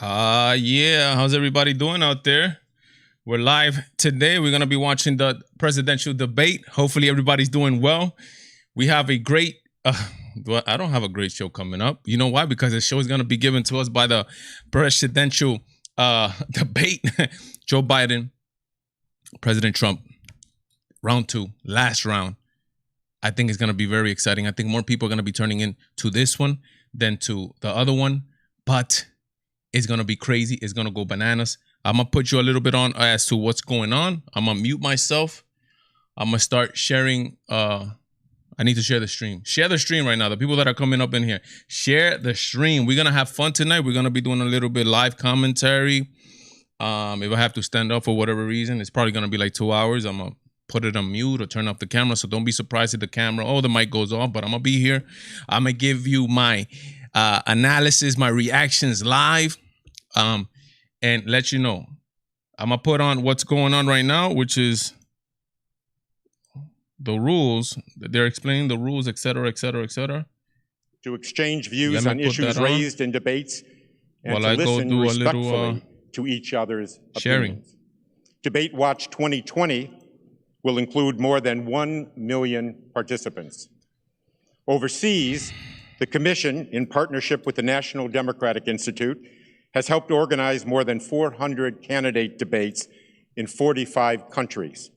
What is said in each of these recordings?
Yeah. How's everybody doing out there? We're live today. We're going to be watching the presidential debate. Hopefully, everybody's doing well. We have a great, I don't have a great show coming up. You know why? Because the show is going to be given to us by the presidential debate. Joe Biden, President Trump, round two, last round. I think it's going to be very exciting. I think more people are going to be turning in to this one than to the other one. But it's going to be crazy. It's going to go bananas. I'm going to put you a little bit on as to what's going on. I'm going to mute myself. I'm going to start sharing. I need to share the stream. Share the stream right now. The people that are coming up in here, share the stream. We're going to have fun tonight. We're going to be doing a little bit live commentary. If I have to stand up for whatever reason, it's probably going to be like 2 hours. I'm going to put it on mute or turn off the camera. So don't be surprised if the camera, the mic goes off, but I'm going to be here. I'm going to give you my analysis, my reactions live. And let you know. I'm gonna put on what's going on right now, which is the rules. They're explaining the rules, et cetera, et cetera, et cetera. To exchange views on issues raised in debates and to listen respectfully to each other's opinions. Debate Watch 2020 will include more than 1 million participants. Overseas, the Commission, in partnership with the National Democratic Institute, has helped organize more than 400 candidate debates in 45 countries.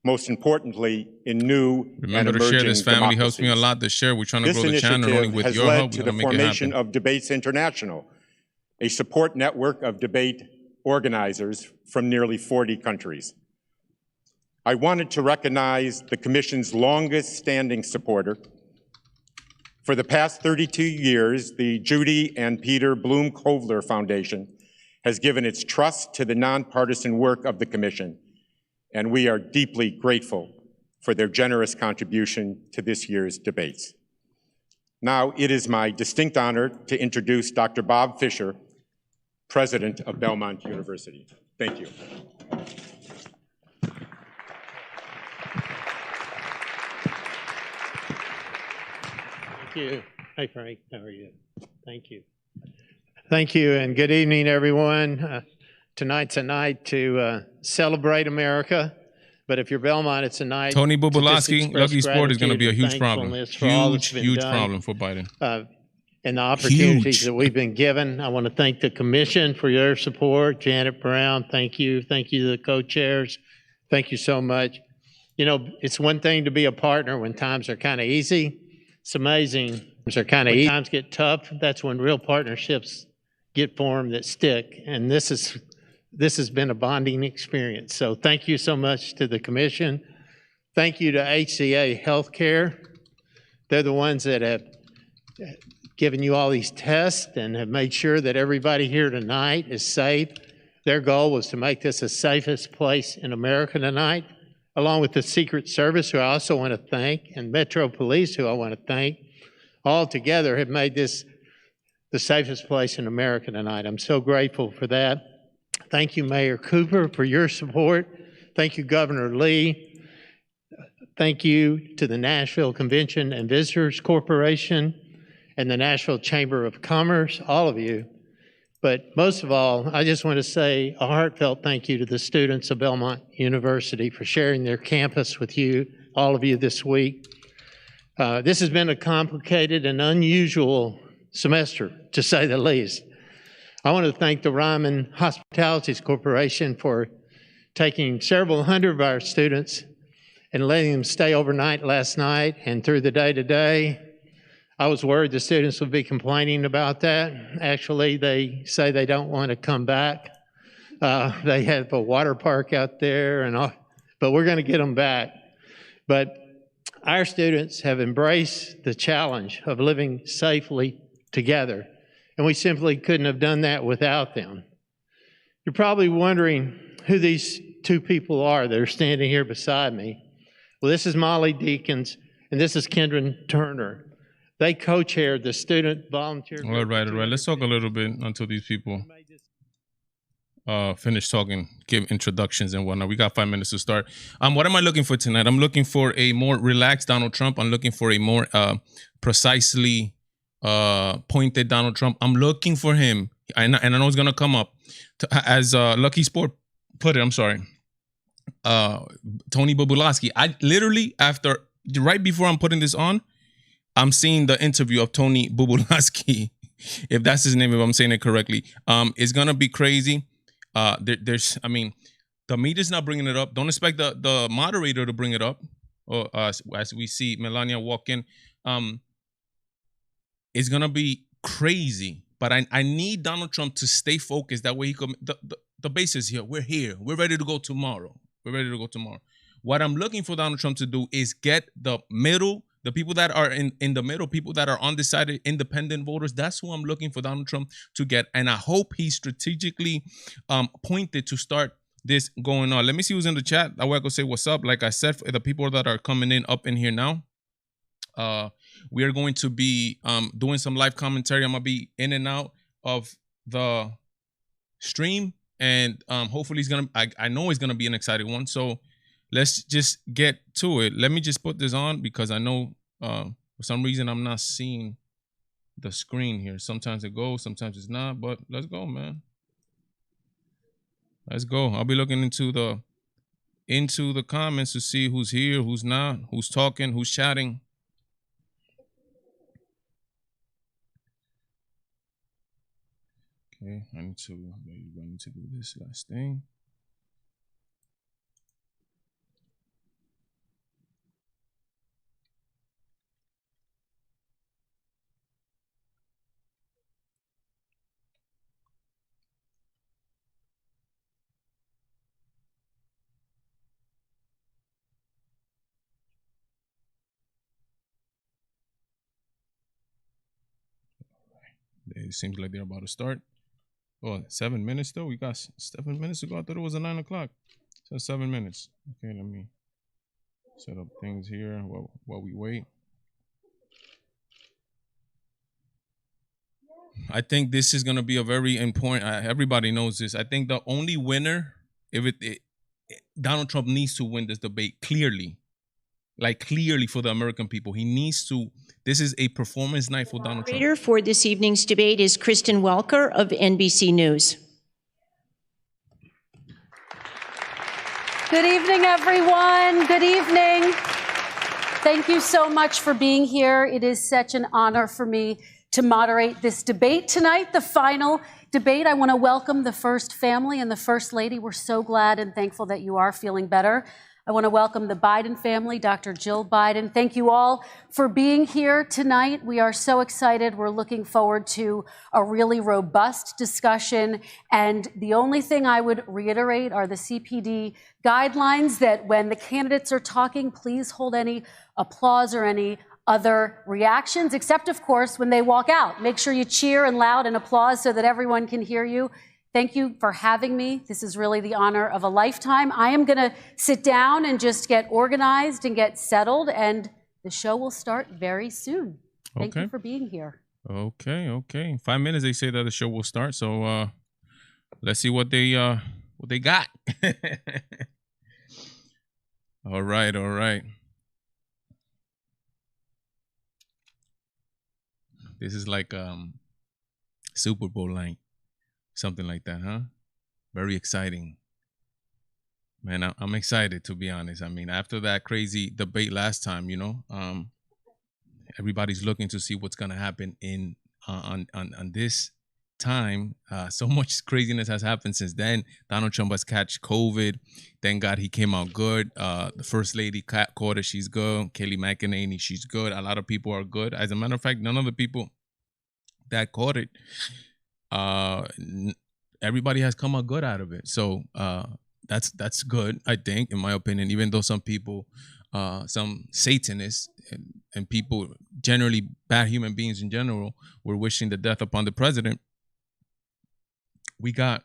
Most importantly, in new and emerging to share. This family helps me a lot to share. We're trying to grow the channel only with your help. This initiative has led to the formation of Debates International, a support network of debate organizers from nearly 40 countries. I wanted to recognize the Commission's longest-standing supporter. For the past 32 years, the Judy and Peter Bloom-Kovler Foundation has given its trust to the nonpartisan work of the Commission, and we are deeply grateful for their generous contribution to this year's debates. Now, it is my distinct honor to introduce Dr. Bob Fisher, President of Belmont University. Thank you. Thank you. Hey, Frank, how are you? Thank you. Thank you, and good evening, everyone. Tonight's a night to celebrate America, but if you're Belmont, it's a night. Tony Bubulowski, Lucky Sport is going to be a huge problem. Huge problem for Biden. And the opportunities that we've been given. I want to thank the Commission for your support. Janet Brown, thank you. Thank you to the co-chairs. Thank you so much. You know, it's one thing to be a partner when times are kind of easy. It's amazing. When times get tough, that's when real partnerships get formed that stick. And this has been a bonding experience. So thank you so much to the Commission. Thank you to HCA Healthcare. They're the ones that have given you all these tests and have made sure that everybody here tonight is safe. Their goal was to make this the safest place in America tonight, along with the Secret Service, who I also want to thank, and Metro Police, who I want to thank. All together have made this the safest place in America tonight. I'm so grateful for that. Thank you, Mayor Cooper, for your support. Thank you, Governor Lee. Thank you to the Nashville Convention and Visitors Corporation and the Nashville Chamber of Commerce, all of you. But most of all, I just want to say a heartfelt thank you to the students of Belmont University for sharing their campus with you, all of you this week. This has been a complicated and unusual semester, to say the least. I want to thank the Ryman Hospitalities Corporation for taking several hundred of our students and letting them stay overnight last night and through the day today. I was worried the students would be complaining about that. Actually, they say they don't want to come back. They have a water park out there, and all, but we're going to get them back. But our students have embraced the challenge of living safely together, and we simply couldn't have done that without them. You're probably wondering who these two people are that are standing here beside me. Well, this is Molly Deakins, and this is Kendra Turner. They co-chaired the student volunteer. All right. Let's talk a little bit until these people finish talking, give introductions and whatnot. We got 5 minutes to start. What am I looking for tonight? I'm looking for a more relaxed Donald Trump. I'm looking for a more precisely pointed Donald Trump. I'm looking for him. and I know it's gonna come up as Lucky Sport put it. I'm sorry, Tony Bobulowski. I literally right before I'm putting this on, I'm seeing the interview of Tony Bobulowski, if that's his name, if I'm saying it correctly. It's gonna be crazy. I mean, the media's not bringing it up. Don't expect the moderator to bring it up. Or as we see Melania walk in, it's gonna be crazy. But I need Donald Trump to stay focused. That way he can. The base is here. We're here. We're ready to go tomorrow. What I'm looking for Donald Trump to do is get the middle, the people that are in the middle, people that are undecided, independent voters. That's who I'm looking for Donald Trump to get. And I hope he strategically pointed to start this going on. Let me see who's in the chat. I will go say what's up. Like I said, for the people that are coming in up in here now, we are going to be doing some live commentary. I'm gonna be in and out of the stream, and hopefully I know it's gonna be an exciting one. So let's just get to it. Let me just put this on because I know for some reason I'm not seeing the screen here. Sometimes it goes, sometimes it's not. But let's go, man. Let's go. I'll be looking into the comments to see who's here, who's not, who's talking, who's chatting. Okay, I need to do this last thing. It seems like they're about to start. Oh, 7 minutes though. We got 7 minutes to go. I thought it was 9 o'clock. So 7 minutes. Okay, let me set up things here while we wait. I think this is gonna be a very important. Everybody knows this. I think the only winner, Donald Trump needs to win this debate clearly. Like clearly for the American people. He needs to. This is a performance night for Donald Trump. Moderator for this evening's debate is Kristen Welker of NBC News. Good evening, everyone. Good evening. Thank you so much for being here. It is such an honor for me to moderate this debate tonight, the final debate. I want to welcome the First Family and the First Lady. We're so glad and thankful that you are feeling better. I want to welcome the Biden family, Dr. Jill Biden. Thank you all for being here tonight. We are so excited. We're looking forward to a really robust discussion. And the only thing I would reiterate are the CPD guidelines that when the candidates are talking, please hold any applause or any other reactions, except, of course, when they walk out. Make sure you cheer and loud and applause so that everyone can hear you. Thank you for having me. This is really the honor of a lifetime. I am going to sit down and just get organized and get settled, and the show will start very soon. Thank you for being here. Okay. 5 minutes, they say that the show will start. So let's see what they got. All right. This is like Super Bowl night. Something like that, huh? Very exciting. Man, I'm excited, to be honest. I mean, after that crazy debate last time, everybody's looking to see what's going to happen on this time. So much craziness has happened since then. Donald Trump has catch COVID. Thank God he came out good. The First Lady caught it. She's good. Kelly McEnany, she's good. A lot of people are good. As a matter of fact, none of the people that caught it, everybody has come out good out of it. So that's good, I think, in my opinion, even though some people, some Satanists and people, generally bad human beings in general, were wishing the death upon the president. The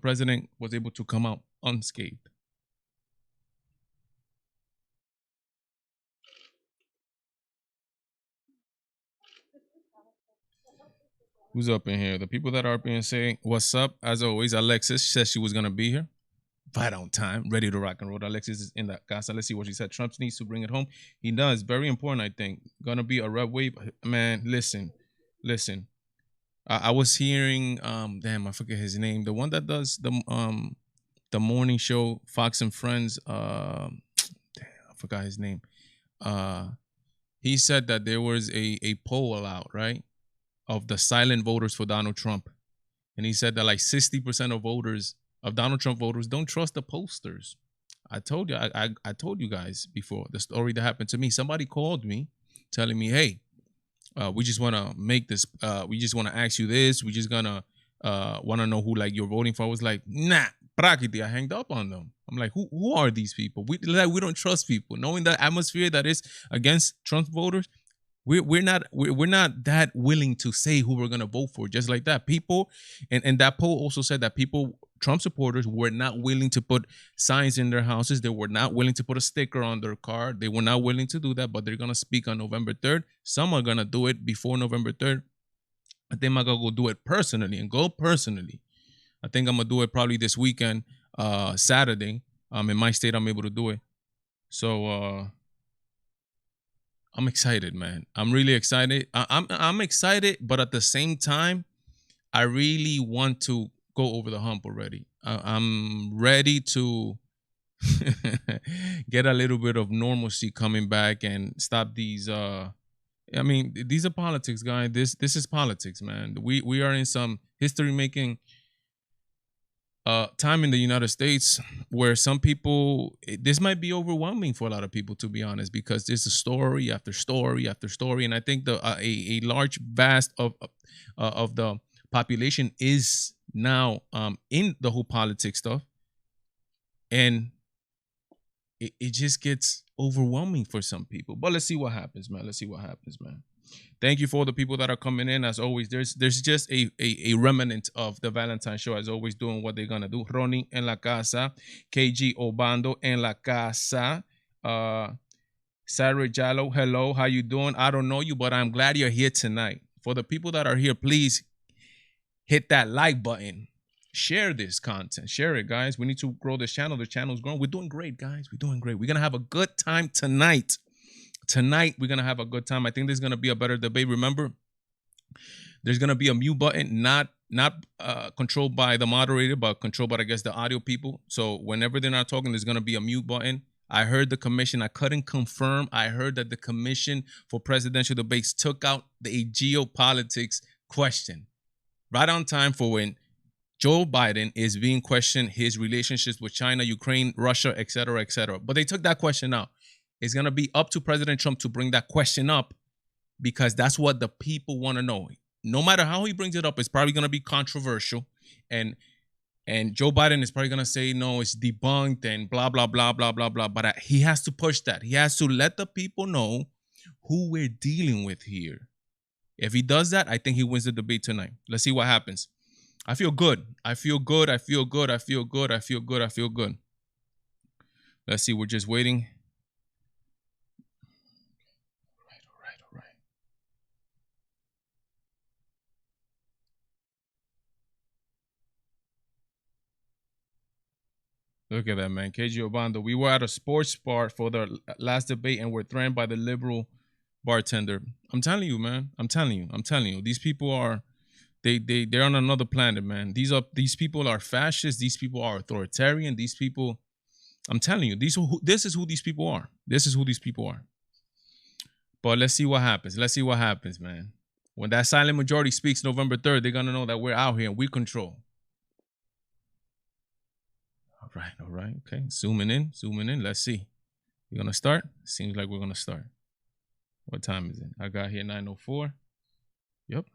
president was able to come out unscathed. Who's up in here? The people that are up here saying, what's up? As always, Alexis said she was going to be here. Right on time, ready to rock and roll. Alexis is in that casa. Let's see what she said. Trump needs to bring it home. He does. Very important, I think. Gonna be a red wave. Man, listen. I was hearing, damn, I forget his name. The one that does the morning show, Fox and Friends. Damn, I forgot his name. He said that there was a poll out, right, of the silent voters for Donald Trump, and he said that like 60% of Donald Trump voters don't trust the posters. I told you, I told you guys before the story that happened to me. Somebody called me, telling me, "Hey, we just want to make this. We just want to ask you this. We just gonna want to know who like you're voting for." I was like, "Nah, prakiti." I hanged up on them. I'm like, who are these people? We don't trust people. Knowing the atmosphere that is against Trump voters, we're not that willing to say who we're gonna vote for. Just like that, people, and that poll also said that people, Trump supporters, were not willing to put signs in their houses. They were not willing to put a sticker on their car. They were not willing to do that, but they're gonna speak on November 3rd. Some are gonna do it before November 3rd. I think I'm gonna go do it personally and go personally. I think I'm gonna do it probably this weekend, Saturday. In my state, I'm able to do it. So I'm excited, man. I'm really excited. I'm excited, but at the same time, I really want to go over the hump already. I'm ready to get a little bit of normalcy coming back and stop these. I mean, these are politics, guys. This is politics, man. We are in some history making time in the United States where some people, this might be overwhelming for a lot of people, to be honest, because there's a story after story after story, and I think a large vast of the population is now in the whole politics stuff, and it just gets overwhelming for some people. But let's see what happens, man. Let's see what happens, man. Thank you for the people that are coming in. As always, there's just a remnant of the Valentine show, as always, doing what they're gonna do. Ronnie en la casa, KG Obando en la casa, Sarah Jallo, hello, how you doing? I don't know you, but I'm glad you're here tonight. For the people that are here, please hit that like button. Share this content. Share it, guys. We need to grow this channel. The channel's growing. We're doing great, guys. We're doing great. We're gonna have a good time tonight. Tonight, we're going to have a good time. I think there's going to be a better debate. Remember, there's going to be a mute button, not controlled by the moderator, but controlled by, I guess, the audio people. So whenever they're not talking, there's going to be a mute button. I heard the commission. I couldn't confirm. I heard that the commission for presidential debates took out the geopolitics question right on time for when Joe Biden is being questioned, his relationships with China, Ukraine, Russia, et cetera, et cetera. But they took that question out. It's going to be up to President Trump to bring that question up, because that's what the people want to know. No matter how he brings it up, it's probably going to be controversial. And Joe Biden is probably going to say, no, it's debunked and blah, blah, blah, blah, blah, blah. But he has to push that. He has to let the people know who we're dealing with here. If he does that, I think he wins the debate tonight. Let's see what happens. I feel good. I feel good. I feel good. I feel good. I feel good. I feel good. Let's see. We're just waiting. Look at that, man. KG Obando. We were at a sports bar for the last debate and were threatened by the liberal bartender. I'm telling you, man. I'm telling you. These people are, they're on another planet, man. These people are fascist. These people are authoritarian. These people, I'm telling you, this is who these people are. This is who these people are. But let's see what happens. Let's see what happens, man. When that silent majority speaks November 3rd, they're gonna know that we're out here and we control. All right, okay. Zooming in. Let's see. We're gonna start? Seems like we're gonna start. What time is it? I got here 9:04. Yep.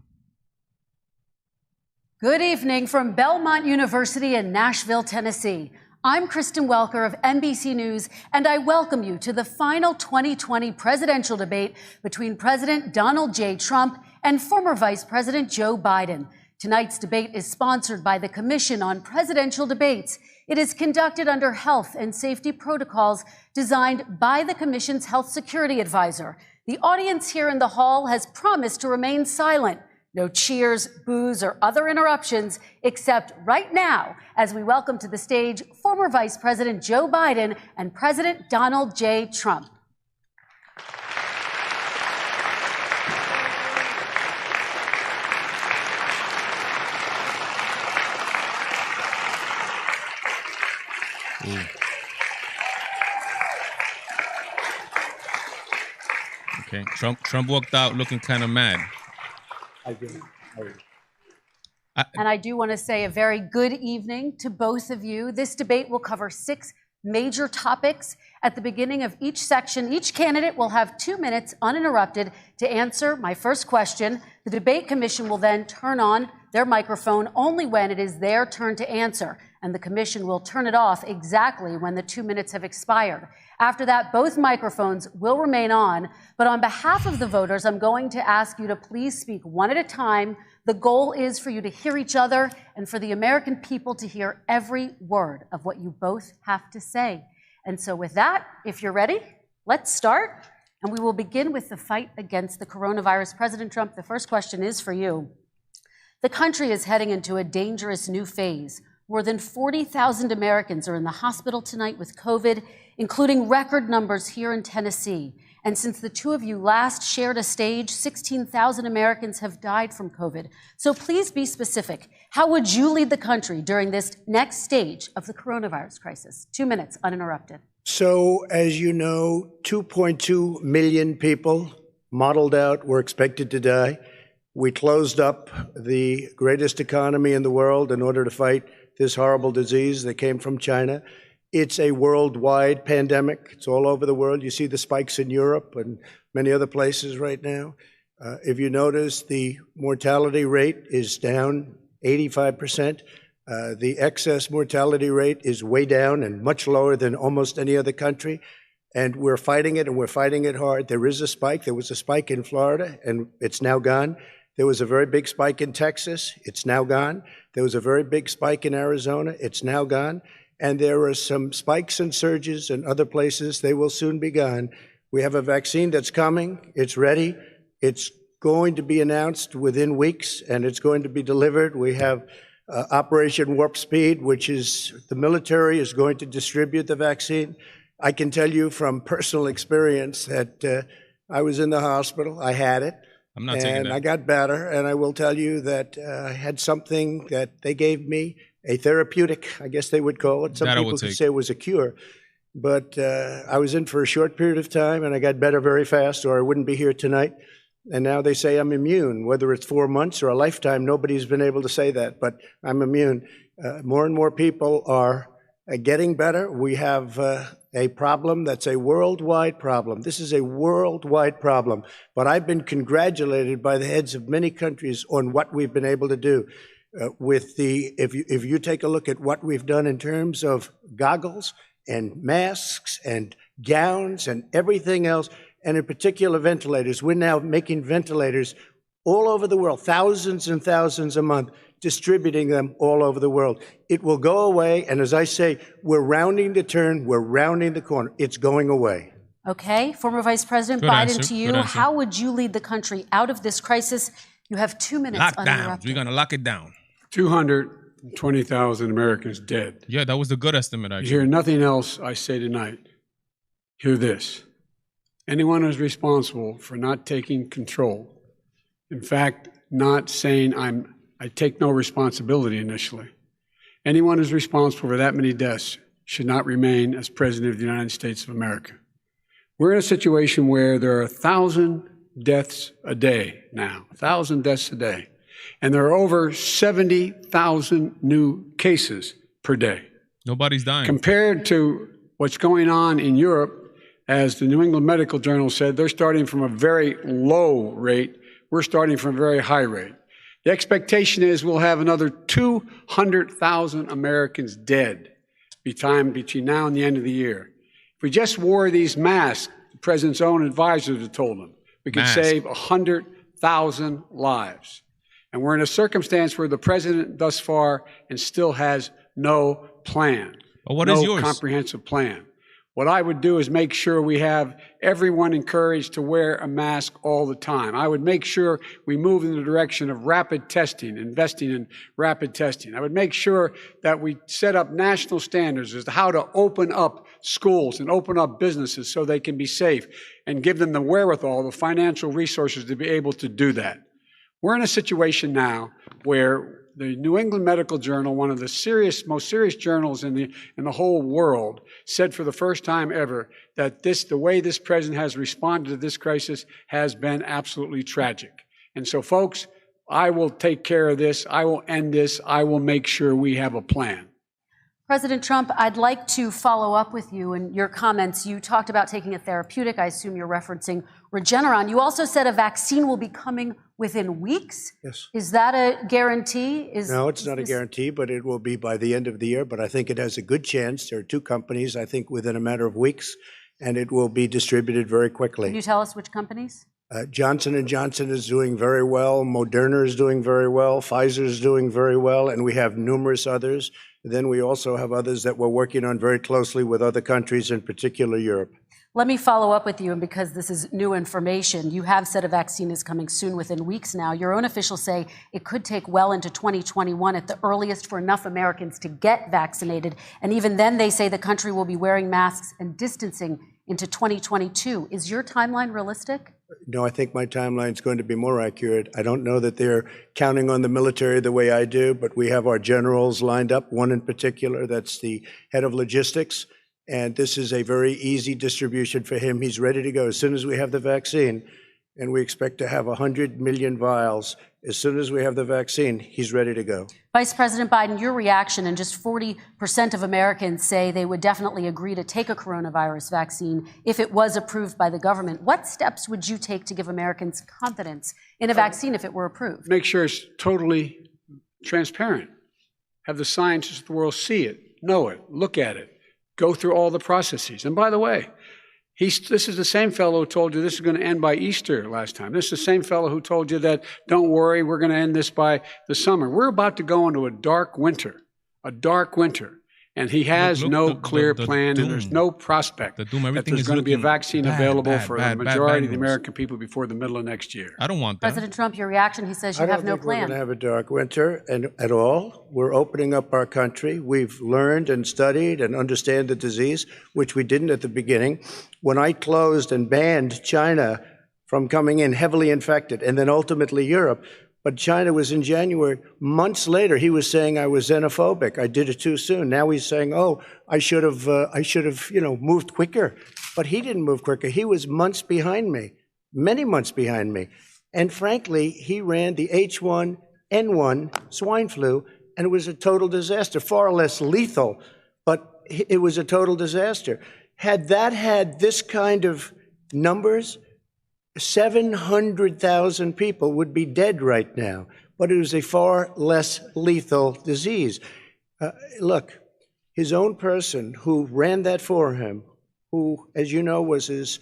Good evening from Belmont University in Nashville, Tennessee. I'm Kristen Welker of NBC News, and I welcome you to the final 2020 presidential debate between President Donald J. Trump and former Vice President Joe Biden. Tonight's debate is sponsored by the Commission on Presidential Debates. It is conducted under health and safety protocols designed by the Commission's health security advisor. The audience here in the hall has promised to remain silent. No cheers, boos, or other interruptions, except right now, as we welcome to the stage former Vice President Joe Biden and President Donald J. Trump. Ooh. Okay, Trump walked out looking kind of mad. I didn't. And I do want to say a very good evening to both of you. This debate will cover 6 major topics. At the beginning of each section, each candidate will have 2 minutes uninterrupted to answer my first question. The debate commission will then turn on their microphone only when it is their turn to answer, and the commission will turn it off exactly when the 2 minutes have expired. After that, both microphones will remain on, but on behalf of the voters, I'm going to ask you to please speak one at a time. The goal is for you to hear each other and for the American people to hear every word of what you both have to say. And so with that, if you're ready, let's start. And we will begin with the fight against the coronavirus. President Trump, the first question is for you. The country is heading into a dangerous new phase. More than 40,000 Americans are in the hospital tonight with COVID, including record numbers here in Tennessee. And since the two of you last shared a stage, 16,000 Americans have died from COVID. So please be specific. How would you lead the country during this next stage of the coronavirus crisis? 2 minutes, uninterrupted. So, as you know, 2.2 million people modeled out were expected to die. We closed up the greatest economy in the world in order to fight this horrible disease that came from China. It's a worldwide pandemic. It's all over the world. You see the spikes in Europe and many other places right now. If you notice, the mortality rate is down 85%. The excess mortality rate is way down and much lower than almost any other country. And we're fighting it, and we're fighting it hard. There is a spike. There was a spike in Florida, and it's now gone. There was a very big spike in Texas. It's now gone. There was a very big spike in Arizona. It's now gone. And there are some spikes and surges in other places. They will soon be gone. We have a vaccine that's coming. It's ready. It's going to be announced within weeks, and it's going to be delivered. We have Operation Warp Speed, which is the military is going to distribute the vaccine. I can tell you from personal experience that I was in the hospital. I had it. I'm not taking that. And I got better. And I will tell you that I had something that they gave me, a therapeutic, I guess they would call it. Some people could say it was a cure. But I was in for a short period of time, and I got better very fast, or I wouldn't be here tonight. And now they say I'm immune. Whether it's 4 months or a lifetime, nobody's been able to say that, but I'm immune. More and more people are getting better. We have a problem that's a worldwide problem. This is a worldwide problem. But I've been congratulated by the heads of many countries on what we've been able to do. If you take a look at what we've done in terms of goggles and masks and gowns and everything else, and in particular ventilators, we're now making ventilators all over the world, thousands and thousands a month, distributing them all over the world. It will go away, and as I say, we're rounding the turn, we're rounding the corner. It's going away. Okay, former Vice President Biden, to you, how would you lead the country out of this crisis? You have 2 minutes uninterrupted. We're going to lock it down. 220,000 Americans dead. Yeah, that was a good estimate, actually. You hear nothing else I say tonight. Hear this. Anyone who's responsible for not taking control, in fact, not saying I take no responsibility initially, anyone who's responsible for that many deaths should not remain as President of the United States of America. We're in a situation where there are 1,000 deaths a day now, 1,000 deaths a day. And there are over 70,000 new cases per day. Nobody's dying. Compared to what's going on in Europe, as the New England Medical Journal said, they're starting from a very low rate. We're starting from a very high rate. The expectation is we'll have another 200,000 Americans dead between now and the end of the year. If we just wore these masks, the president's own advisors have told him, we could save 100,000 lives. And we're in a circumstance where the president thus far and still has no plan. Well, what is yours? No comprehensive plan. What I would do is make sure we have everyone encouraged to wear a mask all the time. I would make sure we move in the direction of rapid testing, investing in rapid testing. I would make sure that we set up national standards as to how to open up schools and open up businesses so they can be safe and give them the wherewithal, the financial resources to be able to do that. We're in a situation now where the New England Medical Journal, one of the most serious journals in the whole world, said for the first time ever that the way this president has responded to this crisis has been absolutely tragic. And so, folks, I will take care of this. I will end this. I will make sure we have a plan. President Trump, I'd like to follow up with you in your comments. You talked about taking a therapeutic. I assume you're referencing Regeneron. You also said a vaccine will be coming within weeks. Yes. Is that a guarantee? No, it's not a guarantee, but it will be by the end of the year. But I think it has a good chance. There are two companies, I think, within a matter of weeks, and it will be distributed very quickly. Can you tell us which companies? Johnson & Johnson is doing very well. Moderna is doing very well. Pfizer is doing very well. And we have numerous others. Then we also have others that we're working on very closely with other countries, in particular Europe. Let me follow up with you, and because this is new information, you have said a vaccine is coming soon, within weeks now. Your own officials say it could take well into 2021 at the earliest for enough Americans to get vaccinated. And even then, they say the country will be wearing masks and distancing into 2022. Is your timeline realistic? No, I think my timeline is going to be more accurate. I don't know that they're counting on the military the way I do, but we have our generals lined up, one in particular that's the head of logistics. And this is a very easy distribution for him. He's ready to go as soon as we have the vaccine. And we expect to have 100 million vials. As soon as we have the vaccine, he's ready to go. Vice President Biden, your reaction, and just 40% of Americans say they would definitely agree to take a coronavirus vaccine if it was approved by the government. What steps would you take to give Americans confidence in a vaccine if it were approved? Make sure it's totally transparent. Have the scientists of the world see it, know it, look at it, go through all the processes. And by the way, this is the same fellow who told you this is going to end by Easter last time. This is the same fellow who told you that, don't worry, we're going to end this by the summer. We're about to go into a dark winter. And he has no clear plan, and there's no prospect that there's going to be a vaccine available for the majority of the American people before the middle of next year. I don't want that. President Trump, your reaction, he says you have no plan. We're going to have a dark winter at all. We're opening up our country. We've learned and studied and understand the disease, which we didn't at the beginning. When I closed and banned China from coming in heavily infected, and then ultimately Europe, but China was in January. Months later, he was saying I was xenophobic. I did it too soon. Now he's saying, oh, I should have, moved quicker. But he didn't move quicker. He was months behind me, many months behind me. And frankly, he ran the H1N1 swine flu, and it was a total disaster, far less lethal, but it was a total disaster. Had that had this kind of numbers, 700,000 people would be dead right now, but it was a far less lethal disease. Look, his own person who ran that for him, who, as you know, was his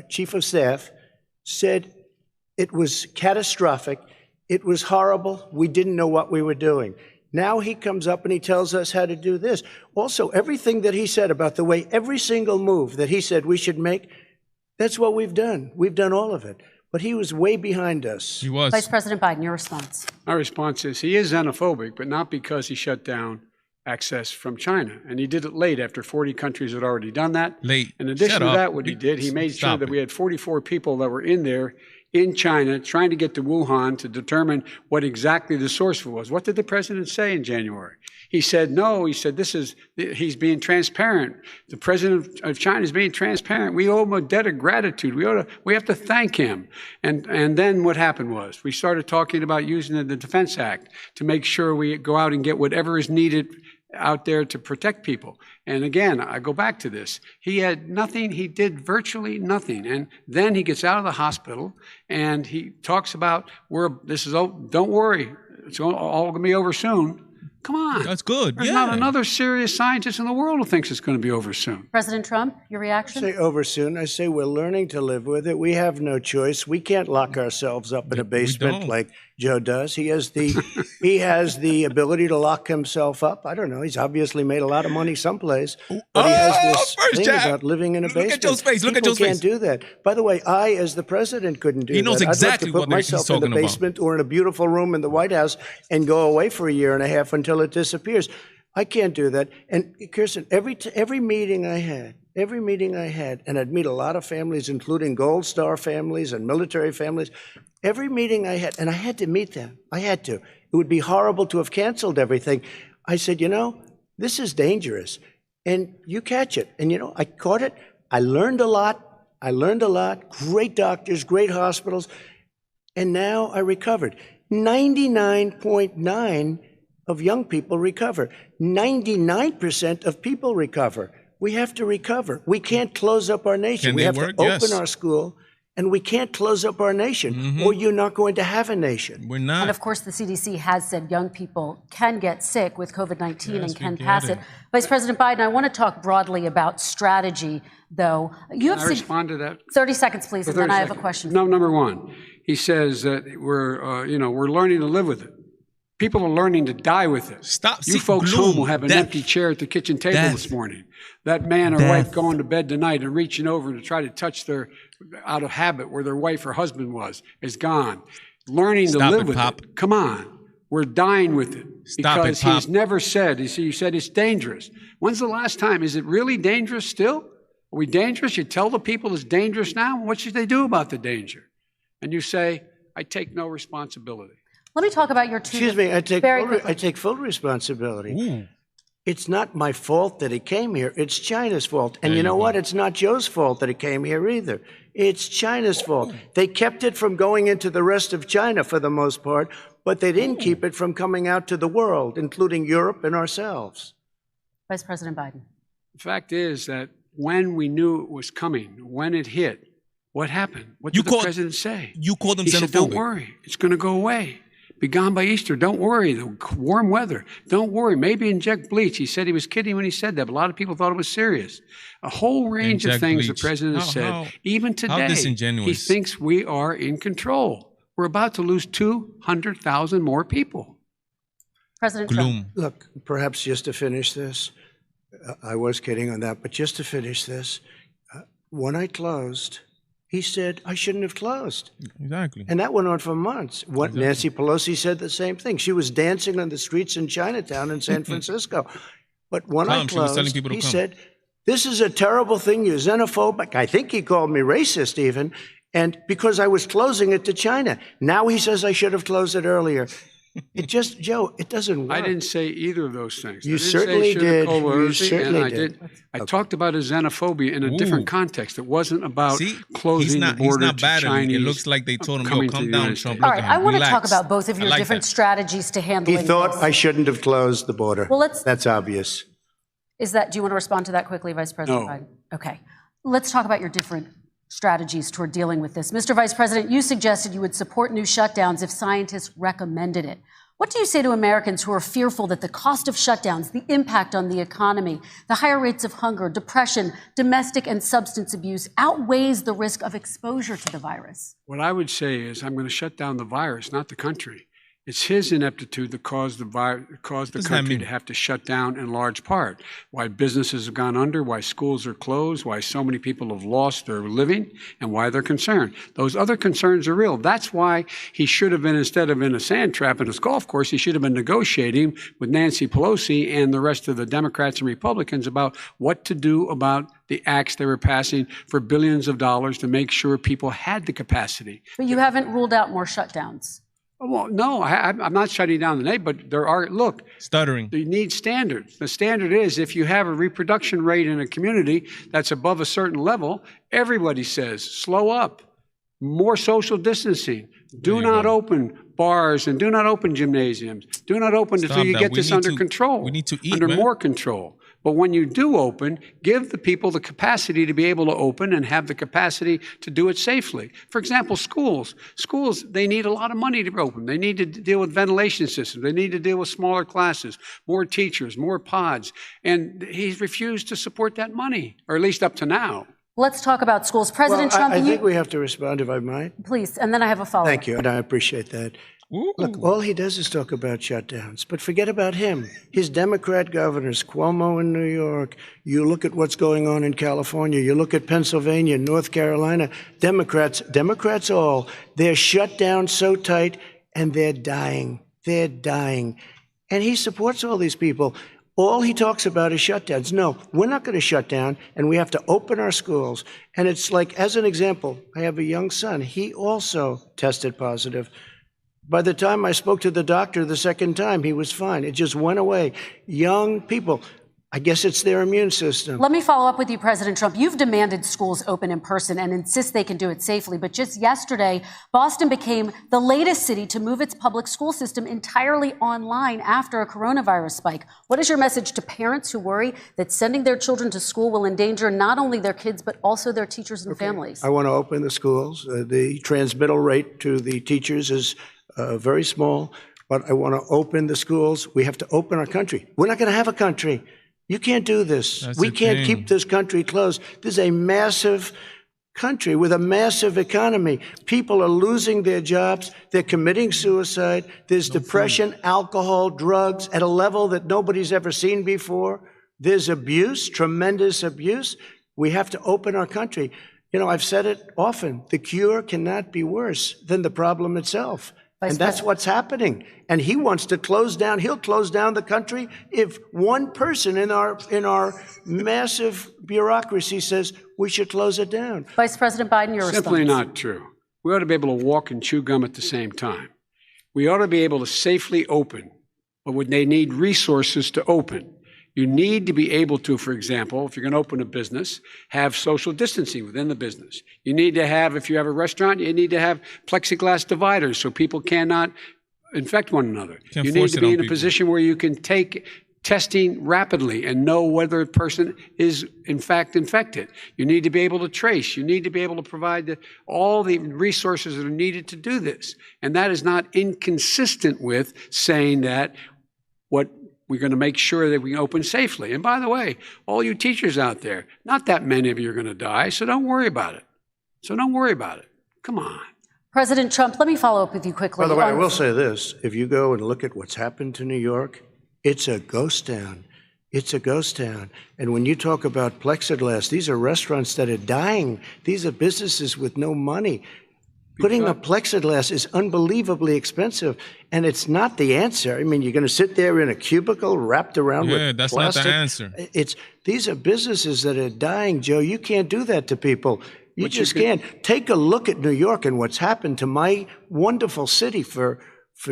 chief of staff, said it was catastrophic, it was horrible, we didn't know what we were doing. Now he comes up and he tells us how to do this. Also, everything that he said about the way every single move that he said we should make, that's what we've done. We've done all of it. But he was way behind us. He was. Vice President Biden, your response. My response is he is xenophobic, but not because he shut down access from China. And he did it late after 40 countries had already done that. Late. In addition to that, what he did, he made sure that we had 44 people that were in there in China trying to get to Wuhan to determine what exactly the source was. What did the president say in January? He said, no, he said, he's being transparent. The president of China is being transparent. We owe him a debt of gratitude. We have to thank him. And then what happened was we started talking about using the Defense Act to make sure we go out and get whatever is needed out there to protect people. And again, I go back to this. He had nothing. He did virtually nothing. And then he gets out of the hospital and he talks about, don't worry, it's all going to be over soon. Come on. That's good. There's not another serious scientist in the world who thinks it's going to be over soon. President Trump, your reaction? I say over soon. I say we're learning to live with it. We have no choice. We can't lock ourselves up in a basement like Joe does. He has the ability to lock himself up. I don't know. He's obviously made a lot of money someplace. But he has this thing about living in a basement. Look at Joe's face. Look at Joe's face. People can't do that. By the way, I, as the president, couldn't do that. He knows exactly I'd like to put myself in the basement or in a beautiful room in the White House and go away for a year and a half until it disappears. I can't do that. And Kirsten, every meeting I had, every meeting I had, and I'd meet a lot of families, including Gold Star families and military families. Every meeting I had, and I had to meet them. I had to. It would be horrible to have canceled everything. I said, you know, this is dangerous, and you catch it. And, you know, I caught it. I learned a lot. Great doctors, great hospitals. And now I recovered. 99.9 of young people recover. 99% of people recover. We have to recover. We can't close up our nation. We have to open our school, and we can't close up our nation, or you're not going to have a nation. We're not. And of course, the CDC has said young people can get sick with COVID-19 and can pass it. Vice President Biden, I want to talk broadly about strategy, though. You have Can I respond to that? 30 seconds, please, and then I have a question. No, number one, he says that we're learning to live with it. People are learning to die with it. You folks home will have an empty chair at the kitchen table this morning. That man or wife going to bed tonight and reaching over to try to touch their, out of habit, where their wife or husband was, is gone. Learning to live with it. Come on. We're dying with it. Because he's never said, you said it's dangerous. When's the last time? Is it really dangerous still? Are we dangerous? You tell the people it's dangerous now? What should they do about the danger? And you say, I take no responsibility. Let me talk about your two. Excuse me, I take full responsibility. Ooh. It's not my fault that he came here. It's China's fault. And you know what? It's not Joe's fault that he came here either. It's China's fault. They kept it from going into the rest of China for the most part, but they didn't keep it from coming out to the world, including Europe and ourselves. Vice President Biden. The fact is that when we knew it was coming, when it hit, what happened? What did the president say? You called him xenophobic. He said, don't worry. It's going to go away. Be gone by Easter. Don't worry. The warm weather. Don't worry. Maybe inject bleach. He said he was kidding when he said that, but a lot of people thought it was serious. A whole range of things the president has said. Even today, he thinks we are in control. We're about to lose 200,000 more people. President Trump. Look, perhaps just to finish this, I was kidding on that, but just to finish this, when I closed, he said, I shouldn't have closed. Exactly. And that went on for months. Nancy Pelosi said the same thing. She was dancing on the streets in Chinatown in San Francisco. But when I closed, he said, this is a terrible thing. You're xenophobic. I think he called me racist even. And because I was closing it to China. Now he says I should have closed it earlier. It just, Joe, it doesn't work. I didn't say either of those things. You certainly did. You certainly did. I talked about his xenophobia in a different context. It wasn't about closing the border to Chinese. It looks like they told him, "Yo, come down, Trump." All right, I want to talk about both of your different strategies to handle. He thought I shouldn't have closed the border. Well, that's obvious. Do you want to respond to that quickly, Vice President Biden? Okay. Let's talk about your different strategies toward dealing with this. Mr. Vice President, you suggested you would support new shutdowns if scientists recommended it. What do you say to Americans who are fearful that the cost of shutdowns, the impact on the economy, the higher rates of hunger, depression, domestic and substance abuse outweighs the risk of exposure to the virus? What I would say is I'm going to shut down the virus, not the country. It's his ineptitude that caused the country to have to shut down in large part. Why businesses have gone under, why schools are closed, why so many people have lost their living, and why they're concerned. Those other concerns are real. That's why he should have been, instead of in a sand trap in his golf course, he should have been negotiating with Nancy Pelosi and the rest of the Democrats and Republicans about what to do about the acts they were passing for billions of dollars to make sure people had the capacity. But you haven't ruled out more shutdowns. Well, no, I'm not shutting down the name, but there are, stuttering. You need standards. The standard is if you have a reproduction rate in a community that's above a certain level, everybody says, slow up, more social distancing, do not open bars and do not open gymnasiums, do not open until you get this under control. We need to eat, under more control. But when you do open, give the people the capacity to be able to open and have the capacity to do it safely. For example, schools. Schools, they need a lot of money to open. They need to deal with ventilation systems. They need to deal with smaller classes, more teachers, more pods. And he's refused to support that money, or at least up to now. Let's talk about schools. President Trump, I think we have to respond, if I might. Please, and then I have a follow-up. Thank you, and I appreciate that. Look, all he does is talk about shutdowns, but forget about him. His Democrat governors, Cuomo in New York, you look at what's going on in California, you look at Pennsylvania, North Carolina, Democrats all, they're shut down so tight and they're dying. They're dying. And he supports all these people. All he talks about is shutdowns. No, we're not going to shut down, and we have to open our schools. And it's like, as an example, I have a young son. He also tested positive. By the time I spoke to the doctor the second time, he was fine. It just went away. Young people, I guess it's their immune system. Let me follow up with you, President Trump. You've demanded schools open in person and insist they can do it safely. But just yesterday, Boston became the latest city to move its public school system entirely online after a coronavirus spike. What is your message to parents who worry that sending their children to school will endanger not only their kids, but also their teachers and families? I want to open the schools. The transmittal rate to the teachers is very small, but I want to open the schools. We have to open our country. We're not going to have a country. You can't do this. We can't keep this country closed. This is a massive country with a massive economy. People are losing their jobs. They're committing suicide. There's depression, alcohol, drugs at a level that nobody's ever seen before. There's abuse, tremendous abuse. We have to open our country. You know, I've said it often. The cure cannot be worse than the problem itself. And that's what's happening. And he wants to close down. He'll close down the country if one person in our massive bureaucracy says we should close it down. Vice President Biden, your response. Simply not true. We ought to be able to walk and chew gum at the same time. We ought to be able to safely open, but would they need resources to open? You need to be able to, for example, if you're going to open a business, have social distancing within the business. You need to have, if you have a restaurant, you need to have plexiglass dividers so people cannot infect one another. You need to be in a position where you can take testing rapidly and know whether a person is in fact infected. You need to be able to trace. You need to be able to provide all the resources that are needed to do this. And that is not inconsistent with saying that we're going to make sure that we can open safely. And by the way, all you teachers out there, not that many of you are going to die, so don't worry about it. Come on. President Trump, let me follow up with you quickly. By the way, I will say this. If you go and look at what's happened to New York, it's a ghost town. It's a ghost town. And when you talk about plexiglass, these are restaurants that are dying. These are businesses with no money. Putting up plexiglass is unbelievably expensive, and it's not the answer. I mean, you're going to sit there in a cubicle wrapped around with that's plastic. not the answer. These are businesses that are dying, Joe. You can't do that to people. You just can't. Take a look at New York and what's happened to my wonderful city for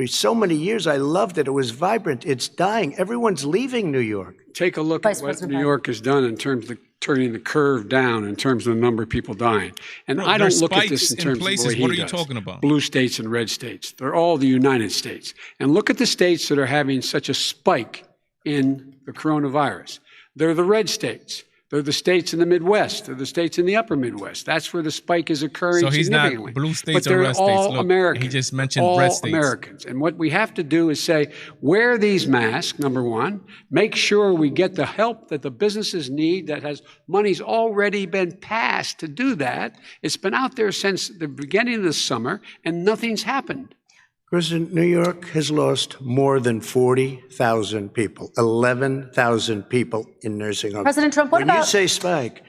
so many years. I loved it. It was vibrant. It's dying. Everyone's leaving New York. Take a look at what New York has done in terms of turning the curve down in terms of the number of people dying. And I don't look at this in terms of the way he does. What are you talking about? Blue states and red states. They're all the United States. And look at the states that are having such a spike in the coronavirus. They're the red states. They're the states in the Midwest. They're the states in the upper Midwest. That's where the spike is occurring significantly. So he's not blue states or red states. All Americans. He just mentioned all red states. Americans. And what we have to do is say, wear these masks, number one. Make sure we get the help that the businesses need that has money's already been passed to do that. It's been out there since the beginning of the summer, and nothing's happened. President, New York has lost more than 40,000 people, 11,000 people in nursing homes. President Trump, what about... When you say spike,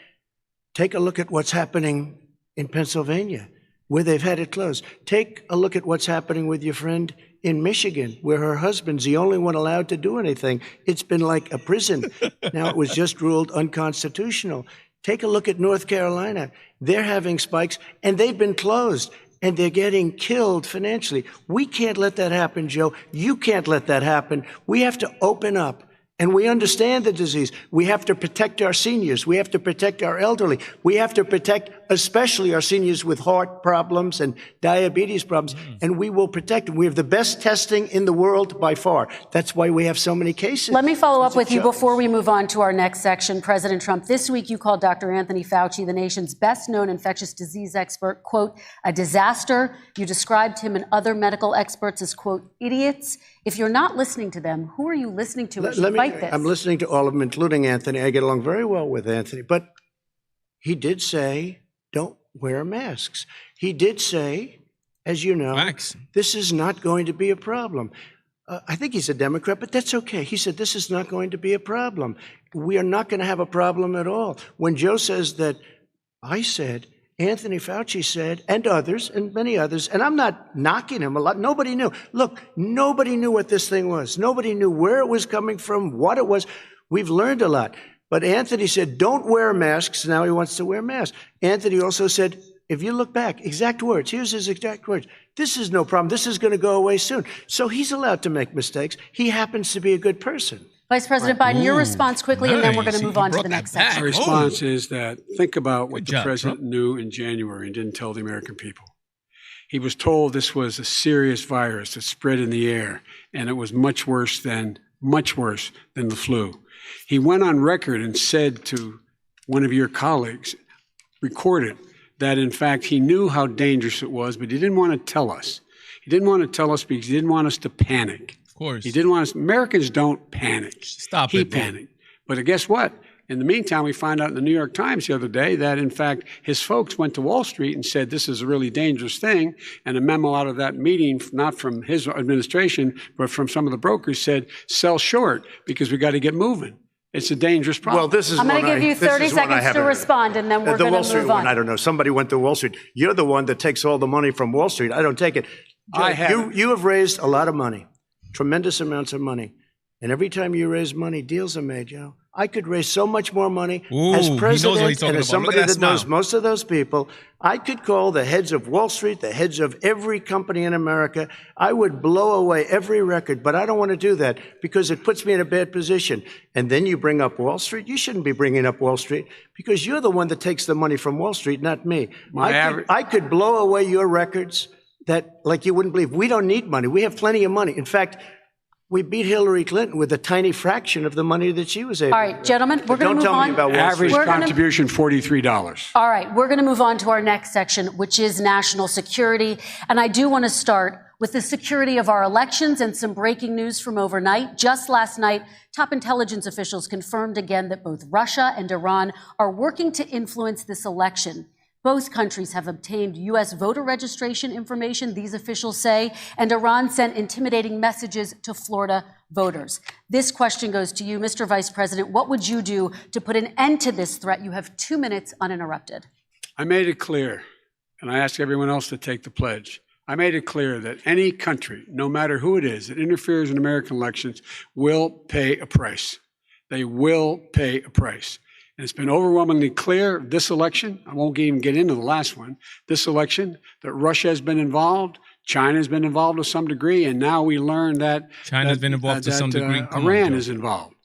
take a look at what's happening in Pennsylvania, where they've had it closed. Take a look at what's happening with your friend in Michigan, where her husband's the only one allowed to do anything. It's been like a prison. Now it was just ruled unconstitutional. Take a look at North Carolina. They're having spikes, and they've been closed. And they're getting killed financially. We can't let that happen, Joe. You can't let that happen. We have to open up. And we understand the disease. We have to protect our seniors. We have to protect our elderly. We have to protect especially our seniors with heart problems and diabetes problems. And we will protect them. We have the best testing in the world by far. That's why we have so many cases. Let me follow up with you before we move on to our next section. President Trump, this week you called Dr. Anthony Fauci, the nation's best-known infectious disease expert, quote, a disaster. You described him and other medical experts as, quote, idiots. If you're not listening to them, who are you listening to as you fight this? I'm listening to all of them, including Anthony. I get along very well with Anthony. But he did say, don't wear masks. He did say, as you know, this is not going to be a problem. I think he's a Democrat, but that's okay. He said, this is not going to be a problem. We are not going to have a problem at all. When Joe says that I said Anthony Fauci said, and others, and many others, and I'm not knocking him a lot. Nobody knew. Look, nobody knew what this thing was. Nobody knew where it was coming from, what it was. We've learned a lot. But Anthony said, don't wear masks. Now he wants to wear masks. Anthony also said, if you look back, exact words, here's his exact words. This is no problem. This is going to go away soon. So he's allowed to make mistakes. He happens to be a good person. Vice President Biden, your response quickly, and then we're going to move on to the next section. My response is that think about what the president knew in January and didn't tell the American people. He was told this was a serious virus that spread in the air, and it was much worse than the flu. He went on record and said to one of your colleagues, recorded, that in fact he knew how dangerous it was, but he didn't want to tell us. He didn't want to tell us because he didn't want us to panic. Of course. He didn't want us. Americans don't panic. Stop it. He bro. panicked. But guess what? In the meantime, we find out in the New York Times the other day that, in fact, his folks went to Wall Street and said this is a really dangerous thing. And a memo out of that meeting, not from his administration, but from some of the brokers, said sell short because we got to get moving. It's a dangerous problem. Well, this is I'm going to give you 30 seconds to respond, and then we're going to move on. I don't know. Somebody went to Wall Street. You're the one that takes all the money from Wall Street. I don't take it. You have raised a lot of money, tremendous amounts of money. And every time you raise money, deals are made, Joe. I could raise so much more money as president and as somebody that knows most of those people. I could call the heads of Wall Street, the heads of every company in America. I would blow away every record, but I don't want to do that because it puts me in a bad position. And then you bring up Wall Street. You shouldn't be bringing up Wall Street because you're the one that takes the money from Wall Street, not me. I could blow away your records that like you wouldn't believe. We don't need money. We have plenty of money. In fact, we beat Hillary Clinton with a tiny fraction of the money that she was able to. All right, gentlemen, we're going to move on. Don't tell me about Wall Street. Average contribution, $43. All right, we're going to move on to our next section, which is national security. And I do want to start with the security of our elections and some breaking news from overnight. Just last night, top intelligence officials confirmed again that both Russia and Iran are working to influence this election. Both countries have obtained U.S. voter registration information, these officials say, and Iran sent intimidating messages to Florida voters. This question goes to you, Mr. Vice President. What would you do to put an end to this threat? You have 2 minutes uninterrupted. I made it clear, and I ask everyone else to take the pledge. I made it clear that any country, no matter who it is, that interferes in American elections will pay a price. They will pay a price. And it's been overwhelmingly clear this election, I won't even get into the last one, this election, that Russia has been involved, China has been involved to some degree, and now we learn that China's been involved to some degree. Iran is involved.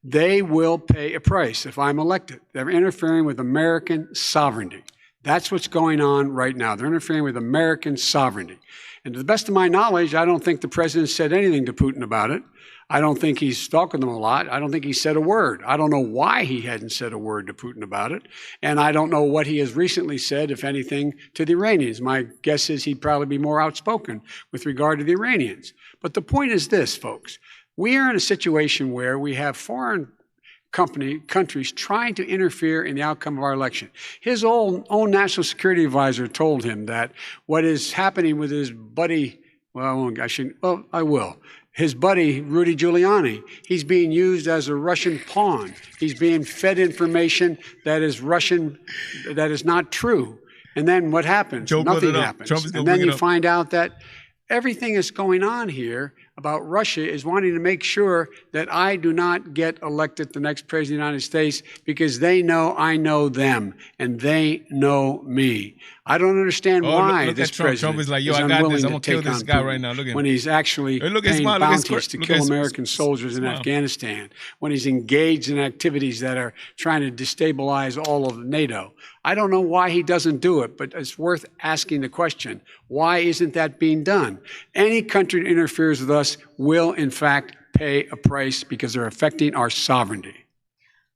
They will pay a price if I'm elected. They're interfering with American sovereignty. That's what's going on right now. They're interfering with American sovereignty. And to the best of my knowledge, I don't think the president said anything to Putin about it. I don't think he's talking to them a lot. I don't think he said a word. I don't know why he hadn't said a word to Putin about it. And I don't know what he has recently said, if anything, to the Iranians. My guess is he'd probably be more outspoken with regard to the Iranians. But the point is this, folks. We are in a situation where we have foreign countries trying to interfere in the outcome of our election. His own national security advisor told him that what is happening with his buddy, I will. His buddy, Rudy Giuliani, he's being used as a Russian pawn. He's being fed information that is Russian, that is not true. And then what happens? Nothing happens. And then you find out that everything that's going on here about Russia is wanting to make sure that I do not get elected the next president of the United States because they know I know them and they know me. I don't understand why this president Trump is like, yo, is I got unwilling this. I'm to going to kill take this on guy Putin right now. Look at him. when he's actually paying bounties to kill American soldiers in Afghanistan, when he's engaged in activities that are trying to destabilize all of NATO. I don't know why he doesn't do it, but it's worth asking the question, why isn't that being done? Any country that interferes with us will, in fact, pay a price because they're affecting our sovereignty.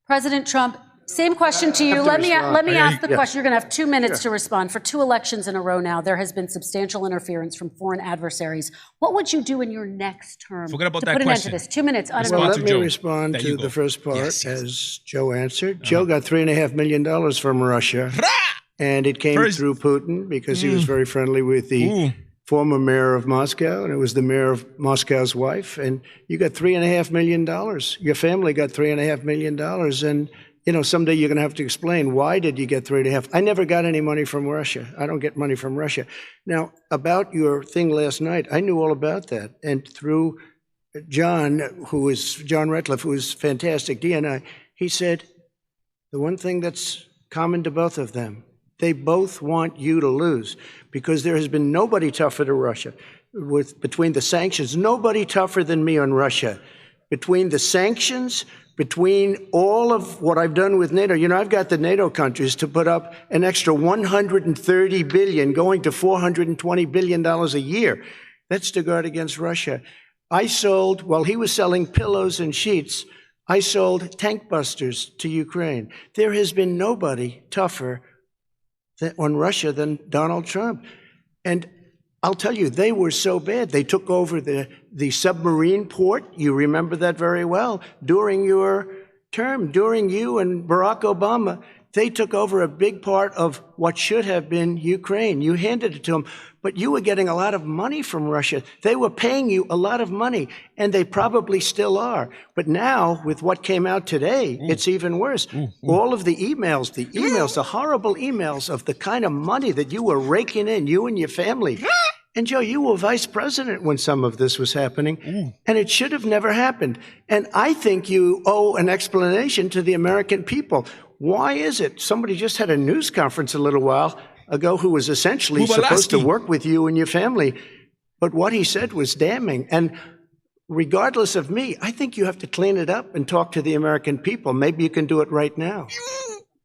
President Trump, same question to you. Let me ask the question. You're going to have 2 minutes to respond. For 2 elections in a row now, there has been substantial interference from foreign adversaries. What would you do in your next term to put an end to this? 2 minutes uninterrupted. Well, let me respond to the first part, as Joe answered. Joe got $3.5 million from Russia, and it came through Putin because he was very friendly with the former mayor of Moscow, and it was the mayor of Moscow's wife. And you got $3.5 million. Your family got $3.5 million, someday you're going to have to explain, why did you get 3.5? I never got any money from Russia. I don't get money from Russia. Now, about your thing last night, I knew all about that. And through John Ratcliffe, who is fantastic, DNI, he said, the one thing that's common to both of them, they both want you to lose, because there has been nobody tougher to Russia. Between the sanctions, nobody tougher than me on Russia. Between the sanctions, between all of what I've done with NATO, I've got the NATO countries to put up an extra $130 billion, going to $420 billion a year. That's to guard against Russia. I sold, while he was selling pillows and sheets, I sold tank busters to Ukraine. There has been nobody tougher on Russia than Donald Trump. And I'll tell you, they were so bad. They took over the submarine port. You remember that very well. During your term, during you and Barack Obama, they took over a big part of what should have been Ukraine. You handed it to them, but you were getting a lot of money from Russia. They were paying you a lot of money, and they probably still are. But now, with what came out today, it's even worse. All of the emails, the horrible emails of the kind of money that you were raking in, you and your family. And Joe, you were vice president when some of this was happening, and it should have never happened. And I think you owe an explanation to the American people. Why is it? Somebody just had a news conference a little while ago who was essentially supposed to work with you and your family, but what he said was damning. And regardless of me, I think you have to clean it up and talk to the American people. Maybe you can do it right now.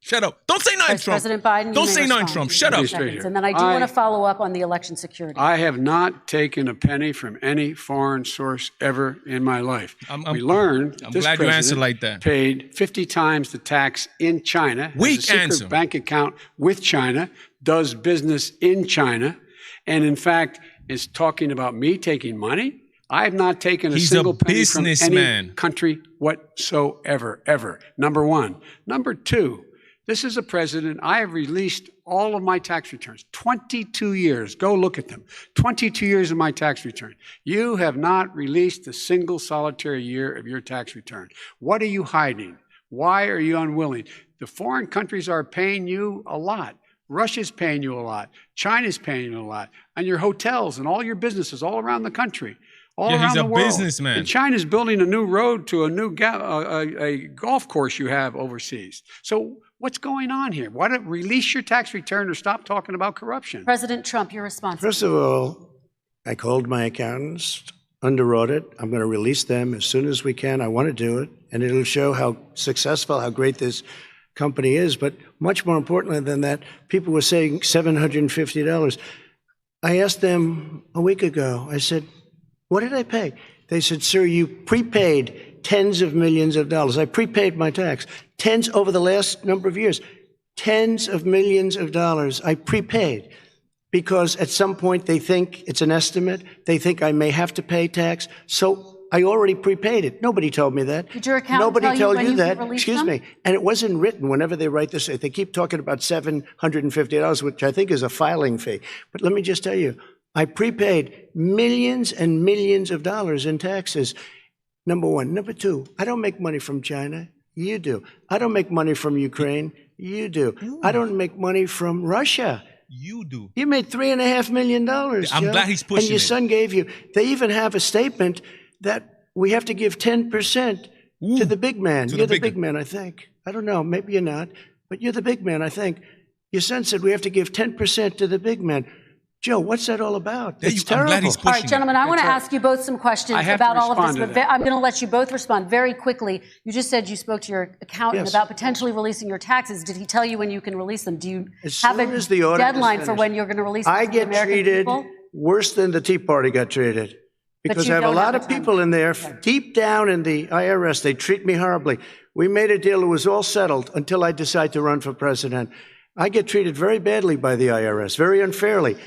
Shut up. Don't say nine, Trump. President Biden, don't say nine, Trump. Shut up. And then I do want to follow up on the election security. I have not taken a penny from any foreign source ever in my life. We learned I'm this glad you answered like that. Paid 50 times the tax in China. Weak has a secret answer. Bank account with China, does business in China, and in fact is talking about me taking money. I have not taken a single penny from any country whatsoever, ever. Number one. Number two, this is a president. I have released all of my tax returns, 22 years. Go look at them. 22 years of my tax return. You have not released a single solitary year of your tax return. What are you hiding? Why are you unwilling? The foreign countries are paying you a lot. Russia's paying you a lot. China's paying you a lot. And your hotels and all your businesses all around the country. All around the world. He's a businessman. And China's building a new road to a new a golf course you have overseas. So what's going on here? Why don't release your tax return or stop talking about corruption? President Trump, your response. First of all, I called my accountants, under audit. I'm going to release them as soon as we can. I want to do it, and it'll show how successful, how great this company is. But much more importantly than that, people were saying $750. I asked them a week ago, I said, what did I pay? They said, sir, you prepaid tens of millions of dollars. I prepaid my tax. Tens over the last number of years. Tens of millions of dollars I prepaid because at some point they think it's an estimate. They think I may have to pay tax. So I already prepaid it. Nobody told me that. Did your accountant Nobody tell told you that. Excuse them? Me. And it wasn't written whenever they write this. They keep talking about $750, which I think is a filing fee. But let me just tell you, I prepaid millions and millions of dollars in taxes. Number one. Number two, I don't make money from China. You do. I don't make money from Ukraine. You do. I don't make money from Russia. You do. You made $3.5 million. I'm glad he's pushing and your son gave you. They even have a statement that we have to give 10% to the big man. You're the big man, I think. I don't know. Maybe you're not. But you're the big man, I think. Your son said we have to give 10% to the big man. Joe, what's that all about? It's terrible. I'm glad he's pushing all right, gentlemen, I want to ask you both some questions about all of this, but I'm going to let you both respond very quickly. You just said you spoke to your accountant about potentially releasing your taxes. Did he tell you when you can release them? Do you have a deadline for when you're going to release them to the American people? I get treated worse than the Tea Party got treated. Because I have a lot of people in there, deep down in the IRS, they treat me horribly. We made a deal, it was all settled until I decide to run for president. I get treated very badly by the IRS, very unfairly.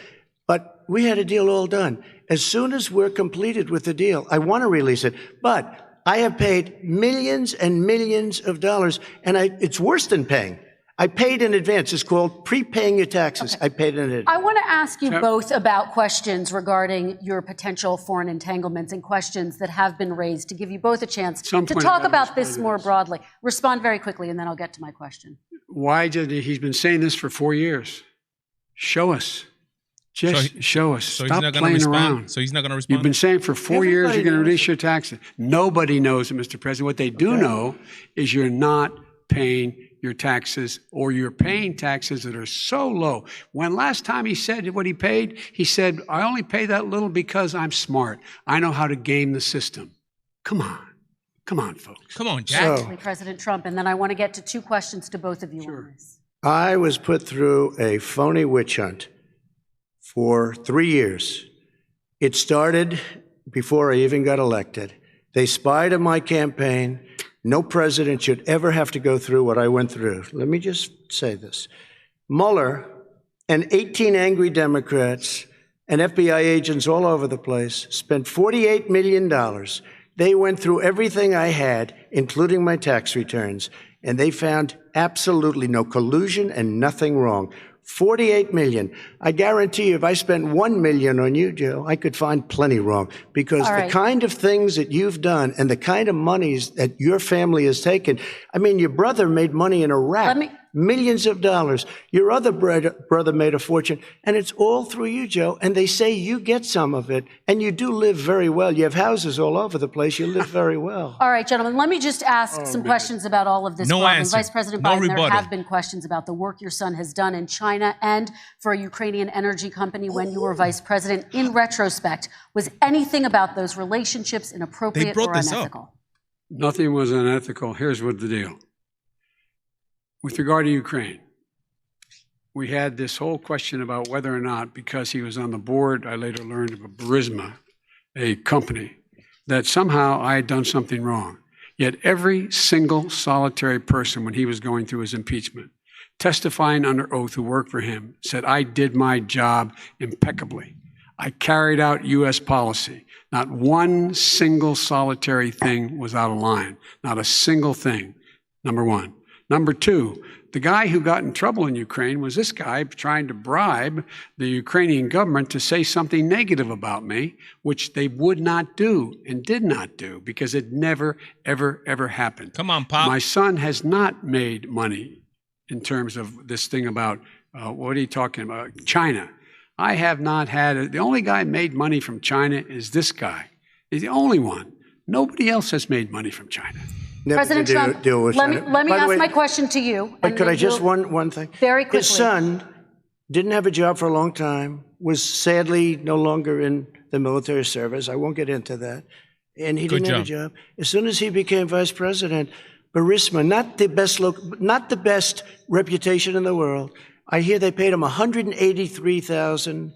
But we had a deal all done. As soon as we're completed with the deal, I want to release it. But I have paid millions and millions of dollars, and it's worse than paying. I paid in advance. It's called prepaying your taxes. I paid in advance. I want to ask you both about questions regarding your potential foreign entanglements and questions that have been raised to give you both a chance to talk about this more broadly. Respond very quickly, and then I'll get to my question. Why did he's been saying this for 4 years? Show us. Just show us. Stop playing around. So he's not going to respond? You've been saying for 4 years you're going to reduce your taxes. Nobody knows it, Mr. President. What they do know is you're not paying your taxes, or you're paying taxes that are so low. When last time he said what he paid, he said, I only pay that little because I'm smart. I know how to game the system. Come on. Come on, folks. Come on, Jack. So, President Trump, and then I want to get to two questions to both of you on this. I was put through a phony witch hunt for 3 years. It started before I even got elected. They spied on my campaign. No president should ever have to go through what I went through. Let me just say this. Mueller and 18 angry Democrats and FBI agents all over the place spent $48 million. They went through everything I had, including my tax returns, and they found absolutely no collusion and nothing wrong. 48 million. I guarantee you, if I spent 1 million on you, Joe, I could find plenty wrong, because the kind of things that you've done and the kind of monies that your family has taken. I mean, your brother made money in Iraq, millions of dollars. Your other brother made a fortune, and it's all through you, Joe. And they say you get some of it, and you do live very well. You have houses all over the place. You live very well. All right, gentlemen, let me just ask some questions about all of this. No answer. Vice President Biden, there have been questions about the work your son has done in China and for a Ukrainian energy company when you were vice president. In retrospect, was anything about those relationships inappropriate or unethical? Nothing was unethical. Here's what the deal. With regard to Ukraine, we had this whole question about whether or not, because he was on the board, I later learned of Burisma, a company, that somehow I had done something wrong. Yet every single solitary person, when he was going through his impeachment, testifying under oath who worked for him, said, I did my job impeccably. I carried out U.S. policy. Not one single solitary thing was out of line. Not a single thing, number one. Number two, the guy who got in trouble in Ukraine was this guy trying to bribe the Ukrainian government to say something negative about me, which they would not do and did not do, because it never, ever, ever happened. Come on, Pop. My son has not made money in terms of this thing about, what are you talking about? China. I have not had it. The only guy made money from China is this guy. He's the only one. Nobody else has made money from China. President Trump, let me ask my question to you. But could I just one thing? Very quickly. His son didn't have a job for a long time, was sadly no longer in the military service. I won't get into that. And he didn't have a job. As soon as he became vice president, Burisma, not the best reputation in the world. I hear they paid him $183,000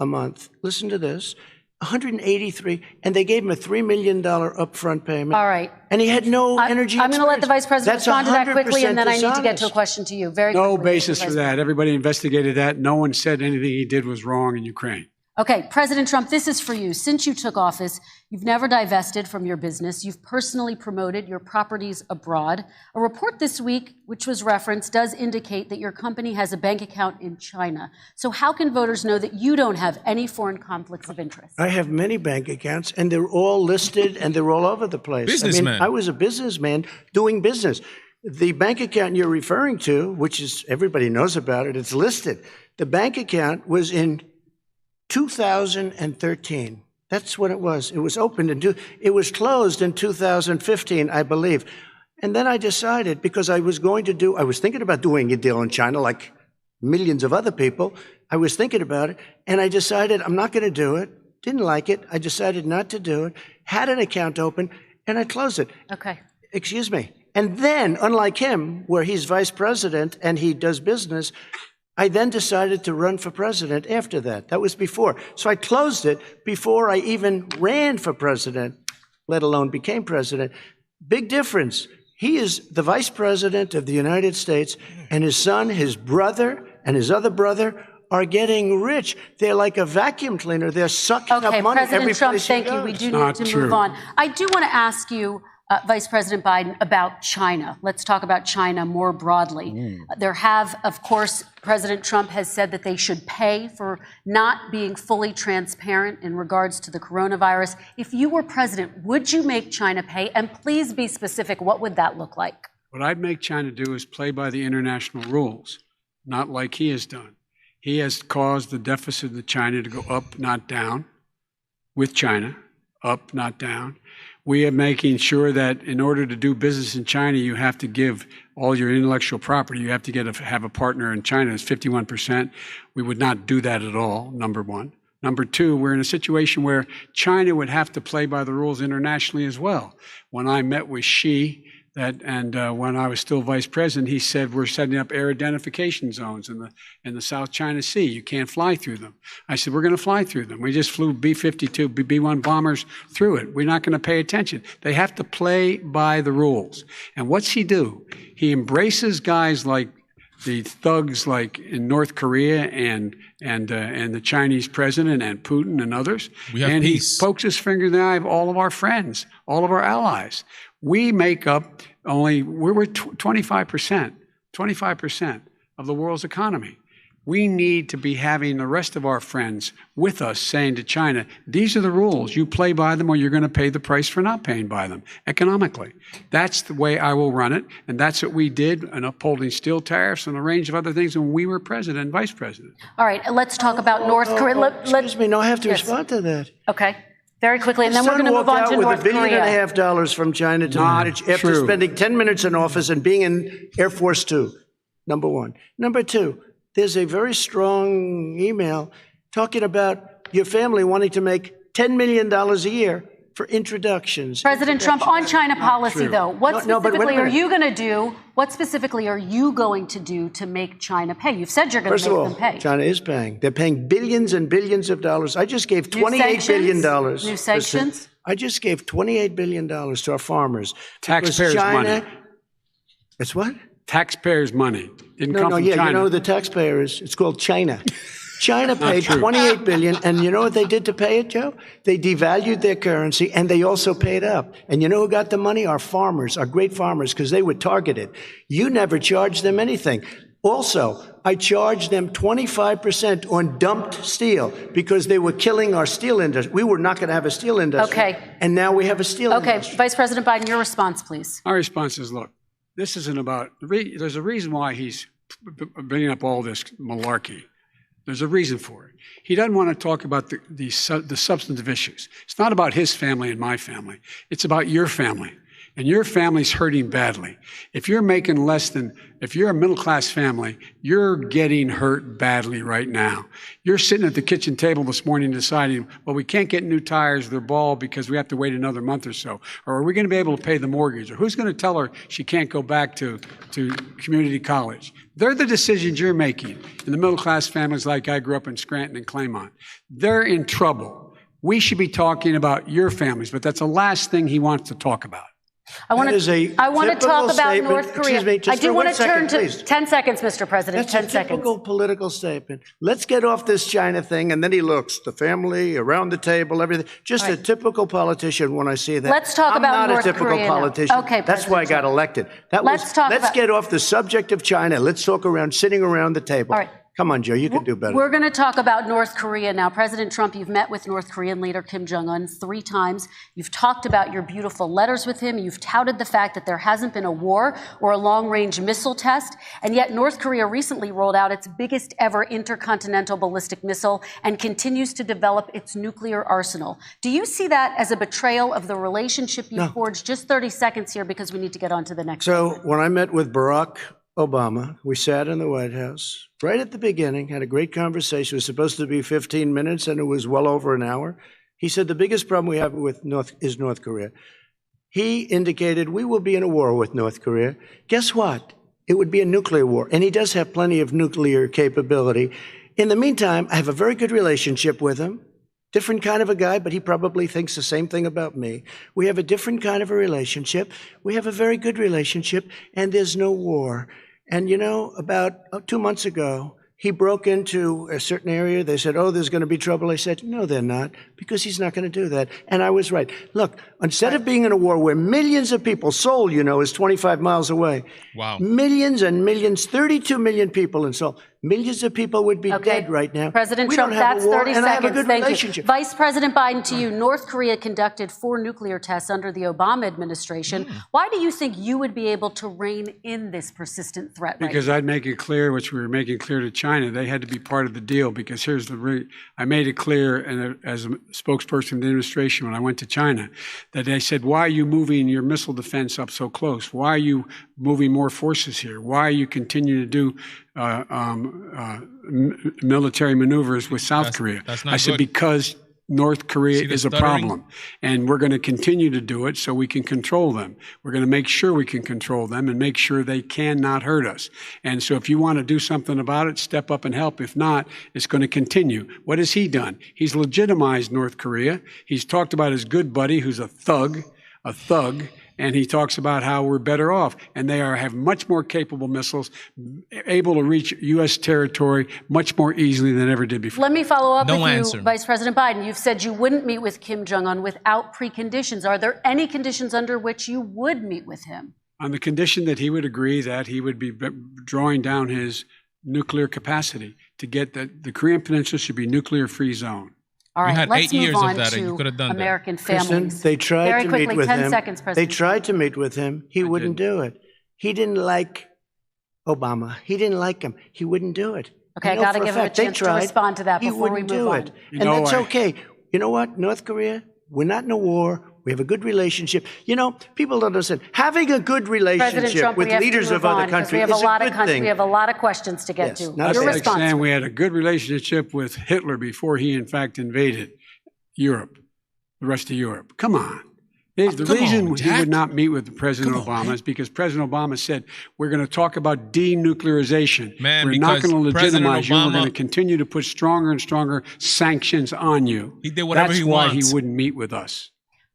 a month. Listen to this. $183, and they gave him a $3 million upfront payment. All right. And he had no energy. I'm going to let the Vice President respond to that quickly, and then I need to get to a question to you. Very quickly. No basis for that. Everybody investigated that. No one said anything he did was wrong in Ukraine. Okay, President Trump, this is for you. Since you took office, you've never divested from your business. You've personally promoted your properties abroad. A report this week, which was referenced, does indicate that your company has a bank account in China. So how can voters know that you don't have any foreign conflicts of interest? I have many bank accounts, and they're all listed, and they're all over the place. Businessman. I was a businessman doing business. The bank account you're referring to, which is, everybody knows about it, it's listed. The bank account was in 2013. That's what it was. It was opened it was closed in 2015, I believe. And then I decided, because I was thinking about doing a deal in China like millions of other people. I was thinking about it, and I decided I'm not going to do it. Didn't like it. I decided not to do it. Had an account open, and I closed it. Okay. Excuse me. And then, unlike him, where he's vice president and he does business, I then decided to run for president after that. That was before. So I closed it before I even ran for president, let alone became president. Big difference. He is the vice president of the United States, and his son, his brother, and his other brother are getting rich. They're like a vacuum cleaner. They're sucking up money every place he goes. President Trump, thank you. We do need to move on. I do want to ask you Vice President Biden, about China. Let's talk about China more broadly. There have, of course, President Trump has said that they should pay for not being fully transparent in regards to the coronavirus. If you were president, would you make China pay? And please be specific. What would that look like? What I'd make China do is play by the international rules, not like he has done. He has caused the deficit of China to go up, not down, with China, up, not down. We are making sure that in order to do business in China, you have to give all your intellectual property. You have to have a partner in China. It's 51%. We would not do that at all, number one. Number two, we're in a situation where China would have to play by the rules internationally as well. When I met with Xi, when I was still vice president, he said we're setting up air identification zones in the South China Sea. You can't fly through them. I said we're going to fly through them. We just flew B-52, B-1 bombers through it. We're not going to pay attention. They have to play by the rules. And what's he do? He embraces guys like the thugs like in North Korea and the Chinese president and Putin and others. And peace. He pokes his finger in the eye of all of our friends, all of our allies. We make up we're 25% of the world's economy. We need to be having the rest of our friends with us saying to China, these are the rules. You play by them or you're going to pay the price for not paying by them economically. That's the way I will run it. And that's what we did in upholding steel tariffs and a range of other things when we were president and vice president. All right, let's talk about North Korea. Excuse me, no, I have to respond to that. Okay. Very quickly, and then we're going to move on to North Korea. With $1.5 billion from China to manage after spending 10 minutes in office and being in Air Force Two, number one. Number two, there's a very strong email talking about your family wanting to make $10 million a year for introductions. President Trump, on China policy, though, what specifically are you going to do? What specifically are you going to do to make China pay? You've said you're going to make them pay. China is paying. They're paying billions and billions of dollars. I just gave $28 billion. New sanctions? I just gave $28 billion to our farmers. Taxpayers' money. It's what? Taxpayers' money. Didn't come from China. You know the taxpayer it's called China. China paid $28 billion, and you know what they did to pay it, Joe? They devalued their currency, and they also paid up. And you know who got the money? Our farmers, our great farmers, because they were targeted. You never charged them anything. Also, I charged them 25% on dumped steel because they were killing our steel industry. We were not going to have a steel industry. Okay. And now we have a steel industry. Okay, Vice President Biden, your response, please. My response is, look, this isn't about, there's a reason why he's bringing up all this malarkey. There's a reason for it. He doesn't want to talk about the substantive issues. It's not about his family and my family. It's about your family. And your family's hurting badly. If you're making if you're a middle-class family, you're getting hurt badly right now. You're sitting at the kitchen table this morning deciding, well, we can't get new tires, they're bald because we have to wait another month or so. Or are we going to be able to pay the mortgage? Or who's going to tell her she can't go back to community college? They're the decisions you're making in the middle-class families like I grew up in Scranton and Claymont. They're in trouble. We should be talking about your families, but that's the last thing he wants to talk about. I want to talk about North Korea. Excuse me, I do want to turn to please. 10 seconds, Mr. President. That's 10 a seconds. typical political statement. Let's get off this China thing, and then he looks, the family, around the table, everything. Just a typical politician when I see that. Let's talk about North Korea. I'm not a typical politician. Okay, that's why I got elected. Let's get off the subject of China. Let's talk sitting around the table. All right. Come on, Joe, you can do better. We're going to talk about North Korea now. President Trump, you've met with North Korean leader Kim Jong-un 3 times. You've talked about your beautiful letters with him. You've touted the fact that there hasn't been a war or a long-range missile test. And yet North Korea recently rolled out its biggest ever intercontinental ballistic missile and continues to develop its nuclear arsenal. Do you see that as a betrayal of the relationship you forged? Just 30 seconds here because we need to get on to the next one. So when I met with Barack Obama, we sat in the White House right at the beginning, had a great conversation. It was supposed to be 15 minutes, and it was well over an hour. He said the biggest problem we have with North Korea. He indicated we will be in a war with North Korea. Guess what? It would be a nuclear war, and he does have plenty of nuclear capability. In the meantime, I have a very good relationship with him. Different kind of a guy, but he probably thinks the same thing about me. We have a different kind of a relationship. We have a very good relationship, and there's no war. And you know, about 2 months ago, He broke into a certain area. They said, oh, there's going to be trouble. I said, no, they're not, because he's not going to do that. And I was right. Look, instead of being in a war where millions of people, Seoul, you know, is 25 miles away. Wow. Millions and millions, 32 million people in Seoul. Millions of people would be dead right now. President we Trump, don't have that's a war, 30 and seconds. I have a good Thank relationship. you. Vice President Biden, to you. North Korea conducted 4 nuclear tests under the Obama administration. Why do you think you would be able to rein in this persistent threat? Because I'd make it clear, which we were making clear to China, they had to be part of the deal. Because here's I made it clear, and as a spokesperson of the administration when I went to China, that they said, why are you moving your missile defense up so close? Why are you moving more forces here? Why are you continuing to do military maneuvers with South Korea? That's not I said, good. because North Korea is a stuttering? problem, and we're going to continue to do it so we can control them. We're going to make sure we can control them and make sure they cannot hurt us. And so if you want to do something about it, step up and help. If not, it's going to continue. What has he done? He's legitimized North Korea. He's talked about his good buddy who's a thug, and he talks about how we're better off. And they have much more capable missiles, able to reach U.S. territory much more easily than ever did before. Let me follow up No with answer. you, Vice President Biden. You've said you wouldn't meet with Kim Jong-un without preconditions. Are there any conditions under which you would meet with him? On the condition that he would agree that he would be drawing down his nuclear capacity to get the Korean Peninsula should be nuclear-free zone. All right, had let's 8 move years of on that, and you could to have done that. American Kristen, families. they tried Very to quickly, meet with 10 him. seconds, They President. tried to meet with him. He wouldn't do it. He didn't like Obama. He didn't like him. He wouldn't do it. Okay, I know got to for give him a fact they chance to tried. respond to that He before we wouldn't move do on. it. And that's okay. You know what? North Korea, we're not in a war. We have a good relationship. You know, people don't understand. Having a good President relationship Trump, with we have leaders to of move other on, 'cause countries we have a is a lot good of thing. We have a lot of questions to get Yes, to. not That's Your like response. saying we had a good relationship with Hitler before he, in fact, invaded Europe, the rest of Europe. Come on. The reason he Jack. would not meet with President Obama is because President Obama said, we're going to talk about denuclearization. Man, we're not because going to President legitimize you. We're Obama- going to continue to put stronger and stronger sanctions on you. He did whatever That's he why wants. he wouldn't meet with us.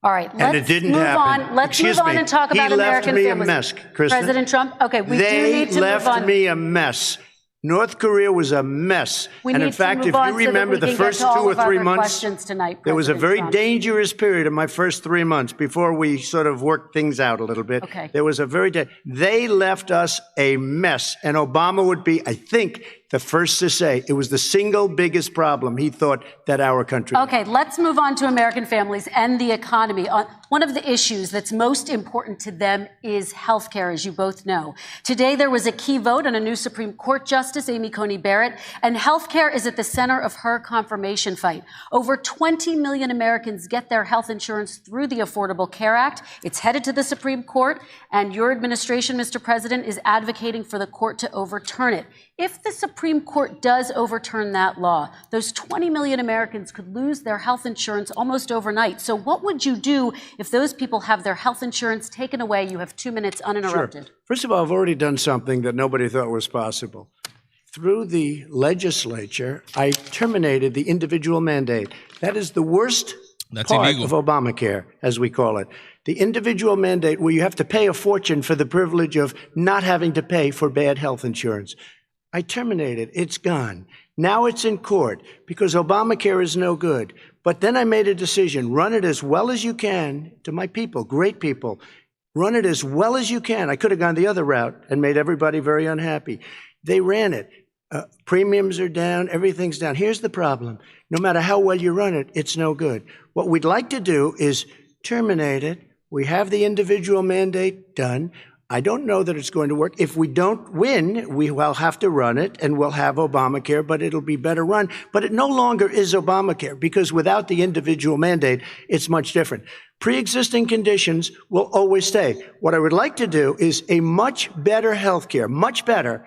All right, And it let's didn't move happen. on. Let's Excuse move on me. and talk He about left American me a families. mess, Kristen. President Trump, okay, we do They need to move left on. me a mess. North Korea was a mess. We And need in fact, to if move on you so that remember we the can get first to 2 all or of our 3 other months, questions tonight, there was a President very Trump. dangerous period in my first 3 months before we sort of worked things out a little bit. Okay. There was a they left us a mess. And Obama would be, I think, the first to say it was the single biggest problem he thought that our country had. Okay, let's move on to American families and the economy. One of the issues that's most important to them is health care, as you both know. Today, there was a key vote on a new Supreme Court Justice, Amy Coney Barrett, and health care is at the center of her confirmation fight. Over 20 million Americans get their health insurance through the Affordable Care Act. It's headed to the Supreme Court, and your administration, Mr. President, is advocating for the court to overturn it. If the Supreme Court does overturn that law, those 20 million Americans could lose their health insurance almost overnight. So what would you do if those people have their health insurance taken away? You have 2 minutes uninterrupted. Sure. First of all, I've already done something that nobody thought was possible. Through the legislature, I terminated the individual mandate. That is the worst That's part illegal. of Obamacare, as we call it. The individual mandate where you have to pay a fortune for the privilege of not having to pay for bad health insurance. I terminated. It's gone. Now it's in court because Obamacare is no good. But then I made a decision. Run it as well as you can to my people, great people. Run it as well as you can. I could have gone the other route and made everybody very unhappy. They ran it. Premiums are down. Everything's down. Here's the problem. No matter how well you run it, it's no good. What we'd like to do is terminate it. We have the individual mandate done. I don't know that it's going to work. If we don't win, we will have to run it, and we'll have Obamacare, but it'll be better run. But it no longer is Obamacare, because without the individual mandate, it's much different. Pre-existing conditions will always stay. What I would like to do is a much better health care, much better,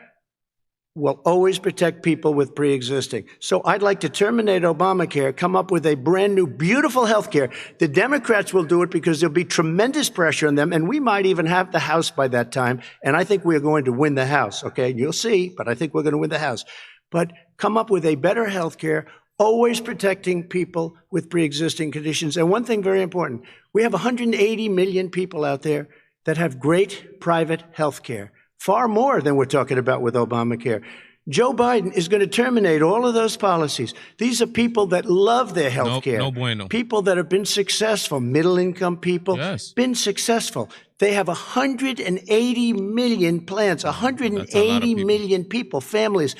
will always protect people with pre-existing. So I'd like to terminate Obamacare, come up with a brand new, beautiful health care. The Democrats will do it because there'll be tremendous pressure on them, and we might even have the House by that time, and I think we're going to win the House, okay? You'll see, but I think we're going to win the House. But come up with a better health care, always protecting people with pre-existing conditions. And one thing very important, we have 180 million people out there that have great private health care. Far more than we're talking about with Obamacare. Joe Biden is going to terminate all of those policies. These are people that love their health Nope, care. no bueno. People that have been successful, middle-income people, Yes. been successful. They have 180 million plans, 180 million people, families.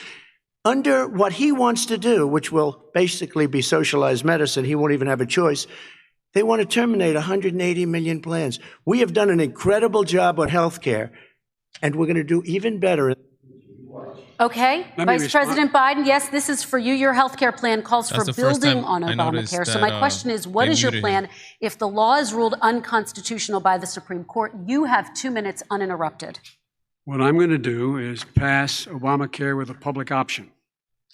Under what he wants to do, which will basically be socialized medicine, he won't even have a choice. They want to terminate 180 million plans. We have done an incredible job on health care, and we're going to do even better. Okay, Vice President Biden, yes, this is for you. Your health care plan calls for building on Obamacare. So my question is, what is your plan if the law is ruled unconstitutional by the Supreme Court? You have 2 minutes uninterrupted. What I'm going to do is pass Obamacare with a public option.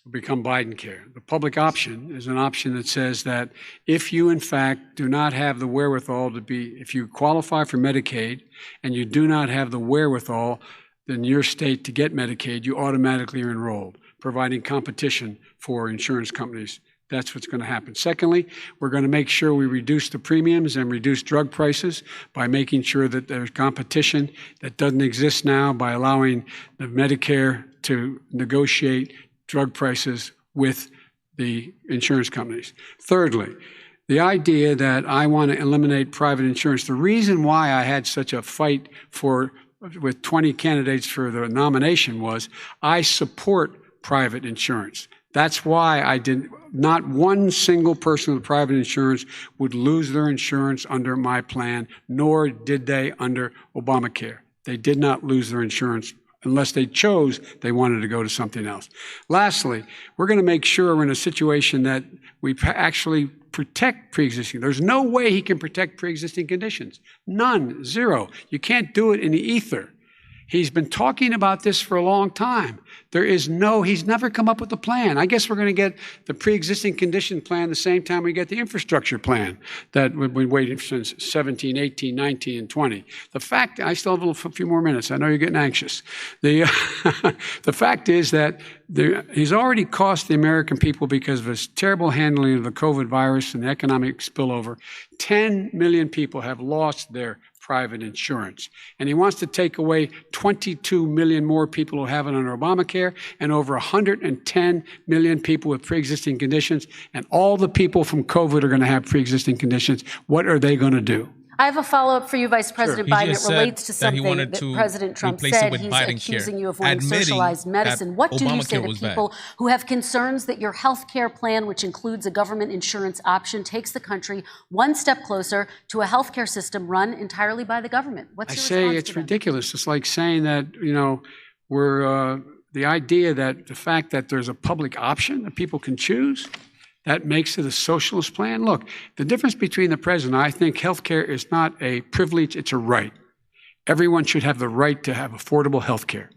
It'll become Biden-care. The public option is an option that says that if you, in fact, do not have the wherewithal if you qualify for Medicaid and you do not have the wherewithal in your state to get Medicaid, you automatically are enrolled, providing competition for insurance companies. That's what's going to happen. Secondly, we're going to make sure we reduce the premiums and reduce drug prices by making sure that there's competition that doesn't exist now by allowing the Medicare to negotiate drug prices with the insurance companies. Thirdly, the idea that I want to eliminate private insurance, the reason why I had such a fight with 20 candidates for the nomination was I support private insurance. That's why not one single person with private insurance would lose their insurance under my plan, nor did they under Obamacare. They did not lose their insurance unless they chose they wanted to go to something else. Lastly, we're going to make sure we're in a situation that we actually protect pre-existing. There's no way he can protect pre-existing conditions. None, zero. You can't do it in the ether. He's been talking about this for a long time. He's never come up with a plan. I guess we're going to get the pre-existing condition plan the same time we get the infrastructure plan that we've been waiting since 17, 18, 19, and 20. The fact, I still have a few more minutes. I know you're getting anxious. The fact is that he's already cost the American people, because of his terrible handling of the COVID virus and the economic spillover, 10 million people have lost their private insurance. And he wants to take away 22 million more people who have it under Obamacare, and over 110 million people with pre-existing conditions. And all the people from COVID are going to have pre-existing conditions. What are they going to do? I have a follow-up for you, Vice President Biden. It relates to something that to President Trump said. He's accusing you of wanting socialized medicine. What do you say to people who have concerns that your health care plan, which includes a government insurance option, takes the country one step closer to a health care system run entirely by the government? What's your response to that? I say it's ridiculous. It's like saying that, the idea that the fact that there's a public option that people can choose, that makes it a socialist plan. Look, the difference between the president, I think healthcare is not a privilege, it's a right. Everyone should have the right to have affordable healthcare.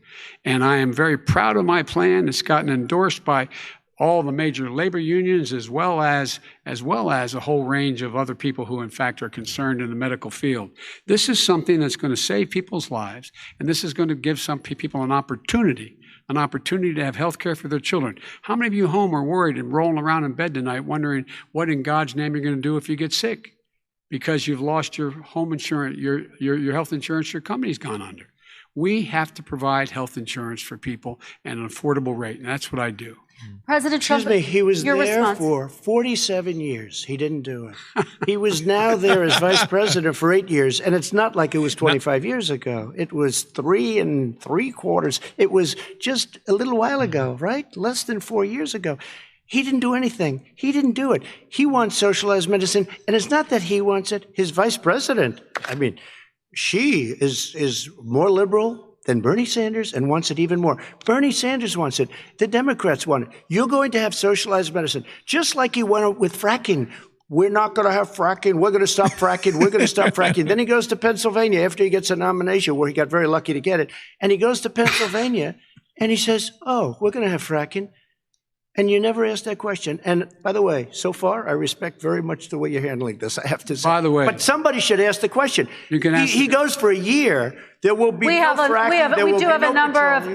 And I am very proud of my plan. It's gotten endorsed by all the major labor unions, as well as a whole range of other people who, in fact, are concerned in the medical field. This is something that's going to save people's lives, and this is going to give some people an opportunity to have health care for their children. How many of you home are worried and rolling around in bed tonight wondering what in God's name you're going to do if you get sick because you've lost your home insurance, your health insurance your company's gone under? We have to provide health insurance for people at an affordable rate, and that's what I do. President Trump, excuse me, he was there response. For 47 years. He didn't do it. He was now there as vice president for 8 years, and it's not like it was 25 years ago. It was 3 3/4. It was just a little while ago, right? Less than 4 years ago. He didn't do anything. He didn't do it. He wants socialized medicine, and it's not that he wants it. His vice president, she is more liberal than Bernie Sanders and wants it even more. Bernie Sanders wants it. The Democrats want it. You're going to have socialized medicine, just like he went with fracking. We're not going to have fracking. We're going to stop fracking. We're going to stop fracking. Then he goes to Pennsylvania after he gets a nomination, where he got very lucky to get it. And he goes to Pennsylvania and he says, oh, we're going to have fracking. And you never asked that question. And by the way, so far, I respect very much the way you're handling this, I have to say. By the way. But somebody should ask the question. You can ask. He goes for a year. There will be no fracking.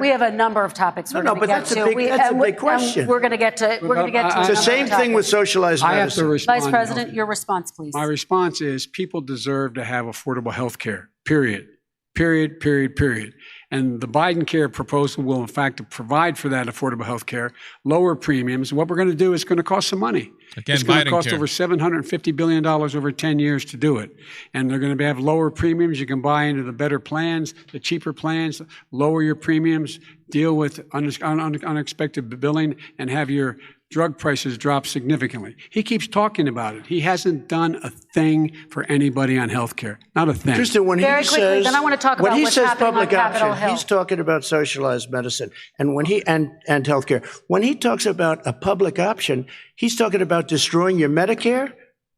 We have a number of topics. No, but that's a big question. We're going to get to. It's the same thing with socialized medicine. I have to respond. Vice President, your response, please. My response is people deserve to have affordable health care, period. period, period, period. And the Biden care proposal will, in fact, provide for that affordable health care, lower premiums. What we're going to do is going to cost some money. Again, it's going to cost Biden care. over $750 billion over 10 years to do it. And they're going to have lower premiums. You can buy into the better plans, the cheaper plans, lower your premiums, deal with unexpected billing, and have your drug prices drop significantly. He keeps talking about it. He hasn't done a thing for anybody on health care. Not a thing. Tristan, when Very he quickly, says, then I want to talk about when he what's says happening on public Capitol option, Hill. he's talking about socialized medicine and and healthcare. When he talks about a public option, he's talking about destroying your Medicare,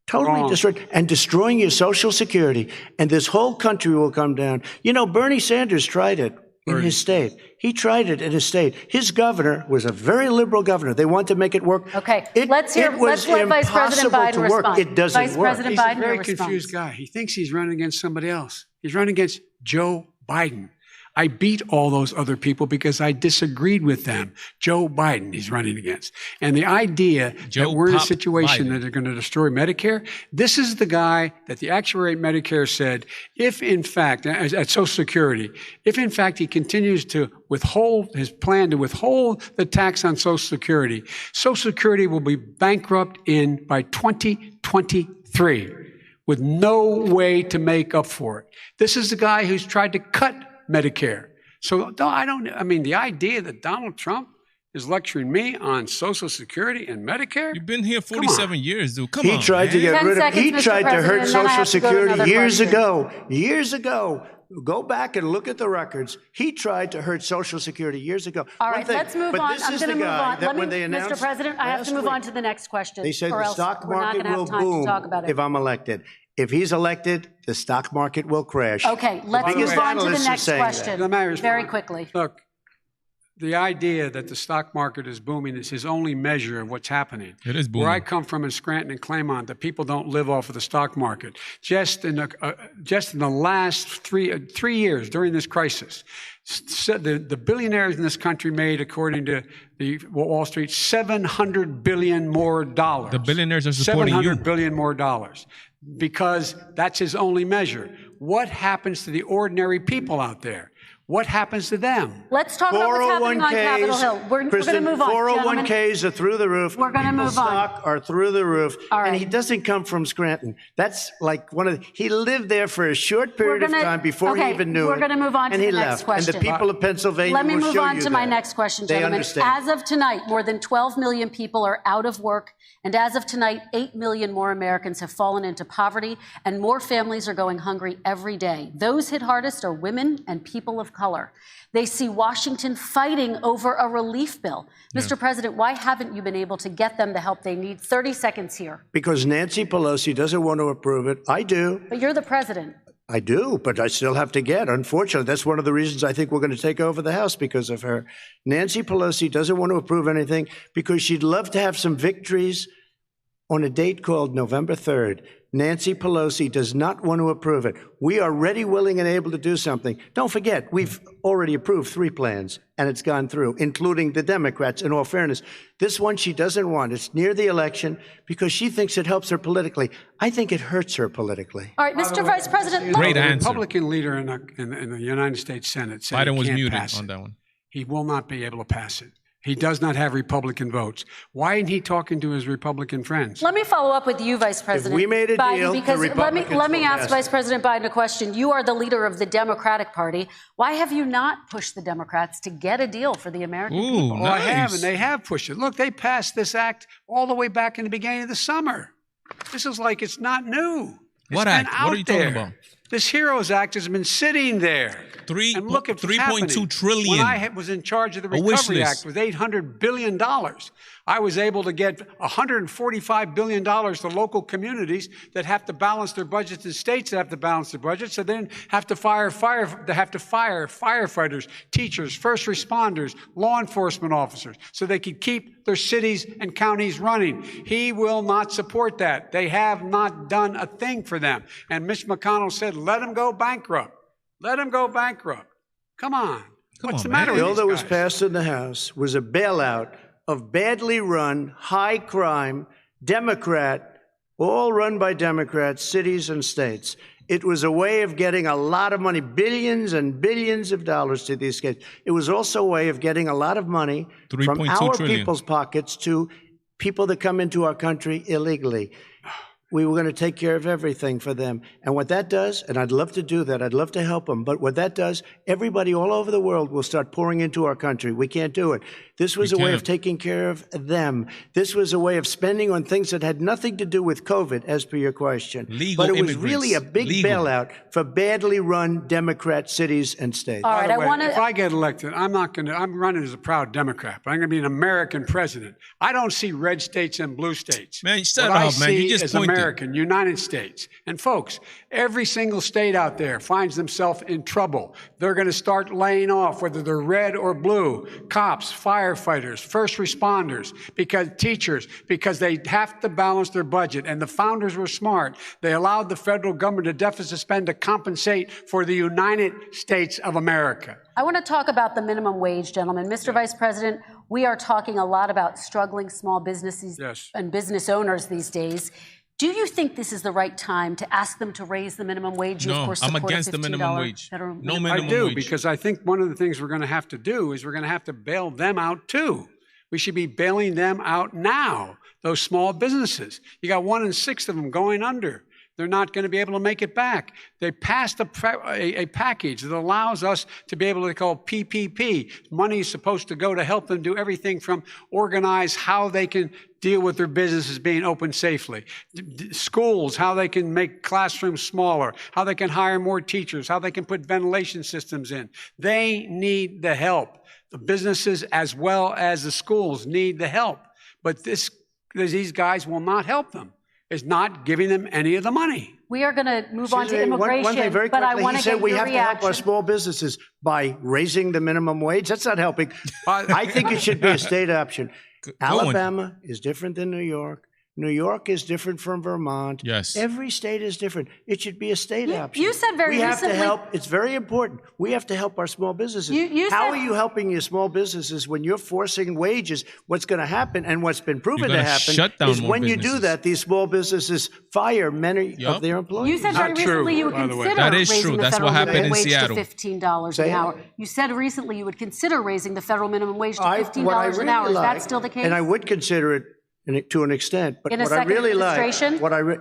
totally destroying your Social Security, and this whole country will come down. You know, Bernie Sanders tried it in his state. He tried it in his state. His governor was a very liberal governor. They wanted to make it work. Okay, let's let Vice President Biden respond. It doesn't Vice work. President He's Biden, a very your response. confused guy. He thinks he's running against somebody else. He's running against Joe Biden. I beat all those other people because I disagreed with them. Joe Biden he's running against. And the idea that we're in a situation that they're going to destroy Medicare, this is the guy that the actuary at Medicare said, if in fact, at Social Security, if in fact he continues to withhold his plan to withhold the tax on Social Security will be bankrupt by 2023 with no way to make up for it. This is the guy who's tried to cut Medicare. So the idea that Donald Trump is lecturing me on Social Security and Medicare. You've been here 47 years, dude. Come on. He tried to get rid of. He tried to hurt Social Security years ago. Years ago. Go back and look at the records. He tried to hurt Social Security years ago. All right, let's move on. I'm going to move on. Mr. President, I have to move on to the next question. They said the stock market will boom if I'm elected. If he's elected, the stock market will crash. Okay, let's move on to the next question very quickly. Look, the idea that the stock market is booming is his only measure of what's happening. It is booming. Where I come from in Scranton and Claymont, that people don't live off of the stock market. Just in the last three years during this crisis, the billionaires in this country made, according to the Wall Street, $700 billion more dollars. The billionaires are supporting you. $700 billion more dollars. Because that's his only measure. What happens to the ordinary people out there? What happens to them? Let's talk about what's happening on Capitol Hill. We're going to move on, 401ks are through the roof. We're going to move on. Stock are through the roof. All right. And he doesn't come from Scranton. That's like he lived there for a short period of time before he even knew it. We're going to move on to the next question. And the people of Pennsylvania Let me will move show on you to my next question, They gentlemen. understand. As of tonight, more than 12 million people are out of work. And as of tonight, 8 million more Americans have fallen into poverty, and more families are going hungry every day. Those hit hardest are women and people of color. They see Washington fighting over a relief bill. Mr. President, why haven't you been able to get them the help they need? 30 seconds here. Because Nancy Pelosi doesn't want to approve it. I do. But you're the president. I do, but I still have to get. Unfortunately, that's one of the reasons I think we're going to take over the House, because of her. Nancy Pelosi doesn't want to approve anything because she'd love to have some victories on a date called November 3rd. Nancy Pelosi does not want to approve it. We are ready, willing, and able to do something. Don't forget, we've already approved 3 plans, and it's gone through, including the Democrats, in all fairness. This one she doesn't want. It's near the election because she thinks it helps her politically. I think it hurts her politically. All right, Mr. Vice President. Great answer. The Republican leader in the United States Senate said Biden was he can't muted pass on it. that one. He will not be able to pass it. He does not have Republican votes. Why isn't he talking to his Republican friends? Let me follow up with you, Vice President we made a Biden, deal, because the Republicans let me will ask pass Vice President Biden a question. You are the leader of the Democratic Party. Why have you not pushed the Democrats to get a deal for the American people? Well, I have, and they have pushed it. Look, they passed this act all the way back in the beginning of the summer. This is like it's not new. What act? What are you talking about? This HEROES Act has been sitting there. And look at 3.2 trillion. When I was in charge of the Recovery Act with $800 billion, I was able to get $145 billion to local communities that have to balance their budgets and states that have to balance their budgets. So then have to fire firefighters, teachers, first responders, law enforcement officers, so they could keep their cities and counties running. He will not support that. They have not done a thing for them. And Mitch McConnell said, let them go bankrupt. Let them go bankrupt. Come on. What's the matter with The these bill that guys? was passed in the House was a bailout of badly run, high crime, Democrat, all run by Democrats, cities and states. It was a way of getting a lot of money, billions and billions of dollars to these kids. It was also a way of getting a lot of money from our people's pockets to people that come into our country illegally. We were going to take care of everything for them. And what that does, and I'd love to do that, I'd love to help them, but what that does, everybody all over the world will start pouring into our country. We can't do it. This was a way of taking care of them. This was a way of spending on things that had nothing to do with COVID, as per your question. But it was really a big bailout for badly run Democrat cities and states. All right, If I get elected, I'm running as a proud Democrat, but I'm going to be an American president. I don't see red states and blue states. Man, shut up, man. You just pointed. American, United States. And folks, every single state out there finds themselves in trouble. They're going to start laying off, whether they're red or blue, cops, firefighters, first responders, because they have to balance their budget. And the founders were smart. They allowed the federal government to deficit spend to compensate for the United States of America. I want to talk about the minimum wage, gentlemen. Mr. Vice President, we are talking a lot about struggling small businesses and business owners these days. Do you think this is the right time to ask them to raise the minimum wage? You, of course, I'm against the minimum wage. No minimum wage. I do, because I think one of the things we're going to have to do is we're going to have to bail them out too. We should be bailing them out now, those small businesses. You got 1 in 6 of them going under. They're not going to be able to make it back. They passed a package that allows us to be able to call PPP. Money is supposed to go to help them do everything from organize how they can deal with their businesses being open safely. Schools, how they can make classrooms smaller, how they can hire more teachers, how they can put ventilation systems in. They need the help. The businesses as well as the schools need the help. But these guys will not help them. Is not giving them any of the money. We are going to move on to immigration, one thing very but I quickly, want to get your we have reaction. to help our small businesses by raising the minimum wage. That's not helping. I think it should be a state option. Alabama is different than New York. New York is different from Vermont. Yes. Every state is different. It should be a state option. You said very recently. We have to help. It's very important. We have to help our small businesses. How are you helping your small businesses when you're forcing wages? What's going to happen, and what's been proven to happen, is when you do that, these small businesses fire many of their employees. You said very recently you would consider raising the federal minimum wage to $15 an hour. You said recently you would consider raising the federal minimum wage to $15 an hour. Is that still the case? And I would consider it to an extent, but what I really like,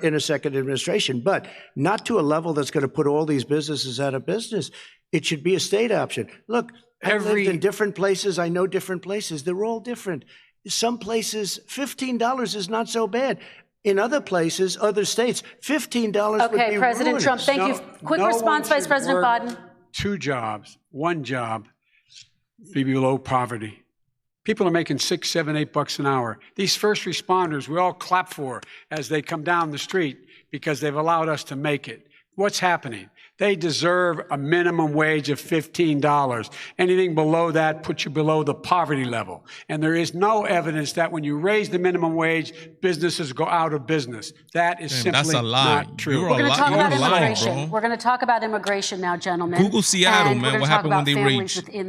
in a second administration, but not to a level that's going to put all these businesses out of business. It should be a state option. Look, I've lived in different places. I know different places. They're all different. Some places, $15 is not so bad. In other places, other states, $15 would be Okay, President Trump, thank you. Quick response, Vice President Biden. 2 jobs, 1 job, be below poverty. People are making $6, $7, $8 an hour. These first responders, we all clap for as they come down the street because they've allowed us to make it. What's happening? They deserve a minimum wage of $15. Anything below that puts you below the poverty level. And there is no evidence that when you raise the minimum wage, businesses go out of business. That is simply not true. We're going to talk about immigration. We're going to talk about immigration now, gentlemen. Google Seattle, man. What happened when they raised the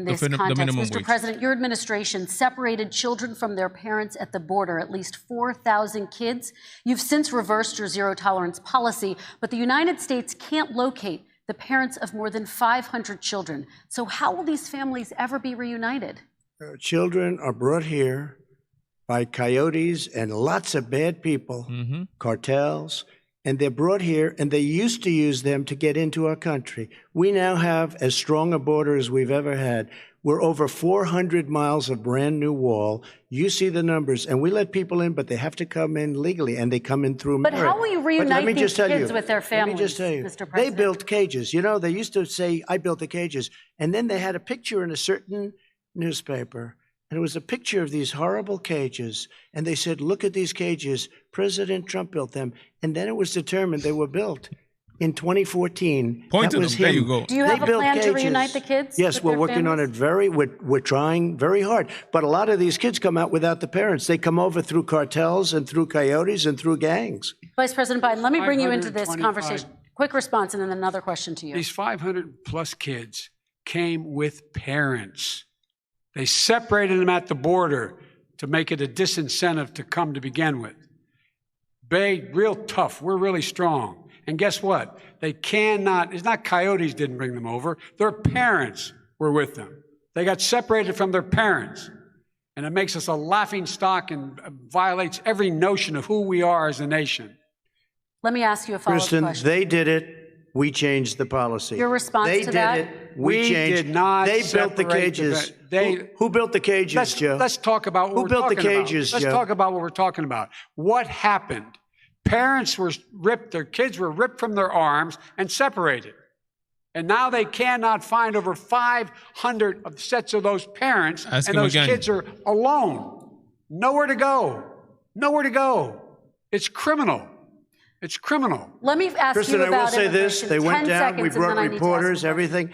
minimum wage? Mr. President, your administration separated children from their parents at the border, at least 4,000 kids. You've since reversed your zero-tolerance policy, but the United States can't locate the parents of more than 500 children. So how will these families ever be reunited? Children are brought here by coyotes and lots of bad people, cartels, and they're brought here, and they used to use them to get into our country. We now have as strong a border as we've ever had. We're over 400 miles of brand new wall. You see the numbers, and we let people in, but they have to come in legally, and they come in through merit. But how will you reunite these kids with their families, Let me just tell you, Mr. President? They built cages. You know, they used to say, I built the cages, and then they had a picture in a certain newspaper, and it was a picture of these horrible cages, and they said, look at these cages. President Trump built them, and then it was determined they were built in 2014. Point to them. There you go. Do you have a plan to reunite the kids? Yes, we're working on it we're trying very hard. But a lot of these kids come out without the parents. They come over through cartels and through coyotes and through gangs. Vice President Biden, let me bring you into this conversation. Quick response and then another question to you. These 500 plus kids came with parents. They separated them at the border to make it a disincentive to come to begin with. Real tough. We're really strong. And guess what? They cannot, it's not coyotes didn't bring them over. Their parents were with them. They got separated from their parents. And it makes us a laughing stock and violates every notion of who we are as a nation. Let me ask you a follow-up Kristen, question. they did it. We changed the policy. Your response they to that? They did it. We changed. Did not They built the separate cages. They, who built the cages, Joe? Let's talk about what who we're built the talking cages, about. Joe? Let's talk about what we're talking about. What happened? Parents were ripped, their kids were ripped from their arms and separated. And now they cannot find over 500 sets of those parents, and those kids are alone. Nowhere to go. Nowhere to go. It's criminal. It's criminal. Let me ask Kristen, you about I will say this. They went down. We brought seconds, reporters, everything.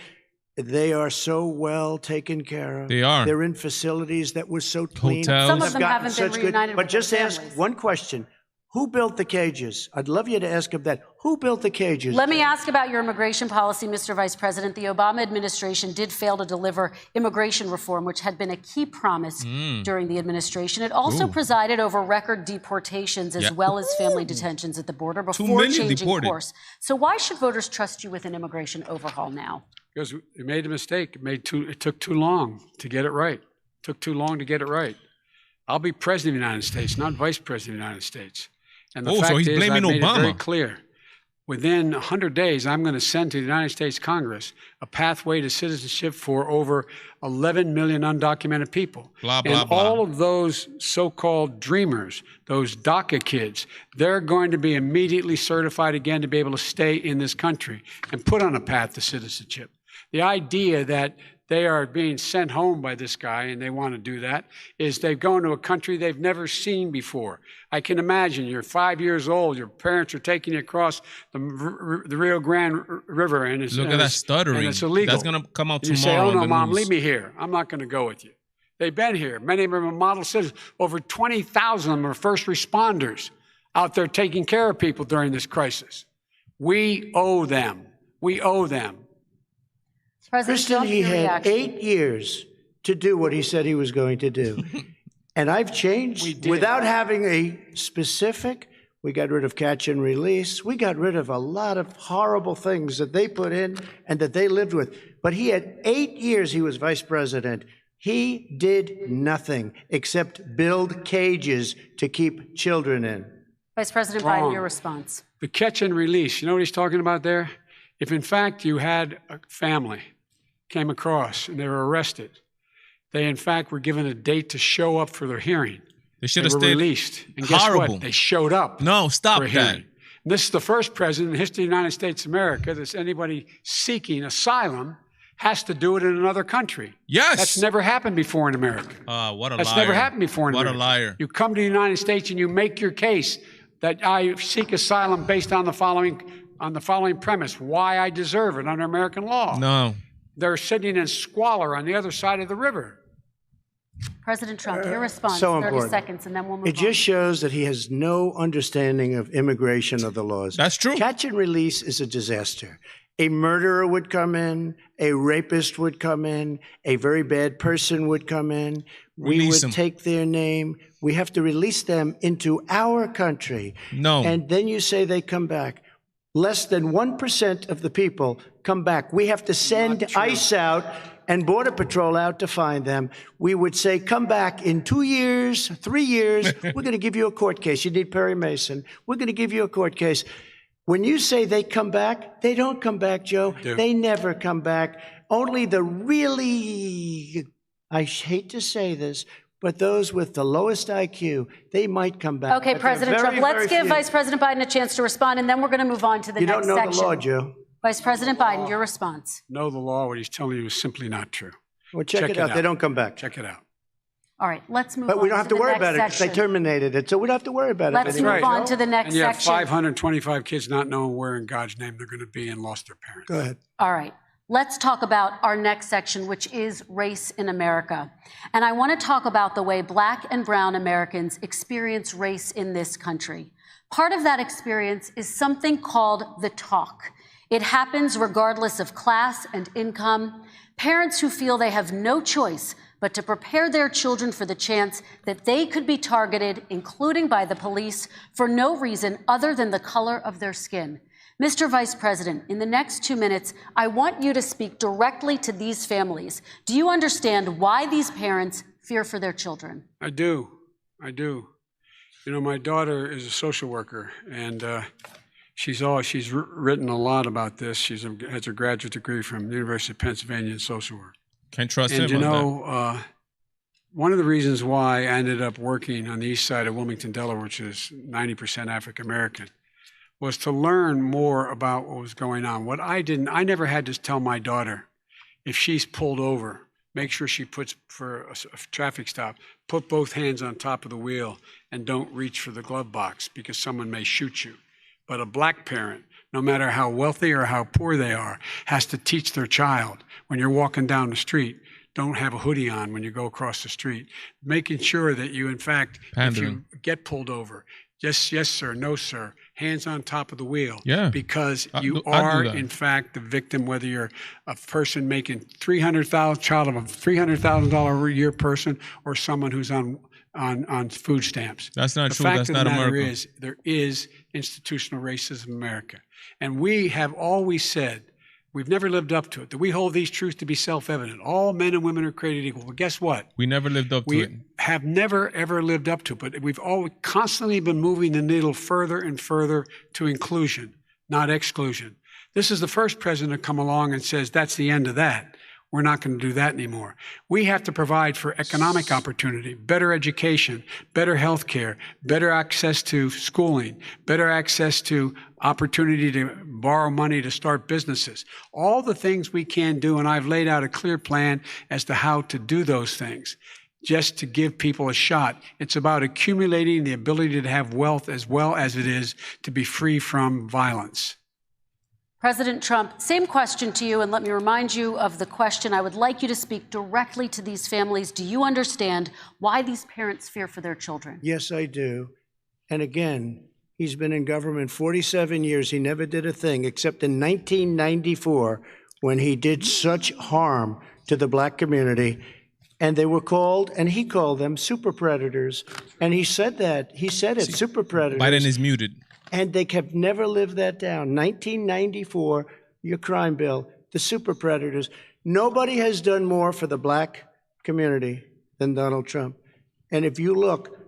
They are so well taken care of. They are. They're in facilities that were so clean. Hotels. Some of them Gotten haven't been such reunited But with just their ask families. one question. Who built the cages? I'd love you to ask him that. Who built the cages? Let me ask about your immigration policy, Mr. Vice President. The Obama administration did fail to deliver immigration reform, which had been a key promise during the administration. It also presided over record deportations as well as family detentions at the border before changing course. So why should voters trust you with an immigration overhaul now? Because we made a mistake. It took too long to get it right. It took too long to get it right. I'll be president of the United States, not vice president of the United States. And the fact so he's is, blaming I made Obama. it very clear. Within 100 days, I'm going to send to the United States Congress a pathway to citizenship for over 11 million undocumented people. Blah, blah, and blah. all of those so-called dreamers, those DACA kids, they're going to be immediately certified again to be able to stay in this country and put on a path to citizenship. The idea that they are being sent home by this guy, and they want to do that, is they've gone to a country they've never seen before. I can imagine you're 5 years old, your parents are taking you across the Rio Grande River, and it's, Look at that stuttering. and it's illegal. That's going to come out And tomorrow. you say, oh, on no, the Mom, news. leave me here. I'm not going to go with you. They've been here. Many of them are model citizens. Over 20,000 of them are first responders out there taking care of people during this crisis. We owe them. We owe them. President Kristen, Trump, he your had reaction. 8 years to do what he said he was going to do. And I've changed without having a specific. We got rid of catch and release. We got rid of a lot of horrible things that they put in and that they lived with. But he had 8 years he was vice president. He did nothing except build cages to keep children in. Vice President Wrong. Biden, your response. The catch and release, you know what he's talking about there? If in fact you had a family came across and they were arrested, they in fact were given a date to show up for their hearing. They should They have were stayed. released. And guess Horrible. what? They showed up. No, stop for a that. hearing. And this is the first president in the history of the United States of America that anybody seeking asylum has to do it in another country. Yes. That's never happened before in America. What a That's liar. never happened before in What America. a liar. You come to the United States and you make your case that I seek asylum based on the following premise, why I deserve it under American law. No. They're sitting in squalor on the other side of the river. President Trump, your response, so 30 important. seconds, and then we'll move It just shows that he has no understanding of immigration or the laws. That's true. Catch and release is a disaster. A murderer would come in, a rapist would come in, a very bad person would come in. We Release would them. take their name. We have to release them into our country. No. And then you say they come back. Less than 1% of the people come back. We have to send ICE out and Border Patrol out to find them. We would say, come back in 2 years, 3 years. We're going to give you a court case. You need Perry Mason. We're going to give you a court case. When you say they come back, they don't come back, Joe. They never come back. Only the really, I hate to say this, but those with the lowest IQ, they might come back. Okay, But they're President very, Trump, let's very give few. Vice President Biden a chance to respond, and then we're going to move on to the You next don't know section. the law, Joe. Vice President Biden, your response. Know the law, what he's telling you is simply not true. Well, check it out. They don't come back. Check it out. All right, let's move on. But we don't have to the worry next about it because they section. terminated it, so we don't have to worry about Let's it move anymore. on to the next And you have section. 525 kids not knowing where in God's name they're going to be and lost their parents. Go ahead. All right. Let's talk about our next section, which is race in America. And I want to talk about the way Black and brown Americans experience race in this country. Part of that experience is something called the talk. It happens regardless of class and income. Parents who feel they have no choice but to prepare their children for the chance that they could be targeted, including by the police, for no reason other than the color of their skin. Mr. Vice President, in the next 2 minutes, I want you to speak directly to these families. Do you understand why these parents fear for their children? I do. I do. You know, my daughter is a social worker, and she's written a lot about this. She has a graduate degree from the University of Pennsylvania in social work. Can't trust And him you on know, one of the reasons why I ended up working on the east side of Wilmington, Delaware, which is 90% African American, was to learn more about what was going on. I never had to tell my daughter, if she's pulled over, make sure she puts, for a traffic stop, put both hands on top of the wheel and don't reach for the glove box because someone may shoot you. But a black parent, no matter how wealthy or how poor they are, has to teach their child, when you're walking down the street, don't have a hoodie on when you go across the street. Making sure that you, in fact, if you get pulled over, yes, yes, sir, no, sir, hands on top of the wheel. Yeah. Because you are, in fact, the victim, whether you're a person making child of a $300,000 a year person or someone who's on food stamps. That's not true. That's not America. America. Is there is institutional racism in America. And we have always said, we've never lived up to it, that we hold these truths to be self-evident. All men and women are created equal. Well, guess what? We never lived up to it. We have never, ever lived up to it, but we've always constantly been moving the needle further and further to inclusion, not exclusion. This is the first president to come along and says, that's the end of that. We're not going to do that anymore. We have to provide for economic opportunity, better education, better health care, better access to schooling, better access to opportunity to borrow money to start businesses. All the things we can do, and I've laid out a clear plan as to how to do those things, just to give people a shot. It's about accumulating the ability to have wealth as well as it is to be free from violence. President Trump, same question to you, and let me remind you of the question. I would like you to speak directly to these families. Do you understand why these parents fear for their children? Yes, I do. And again, he's been in government 47 years. He never did a thing except in 1994 when he did such harm to the black community. And they were called, and he called them super predators. And he said that. He said it, super predators. Biden is muted. And they kept never lived that down. 1994, your crime bill, the super predators. Nobody has done more for the black community than Donald Trump. And if you look,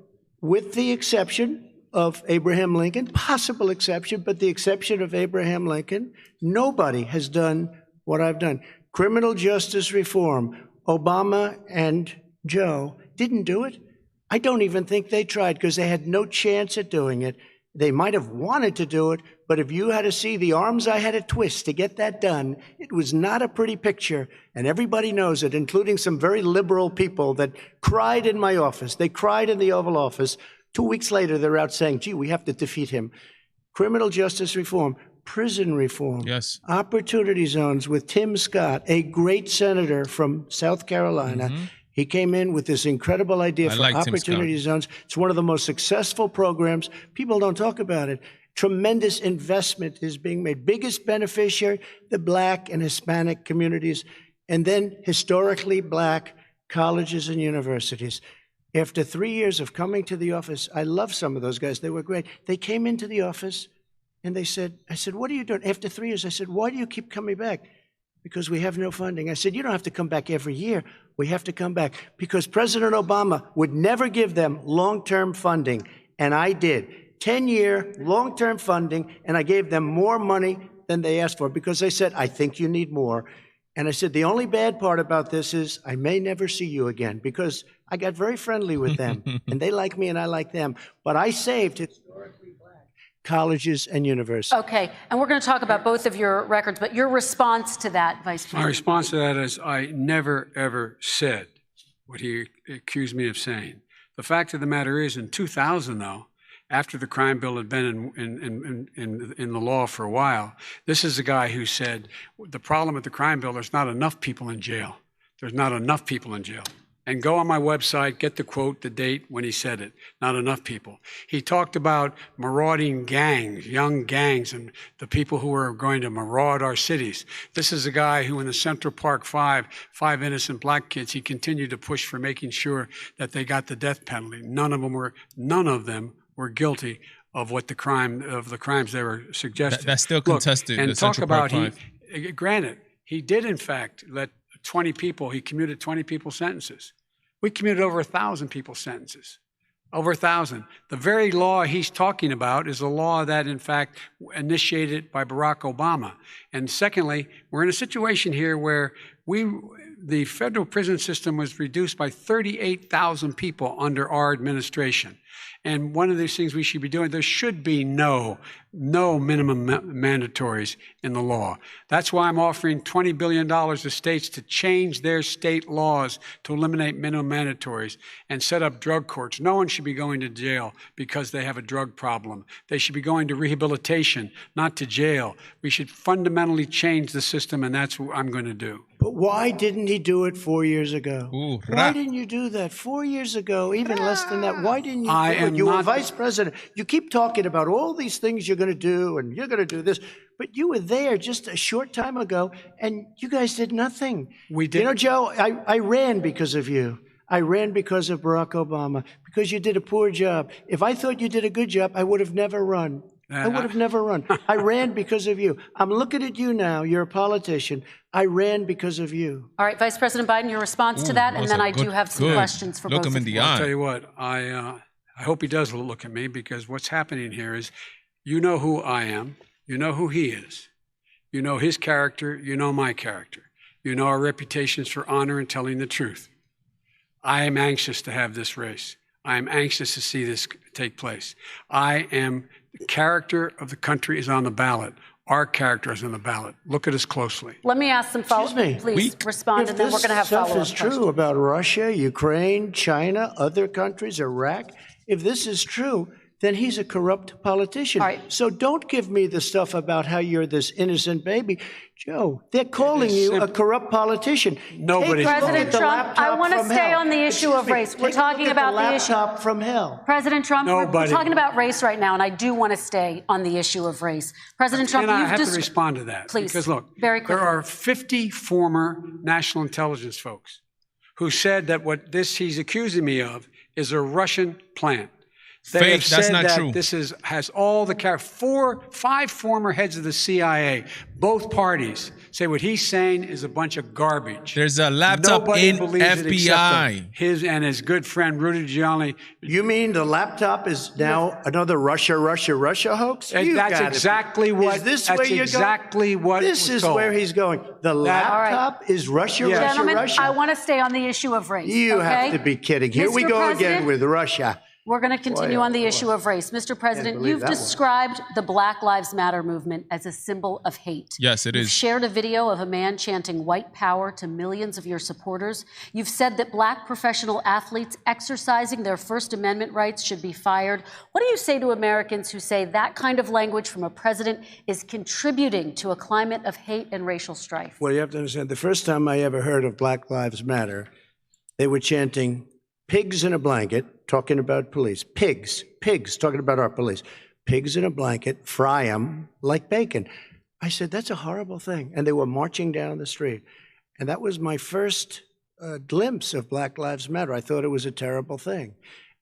with the exception of Abraham Lincoln, possible exception, but the exception of Abraham Lincoln, nobody has done what I've done. Criminal justice reform, Obama and Joe didn't do it. I don't even think they tried because they had no chance at doing it. They might have wanted to do it, but if you had to see the arms I had to twist to get that done, it was not a pretty picture, and everybody knows it, including some very liberal people that cried in my office. They cried in the Oval Office. 2 weeks later, they're out saying, gee, we have to defeat him. Criminal justice reform, prison reform, yes, opportunity zones with Tim Scott, a great senator from South Carolina. Mm-hmm. He came in with this incredible idea for opportunity zones. It's one of the most successful programs. People don't talk about it. Tremendous investment is being made. Biggest beneficiary, the black and Hispanic communities, and then historically black colleges and universities. After 3 years of coming to the office, I love some of those guys. They were great. They came into the office and they said, I said, what are you doing? After 3 years, I said, why do you keep coming back? Because we have no funding. I said, you don't have to come back every year. We have to come back because President Obama would never give them long-term funding, and I did. 10-year long-term funding, and I gave them more money than they asked for because they said, I think you need more. And I said, the only bad part about this is I may never see you again because I got very friendly with them, and they like me and I like them. But I saved historically black colleges and universities. Okay, and we're going to talk about both of your records, but your response to that, Vice President? My response to that is I never, ever said what he accused me of saying. The fact of the matter is, in 2000, though, after the crime bill had been in the law for a while, this is a guy who said, the problem with the crime bill, there's not enough people in jail. There's not enough people in jail. And go on my website, get the quote, the date when he said it. Not enough people. He talked about marauding gangs, young gangs, and the people who were going to maraud our cities. This is a guy who in the Central Park five innocent black kids, he continued to push for making sure that they got the death penalty. None of them were guilty of what the crimes they were suggesting. That's still contested. Look, and the talk Central Park about Five. granted, he did in fact let 20 people. He commuted 20 people's sentences. We commuted over 1,000 people's sentences. Over 1,000. The very law he's talking about is a law that, in fact, initiated by Barack Obama. And secondly, we're in a situation here where the federal prison system was reduced by 38,000 people under our administration. And one of these things we should be doing, there should be no minimum mandatories in the law. That's why I'm offering $20 billion to states to change their state laws to eliminate minimum mandatories and set up drug courts. No one should be going to jail because they have a drug problem. They should be going to rehabilitation, not to jail. We should fundamentally change the system, and that's what I'm going to do. But why didn't he do it 4 years ago? Ooh, why didn't you do that 4 years ago, even less than that? Why didn't you do it? You were vice president. You keep talking about all these things you're going to do, and you're going to do this. But you were there just a short time ago, and you guys did nothing. We did. You know, Joe, I ran because of you. I ran because of Barack Obama, because you did a poor job. If I thought you did a good job, I would have never run. I would have never run. I ran because of you. I'm looking at you now. You're a politician. I ran because of you. All right, Vice President Biden, your response to that, and then I do have some questions for both of you. Look him in the I'll eye. tell you what, I hope he does look at me, because what's happening here is, you know who I am, you know who he is, you know his character, you know my character, you know our reputations for honor and telling the truth. I am anxious to have this race. I am anxious to see this take place. The character of the country is on the ballot. Our character is on the ballot. Look at us closely. Let me ask some follow-up. Please respond, and then we're going to have follow-up questions. If this stuff is true about Russia, Ukraine, China, other countries, Iraq, if this is true, then he's a corrupt politician. All right. So don't give me the stuff about how you're this innocent baby. Joe, they're calling you a corrupt politician. Nobody's President Trump, I want to stay on the issue of race. We're talking about the issue. Laptop from hell. President Trump, we're talking about race right now, and I do want to stay on the issue of race. President Trump, I have to respond to that. Please, because look, very quickly. There are 50 former national intelligence folks who said that what he's accusing me of is a Russian plant. They have That's said not that true. This has all the 5 former heads of the CIA, both parties, say what he's saying is a bunch of garbage. There's a laptop in FBI. His good friend Rudy Giuliani. You mean the laptop is now another Russia hoax? That's exactly what. Is this that's where you're exactly going? what. This is told. where he's going. The laptop is Russia, Gentlemen, Russia. I want to stay on the issue of race. You have to be kidding. Here we go again with Russia. We're going to continue on the issue of race. Mr. President, you've described the Black Lives Matter movement as a symbol of hate. Yes, it is. You've shared a video of a man chanting white power to millions of your supporters. You've said that black professional athletes exercising their First Amendment rights should be fired. What do you say to Americans who say that kind of language from a president is contributing to a climate of hate and racial strife? Well, you have to understand, the first time I ever heard of Black Lives Matter, they were chanting pigs in a blanket, talking about police. Pigs, talking about our police. Pigs in a blanket, fry them like bacon. I said, that's a horrible thing. And they were marching down the street. And that was my first glimpse of Black Lives Matter. I thought it was a terrible thing.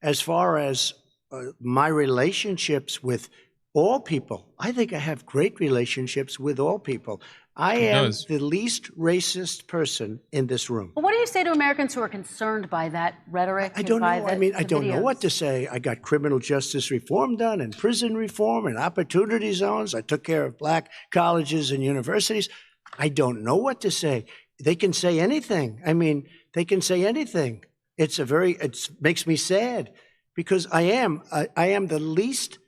As far as my relationships with all people, I think I have great relationships with all people. I am the least racist person in this room. Well, what do you say to Americans who are concerned by that rhetoric? I don't know. I don't know what to say. I got criminal justice reform done and prison reform and opportunity zones. I took care of black colleges and universities. I don't know what to say. They can say anything. They can say anything. It makes me sad because I am the least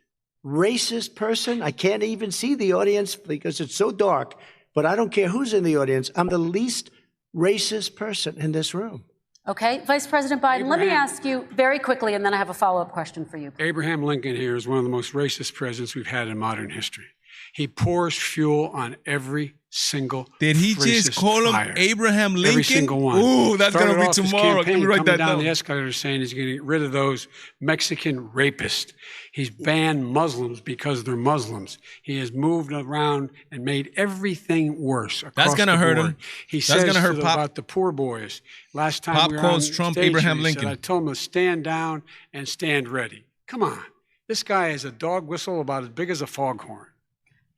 racist person. I can't even see the audience because it's so dark. But I don't care who's in the audience. I'm the least racist person in this room. Okay. Vice President Biden, let me ask you very quickly, and then I have a follow-up question for you. Abraham Lincoln here is one of the most racist presidents we've had in modern history. He pours fuel on every single Did he just call him Abraham Lincoln? Every single one. Ooh, that's going to be tomorrow. Let me write that down. The escalator saying he's going to get rid of those Mexican rapists. He's banned Muslims because they're Muslims. He has moved around and made everything worse across the board. That's going to hurt him. He says about the poor boys. Last time Pop we were calls on Trump stage Abraham here, Lincoln. I told him to stand down and stand ready. Come on. This guy has a dog whistle about as big as a foghorn.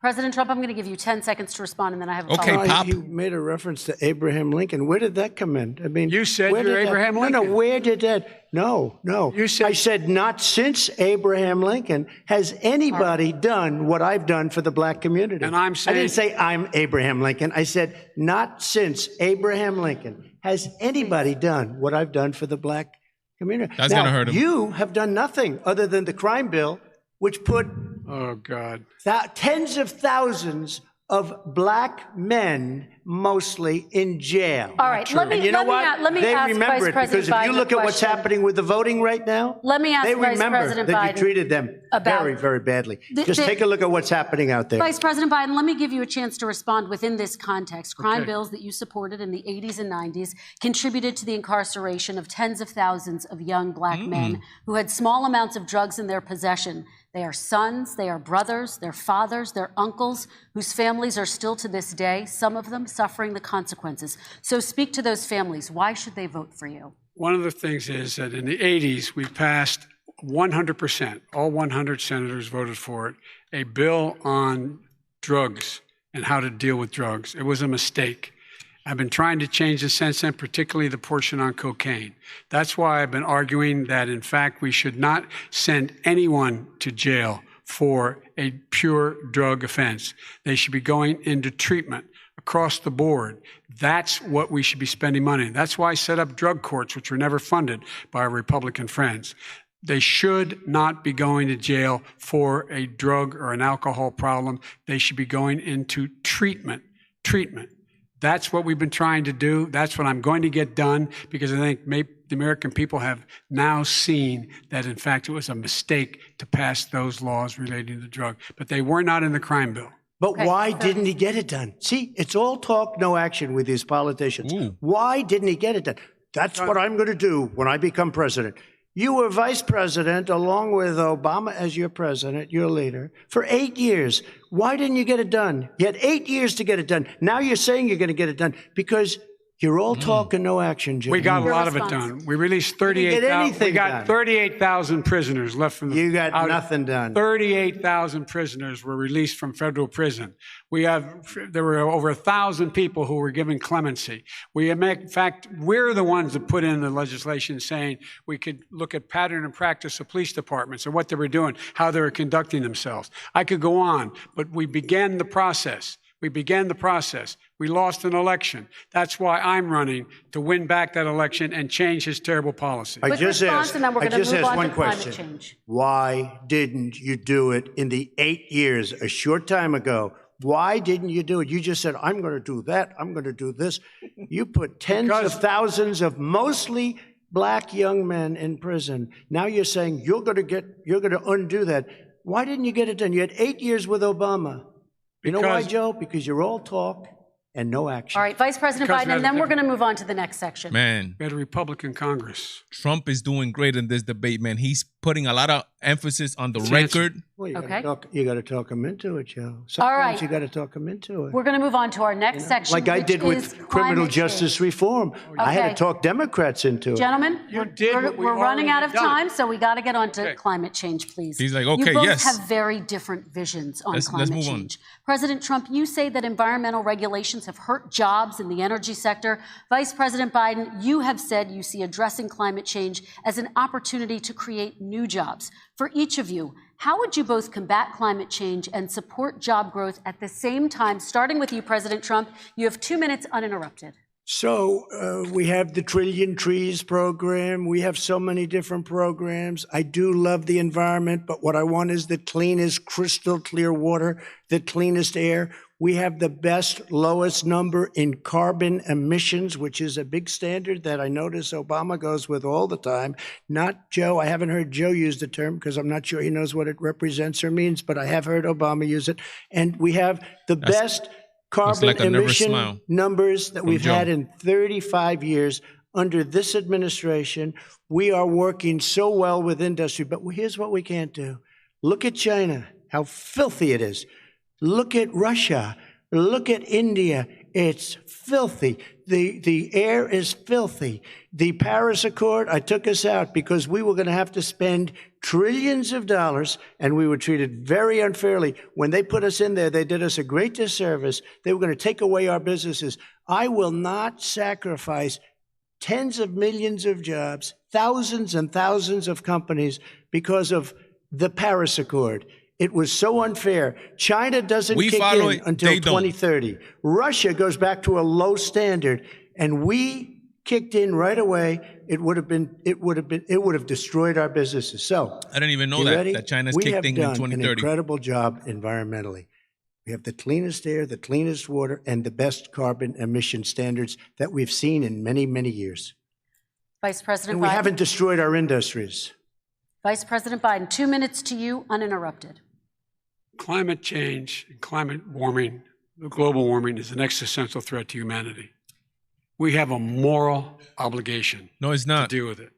President Trump, I'm going to give you 10 seconds to respond, and then I have a Okay, follow-up. Pop. You made a reference to Abraham Lincoln. Where did that come in? I mean, You said where you're did that- Abraham Lincoln. No, where did that? No. You said- I said not since Abraham Lincoln has anybody done what I've done for the black community. And I'm saying- I didn't say I'm Abraham Lincoln. I said not since Abraham Lincoln has anybody done what I've done for the black community. That's Now, gonna hurt him. You have done nothing other than the crime bill, which put Oh, God. tens of thousands of black men, mostly in jail. All right, let me And you know let me what? a- let me They ask remember Vice it President because if Biden you look a at what's question. happening with the voting right now, Let me ask they Vice remember President that Biden you treated them about- very, very badly. The- Just the- take a look at what's happening out there. Vice President Biden, let me give you a chance to respond within this context. Crime Okay. bills that you supported in the 80s and 90s contributed to the incarceration of tens of thousands of young black men who had small amounts of drugs in their possession. They are sons, they are brothers, they're fathers, they're uncles, whose families are still to this day, some of them suffering the consequences. So speak to those families. Why should they vote for you? One of the things is that in the 80s, we passed 100%, all 100 senators voted for it, a bill on drugs and how to deal with drugs. It was a mistake. I've been trying to change it since then, particularly the portion on cocaine. That's why I've been arguing that, in fact, we should not send anyone to jail for a pure drug offense. They should be going into treatment across the board. That's what we should be spending money on. That's why I set up drug courts, which were never funded by our Republican friends. They should not be going to jail for a drug or an alcohol problem. They should be going into treatment. That's what we've been trying to do. That's what I'm going to get done, because I think maybe the American people have now seen that, in fact, it was a mistake to pass those laws relating to drug. But they were not in the crime bill. But Okay, why so- didn't he get it done? See, it's all talk, no action with these politicians. Why didn't he get it done? That's what I'm going to do when I become president. You were vice president along with Obama as your president, your leader, for 8 years. Why didn't you get it done? You had 8 years to get it done. Now you're saying you're going to get it done because you're all talk and no action, Jim. We got a Your lot of it response. done. We released You didn't get 38,000. anything We got done. 38,000 prisoners left from the. You got nothing done. 38,000 prisoners were released from federal prison. There were over 1,000 people who were given clemency. In fact, we're the ones that put in the legislation saying we could look at pattern and practice of police departments and what they were doing, how they were conducting themselves. I could go on, but we began the process. We lost an election. That's why I'm running, to win back that election and change his terrible policy. I Quick just response, asked, and then we're I gonna just move asked on one to climate question. change. Why didn't you do it in the 8 years, a short time ago? Why didn't you do it? You just said, I'm going to do that. I'm going to do this. You put tens Because- of thousands of mostly black young men in prison. Now you're saying you're going to undo that. Why didn't you get it done? You had 8 years with Obama. You know why, Because- Joe? Because you're all talk and no action. All right, Vice President Because Biden, and then we're going to move on to the next section. Man, We had a Republican Congress. Trump is doing great in this debate, man. He's putting a lot of emphasis on the record. Well, you Okay. got to talk them into it, Joe. Sometimes All right. you got to talk them into it. We're going to move on to our next section, Like I which did is with criminal climate justice change. reform. I had Okay. to talk Democrats into it. Gentlemen, You did what we we're running already out of done. time, so we got to get on to Okay. climate change, please. He's like, you okay, both yes. have very different visions on Let's climate move on. change. President Trump, you say that environmental regulations have hurt jobs in the energy sector. Vice President Biden, you have said you see addressing climate change as an opportunity to create new jobs. For each of you, how would you both combat climate change and support job growth at the same time? Starting with you, President Trump, you have 2 minutes uninterrupted. So we have the Trillion Trees program. We have so many different programs. I do love the environment, but what I want is the cleanest, crystal clear water, the cleanest air. We have the best, lowest number in carbon emissions, which is a big standard that I notice Obama goes with all the time. Not Joe. I haven't heard Joe use the term because I'm not sure he knows what it represents or means, but I have heard Obama use it. And we have the best carbon like a nervous emission smile numbers that we've Joe. had in 35 years under this administration. We are working so well with industry, but here's what we can't do. Look at China, how filthy it is. Look at Russia. Look at India. It's filthy. The air is filthy. The Paris Accord, I took us out because we were going to have to spend trillions of dollars, and we were treated very unfairly. When they put us in there, they did us a great disservice. They were going to take away our businesses. I will not sacrifice tens of millions of jobs, thousands and thousands of companies because of the Paris Accord. It was so unfair. China doesn't kick in until 2030. Russia goes back to a low standard, and we kicked in right away. It would have destroyed our businesses. So I didn't even know that China's kicked in 2030. We have done an incredible job environmentally. We have the cleanest air, the cleanest water, and the best carbon emission standards that we've seen in many, many years. Vice President Biden. And we haven't destroyed our industries. Vice President Biden, 2 minutes to you, uninterrupted. Climate change and climate warming, global warming, is an existential threat to humanity. We have a moral obligation to deal with it.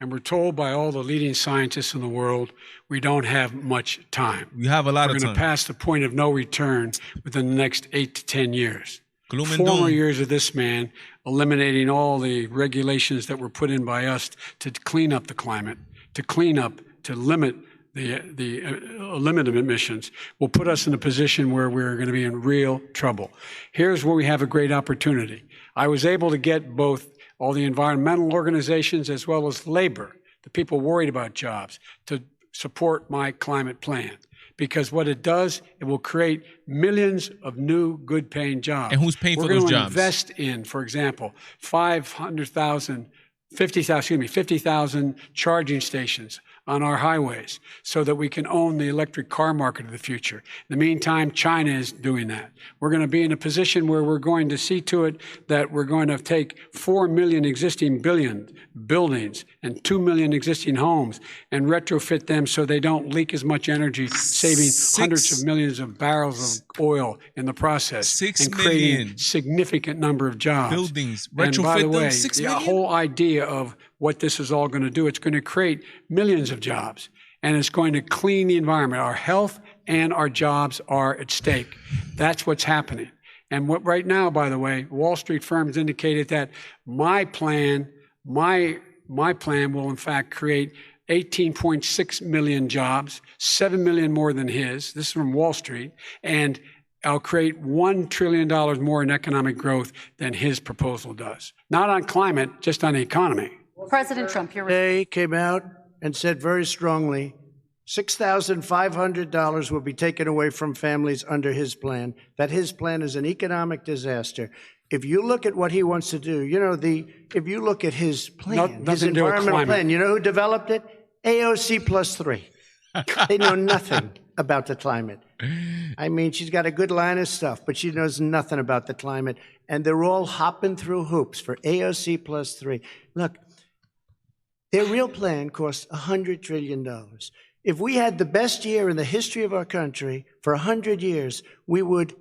And we're told by all the leading scientists in the world, we don't have much time. We have a lot of time. We're going to pass the point of no return within the next 8 to 10 years. Gloom and 4 more doom. years of this man eliminating all the regulations that were put in by us to clean up the climate, to limit limit of emissions will put us in a position where we're going to be in real trouble. Here's where we have a great opportunity. I was able to get both all the environmental organizations as well as labor, the people worried about jobs, to support my climate plan. Because what it does, it will create millions of new good-paying jobs. And who's paying for those jobs? We're going to invest in, for example, 50,000 charging stations on our highways so that we can own the electric car market of the future. In the meantime, China is doing that. We're going to be in a position where we're going to see to it that we're going to take 4 million existing buildings and 2 million existing homes and retrofit them so they don't leak as much energy, saving hundreds of millions of barrels of oil in the process. 6 and creating million significant number of jobs. Buildings. And by the way, 6 the million? whole idea of what this is all going to do, it's going to create millions of jobs, and it's going to clean the environment. Our health and our jobs are at stake. That's what's happening. And what right now, by the way, Wall Street firms indicated that my plan will in fact create 18.6 million jobs, 7 million more than his. This is from Wall Street. And I'll create $1 trillion more in economic growth than his proposal does. Not on climate, just on the economy. President Trump, you're They came out and said very strongly, $6,500 will be taken away from families under his plan, that his plan is an economic disaster. If you look at what he wants to do, if you look at his plan, his environmental plan, you know who developed it? AOC plus 3. They know nothing about the climate. I mean, she's got a good line of stuff, but she knows nothing about the climate. And they're all hopping through hoops for AOC plus 3. Look, their real plan costs $100 trillion. If we had the best year in the history of our country for 100 years, we would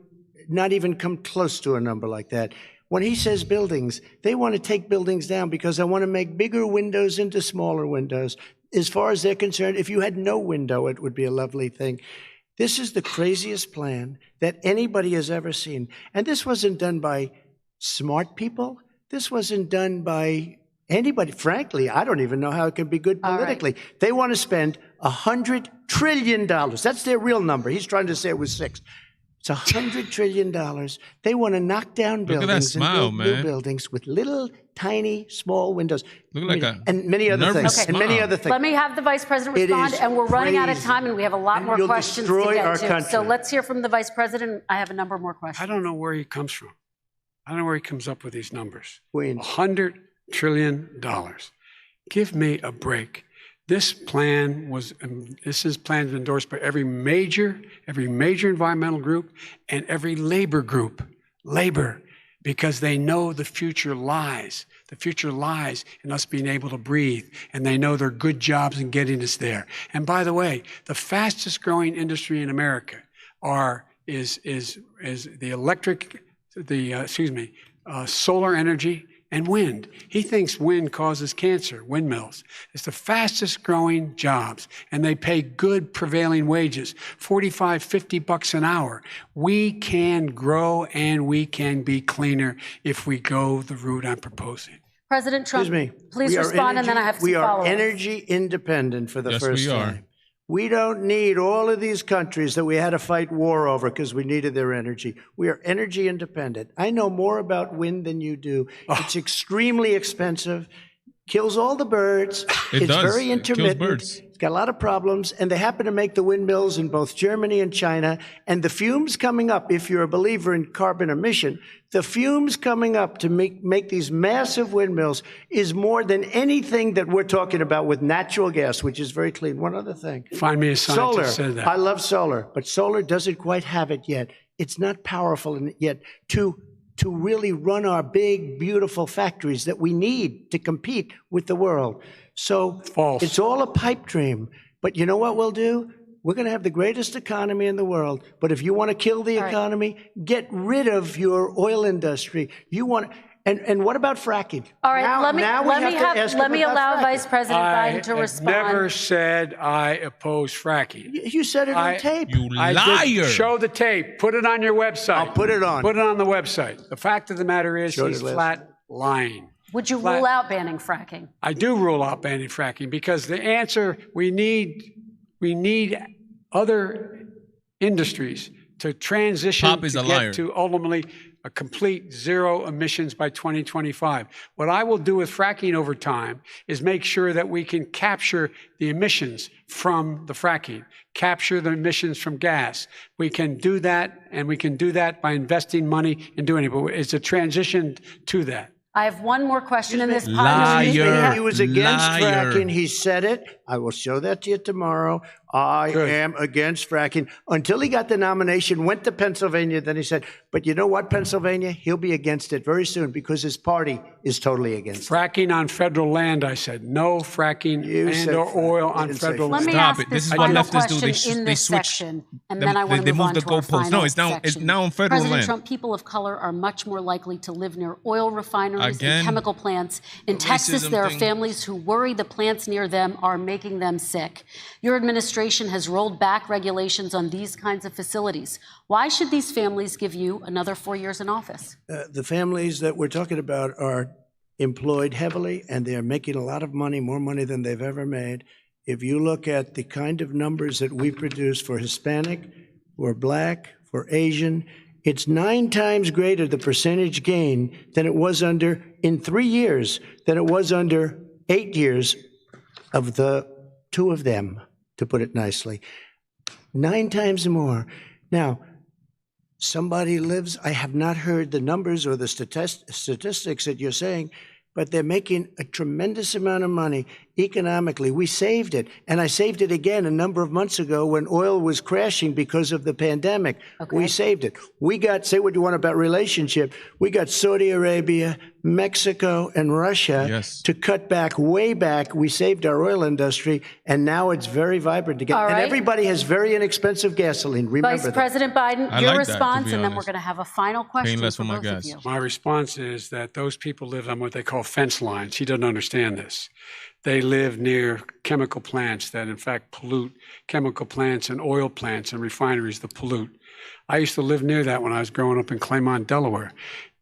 not even come close to a number like that. When he says buildings, they want to take buildings down because they want to make bigger windows into smaller windows. As far as they're concerned, if you had no window, it would be a lovely thing. This is the craziest plan that anybody has ever seen. And this wasn't done by smart people. This wasn't done by anybody. Frankly, I don't even know how it can be good politically. Right. They want to spend $100 trillion. That's their real number. He's trying to say it was 6. It's $100 trillion. They want to knock down buildings and build new buildings with little, tiny, small windows. And many other things. Okay. And many other things. Let me have the Vice President respond, and we're running out of time, and we have a lot more questions to get to. So let's hear from the Vice President. I have a number more questions. I don't know where he comes from. I don't know where he comes up with these numbers. Queens. $100 trillion. Give me a break. This plan endorsed by every major environmental group and every labor group. Labor, because they know the future lies. The future lies in us being able to breathe, and they know there are good jobs in getting us there. And by the way, the fastest growing industry in America is solar energy and wind. He thinks wind causes cancer, windmills. It's the fastest growing jobs, and they pay good prevailing wages, 45, 50 bucks an hour. We can grow and we can be cleaner if we go the route I'm proposing. President Trump, Excuse me. please respond, and then I have some follow-ups. We are energy independent for the Yes, first we are. time. We don't need all of these countries that we had to fight war over because we needed their energy. We are energy independent. I know more about wind than you do. It's extremely expensive, kills all the birds. It's does. very It kills intermittent. birds. It's got a lot of problems, and they happen to make the windmills in both Germany and China. And the fumes coming up, if you're a believer in carbon emission, the fumes coming up to make these massive windmills is more than anything that we're talking about with natural gas, which is very clean. One other thing. Find me a scientist Solar. that said that. I love solar, but solar doesn't quite have it yet. It's not powerful yet to really run our big, beautiful factories that we need to compete with the world. So False. It's all a pipe dream. But you know what we'll do? We're going to have the greatest economy in the world. But if you want to kill the economy, get rid of your oil industry. You want, and what about fracking? All right, Now let me allow fracking. Vice President Biden to I respond. never said I oppose fracking. You said it on tape. You I liar. did show the tape. Put it on your website. I'll put it on. Put it on the website. The fact of the matter is Showed he's it last flat lying. Would you rule out banning fracking? I do rule out banning fracking because the answer, we need other industries to transition Pop is to a get liar. to ultimately a complete zero emissions by 2025. What I will do with fracking over time is make sure that we can capture the emissions from the fracking, capture the emissions from gas. We can do that, and we can do that by investing money in doing it, but it's a transition to that. I have one more question in this Liar. podcast. He was against Liar. fracking. He said it. I will show that to you tomorrow. I am against fracking. Until he got the nomination, went to Pennsylvania, then he said, but you know what, Pennsylvania? He'll be against it very soon because his party is totally against it. Fracking on federal land, I said. No fracking You said and or fracking. oil You on didn't say federal fracking. Let land. me Stop ask it. this This is what final leftists do. question in They this switch. section, and then I want to They move move on the to our goalposts. final No, it's section. now on federal President land. Trump, people of color are much more likely to live near oil refineries Again, and chemical plants. In the Texas, racism there are thing. families who worry the plants near them are making them sick. Your administration has rolled back regulations on these kinds of facilities. Why should these families give you another 4 years in office? The families that we're talking about are employed heavily, and they're making a lot of money, more money than they've ever made. If you look at the kind of numbers that we produce for Hispanic, for Black, for Asian, it's 9 times greater, the percentage gain, than it was in 3 years, than it was under 8 years of the 2 of them, to put it nicely. 9 times more. Now, somebody lives, I have not heard the numbers or the statistics that you're saying, but they're making a tremendous amount of money economically. We saved it, and I saved it again a number of months ago when oil was crashing because of the pandemic. Okay. We saved it. We got, say what you want about relationship, we got Saudi Arabia, Mexico, and Russia to cut back, way back. We saved our oil industry, and now it's very vibrant again. All right. And everybody has very inexpensive gasoline. Remember Vice that. President Biden, I your like that, to response, be and then we're honest. going to have a final question less for for my both of gas. you. My response is that those people live on what they call fence lines. He doesn't understand this. They live near chemical plants that, in fact, pollute, chemical plants and oil plants and refineries that pollute. I used to live near that when I was growing up in Claymont, Delaware.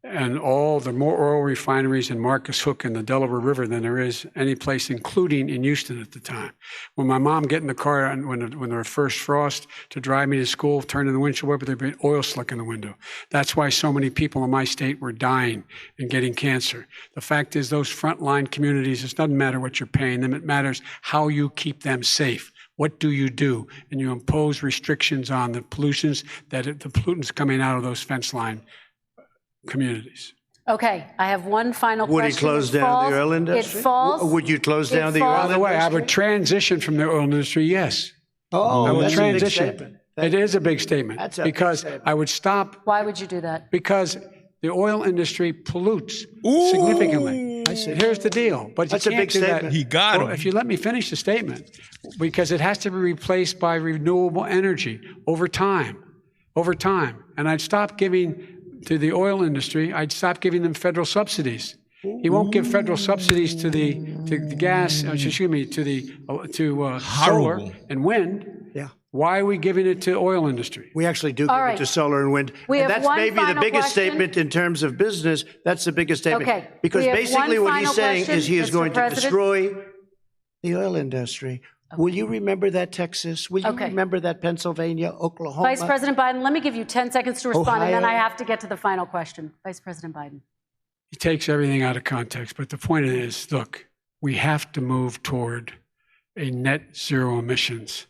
And there are more oil refineries in Marcus Hook and the Delaware River than there is any place, including in Houston at the time. When my mom get in the car and when there was first frost to drive me to school, turn in the windshield wiper, there'd be oil slick in the window. That's why so many people in my state were dying and getting cancer. The fact is, those frontline communities, it doesn't matter what you're paying them, it matters how you keep them safe. What do? And you impose restrictions on the pollutants the pollutants coming out of those fence line communities. Okay, I have one final Would question. he close It down falls- the oil industry? It falls. Would you close down the falls- oil By industry? the way, I would transition from the oil industry, yes. Oh, I would that's a big transition. statement. It is a big statement. That's a big because statement. I would stop Why would you do that? because the oil industry pollutes significantly. I see. Here's the deal. But you That's a can't big do that. statement. He got him. If you let me finish the statement, because it has to be replaced by renewable energy over time. And I'd stop giving to the oil industry, I'd stop giving them federal subsidies. He won't give federal subsidies to the gas. Excuse me, to solar and wind. Yeah. Why are we giving it to oil industry? We actually do give it to solar and wind. We and have that's one maybe the final biggest question. statement in terms of business. That's the biggest statement. Okay. Because We have basically one what he's final saying question, is he is Mr. going to President. destroy the oil industry. Will you remember that, Texas? Will you remember that, Pennsylvania, Oklahoma? Vice President Biden, let me give you 10 seconds to respond, and then I Ohio. have to get to the final question. Vice President Biden. He takes everything out of context. But the point is, look, we have to move toward a net zero emissions.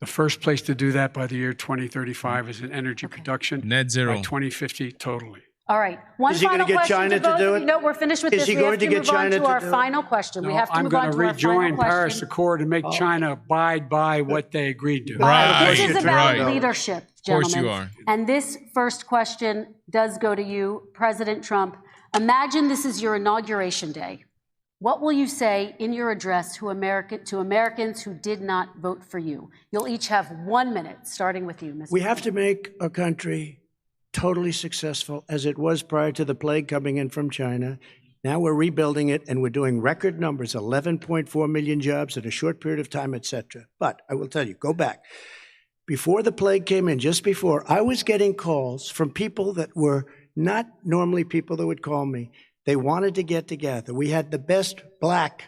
The first place to do that by the year 2035 is in energy production. Net zero. By 2050, totally. All right. One Is he final gonna get question China to to both do of it? you. No, we're finished with Is this. he We going have to to get move on China to to our do it? final question. We No, have to I'm move going on to to our rejoin final Paris question. Accord and make China abide by what they agreed to. All right, this Right, is about right. leadership, Of course gentlemen. you are. And this first question does go to you, President Trump. Imagine this is your inauguration day. What will you say in your address to Americans who did not vote for you? You'll each have 1 minute, starting with you, Mr. We have to make our country totally successful as it was prior to the plague coming in from China. Now we're rebuilding it, and we're doing record numbers, 11.4 million jobs in a short period of time, et cetera. But I will tell you, go back. Before the plague came in, just before, I was getting calls from people that were not normally people that would call me. They wanted to get together. We had the best black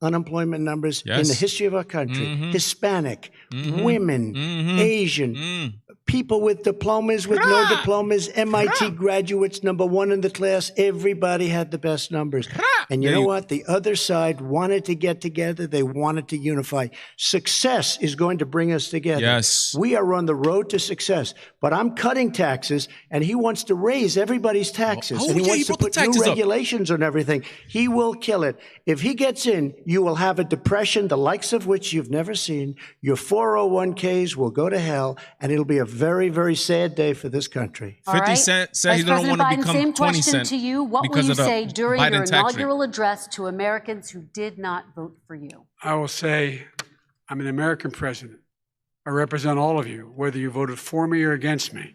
unemployment numbers in the history of our country. Hispanic, women, Asian, people with diplomas, with no diplomas, MIT graduates, #1 in the class. Everybody had the best numbers. And you know what? The other side wanted to get together. They wanted to unify. Success is going to bring us together. Yes. We are on the road to success. But I'm cutting taxes, and he wants to raise everybody's taxes. And he wants to put new regulations on everything. He will kill it. If he gets in, you will have a depression, the likes of which you've never seen. Your 401ks will go to hell, and it'll be a very, very sad day for this country. 50 Cent said he don't want to become same 20 question Cent to you. What will because you of the say during Biden your tax rate. inaugural address to Americans who did not vote for you? I will say, I'm an American president. I represent all of you, whether you voted for me or against me.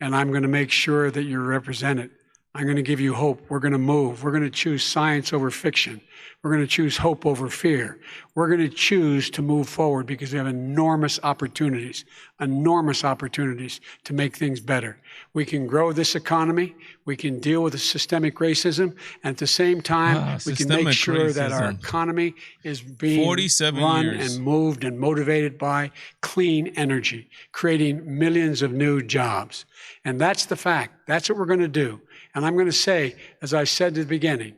And I'm going to make sure that you're represented. I'm going to give you hope. We're going to move. We're going to choose science over fiction. We're going to choose hope over fear. We're going to choose to move forward because we have enormous opportunities to make things better. We can grow this economy. We can deal with the systemic racism. And at the same time, we can make sure that our economy is being 47 run years. and moved and motivated by clean energy, creating millions of new jobs. And that's the fact. That's what we're going to do. And I'm going to say, as I said at the beginning,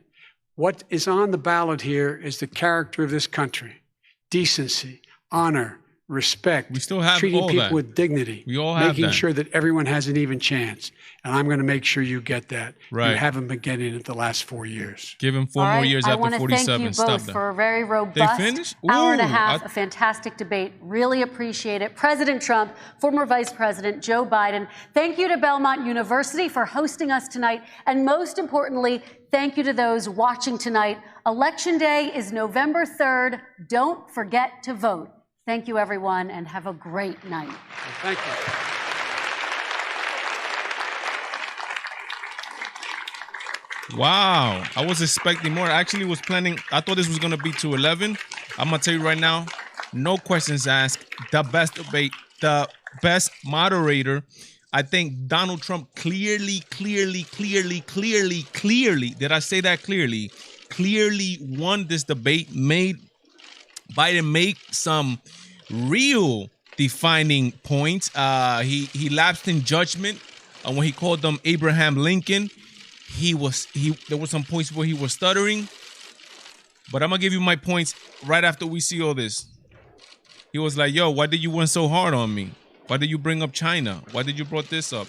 what is on the ballot here is the character of this country. Decency, honor, respect, We still have treating all people that. with dignity, We all have making that. sure that everyone has an even chance. And I'm going to make sure you get that. Right. You haven't been getting it the last 4 years. Give him 4 All more right, years I after want to 47. thank you Stop both that. for a very robust finished? hour and a Ooh, half, a fantastic debate. Really appreciate it. President Trump, former Vice President Joe Biden, thank you to Belmont University for hosting us tonight. And most importantly, thank you to those watching tonight. Election Day is November 3rd. Don't forget to vote. Thank you, everyone, and have a great night. Thank you. Wow, I was expecting more. I actually was planning, I thought this was going to be to 11. I'm going to tell you right now, no questions asked. The best debate, the best moderator. I think Donald Trump clearly, did I say that clearly? Clearly won this debate, made Biden make some real defining points. He lapsed in judgment when he called them Abraham Lincoln. There were some points where he was stuttering, but I'm gonna give you my points right after we see all this. He was like, yo, why did you win so hard on me? Why did you bring up China? Why did you brought this up?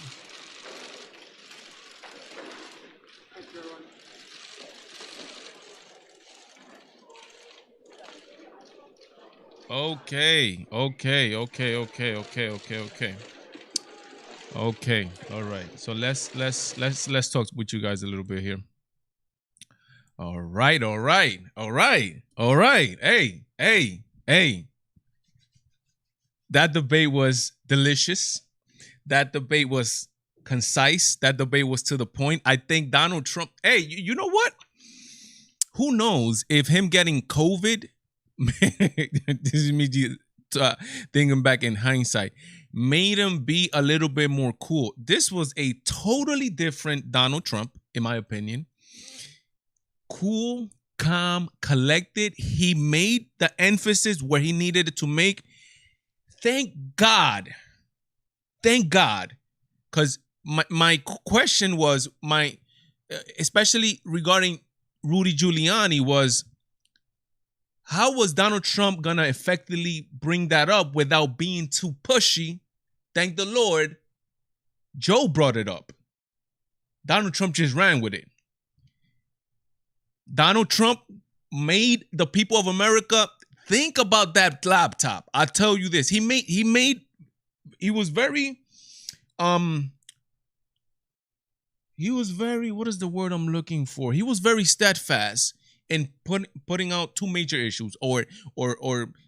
Okay. Okay, all right. So let's talk with you guys a little bit here. All right. Hey. That debate was delicious. That debate was concise. That debate was to the point. I think Donald Trump, hey, you know what? who knows if him getting COVID, this is me thinking back in hindsight, made him be a little bit more cool. This was a totally different Donald Trump, in my opinion. Cool, calm, collected. He made the emphasis where he needed it to make. Thank God. Thank God. Because my question was, especially regarding Rudy Giuliani, was how was Donald Trump going to effectively bring that up without being too pushy? Thank the Lord, Joe brought it up. Donald Trump just ran with it. Donald Trump made the people of America think about that laptop. I tell you this, he was very, what is the word I'm looking for? He was very steadfast in putting out two major issues, or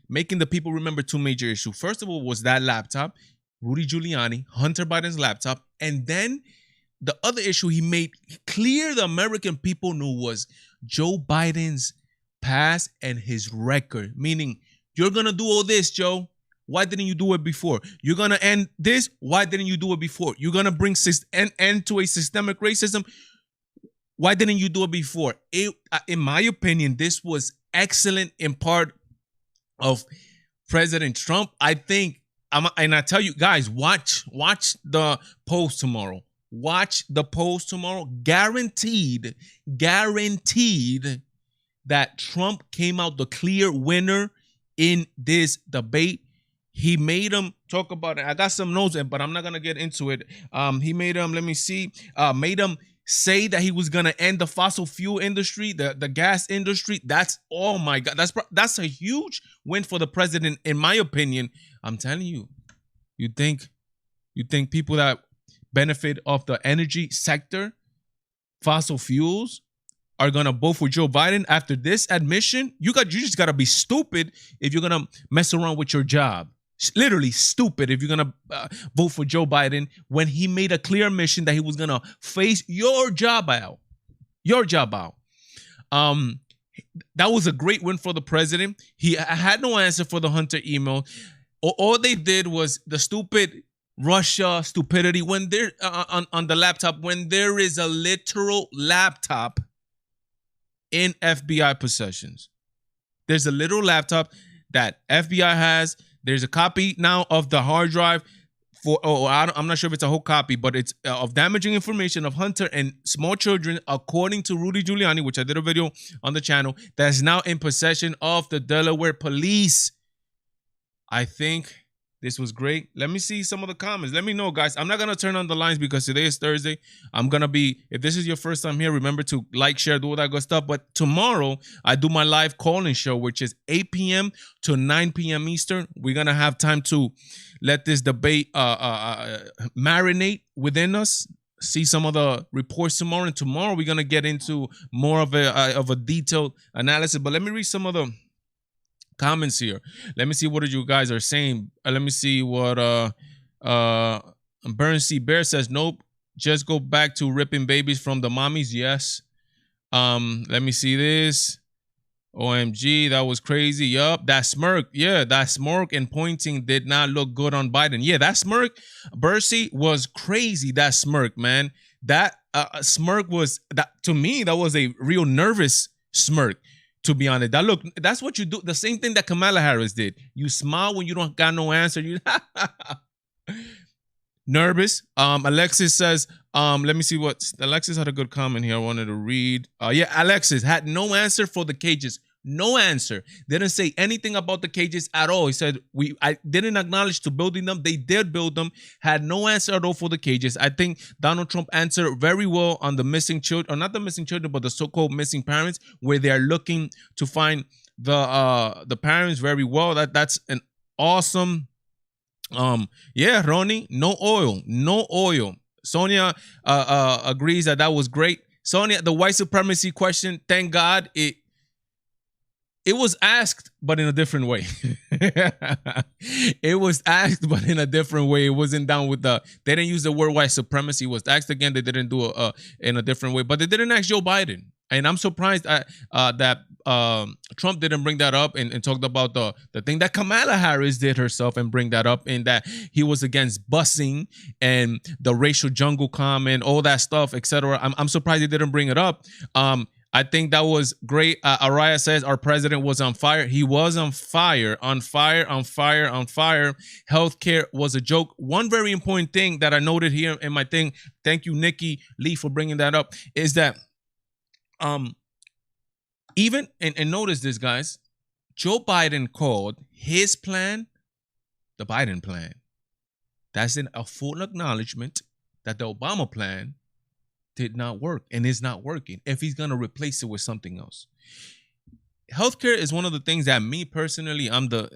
making the people remember two major issues. First of all was that laptop, Rudy Giuliani, Hunter Biden's laptop, and then the other issue he made clear the American people knew was Joe Biden's past and his record. Meaning, you're going to do all this, Joe. Why didn't you do it before? You're going to end this. Why didn't you do it before? You're going to bring an end to a systemic racism. Why didn't you do it before? In my opinion, this was excellent in part of President Trump. I think, and I tell you guys, watch the post tomorrow. Watch the post tomorrow. Guaranteed that Trump came out the clear winner in this debate. He made him talk about it. I got some notes, but I'm not going to get into it. He made him, made him say that he was going to end the fossil fuel industry, the gas industry. That's, oh my God, that's a huge win for the president, in my opinion. I'm telling you, you think people that benefit off the energy sector, fossil fuels, are gonna vote for Joe Biden after this admission? You just gotta be stupid if you're gonna mess around with your job. Literally stupid if you're gonna vote for Joe Biden when he made a clear admission that he was gonna face your job out. That was a great win for the president. He had no answer for the Hunter email. All they did was the stupid Russia stupidity when they're on the laptop, when there is a literal laptop in FBI possessions. There's a literal laptop that FBI has. There's a copy now of the hard drive I'm not sure if it's a whole copy, but it's of damaging information of Hunter and small children, according to Rudy Giuliani, which I did a video on the channel, that's now in possession of the Delaware police. I think this was great. Let me see some of the comments. Let me know, guys. I'm not going to turn on the lines because today is Thursday. I'm going to be, if this is your first time here, remember to like, share, do all that good stuff. But tomorrow, I do my live call-in show, which is 8 p.m. to 9 p.m. Eastern. We're going to have time to let this debate marinate within us. See some of the reports tomorrow. And tomorrow, we're going to get into more of a detailed analysis. But let me read some of the comments here. Let me see what you guys are saying. Let me see what Burn C Bear says. Nope, just go back to ripping babies from the mommies. Yes. Let me see this. OMG, that was crazy. Yup, that smirk. Yeah, that smirk and pointing did not look good on Biden. Yeah, that smirk, Bercy, was crazy. That smirk, man. That smirk was, that to me, that was a real nervous smirk. To be honest, that's what you do. The same thing that Kamala Harris did. You smile when you don't got no answer. You nervous. Alexis says, let me see what Alexis had a good comment here. I wanted to read. Yeah, Alexis had no answer for the cages. No answer. Didn't say anything about the cages at all. He said, I didn't acknowledge to building them. They did build them. Had no answer at all for the cages. I think Donald Trump answered very well on the missing children, or not the missing children, but the so-called missing parents, where they are looking to find the parents very well. That's an awesome. Yeah, Ronnie, no oil. Sonia agrees that was great. Sonia, the white supremacy question, thank God it was asked, but in a different way. It was asked, but in a different way. It wasn't down with they didn't use the word white supremacy. It was asked again. They didn't do in a different way, but they didn't ask Joe Biden. And I'm surprised that Trump didn't bring that up and talked about the thing that Kamala Harris did herself and bring that up, in that he was against busing and the racial jungle comment, all that stuff, etc. I'm surprised he didn't bring it up. I think that was great. Araya says our president was on fire. He was on fire, on fire, on fire, on fire. Healthcare was a joke. One very important thing that I noted here in my thing, thank you, Nikki Lee, for bringing that up, is that even, and notice this, guys, Joe Biden called his plan the Biden plan. That's a full acknowledgement that the Obama plan did not work and is not working if he's going to replace it with something else. Healthcare is one of the things that me personally, I'm the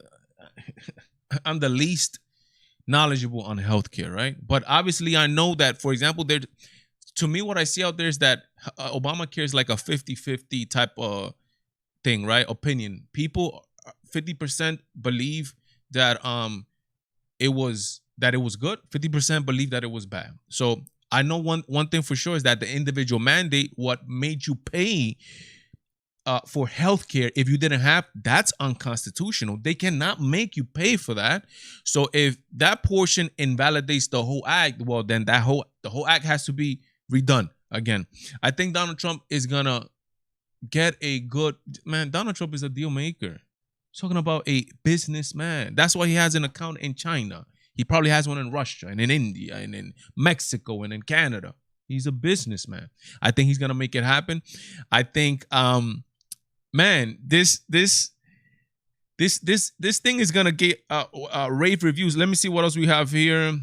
least knowledgeable on healthcare, right? But obviously I know that, for example, to me, what I see out there is that Obamacare is like a 50-50 type of thing, right? Opinion. People, 50% believe that it was good. 50% believe that it was bad. So I know one thing for sure is that the individual mandate, what made you pay for healthcare, if you didn't have, that's unconstitutional. They cannot make you pay for that. So if that portion invalidates the whole act, well, then the whole act has to be redone again. I think Donald Trump is gonna get a good man. Donald Trump is a deal maker. He's talking about a businessman. That's why he has an account in China. He probably has one in Russia and in India and in Mexico and in Canada. He's a businessman. I think he's gonna make it happen. I think, man, this thing is gonna get rave reviews. Let me see what else we have here.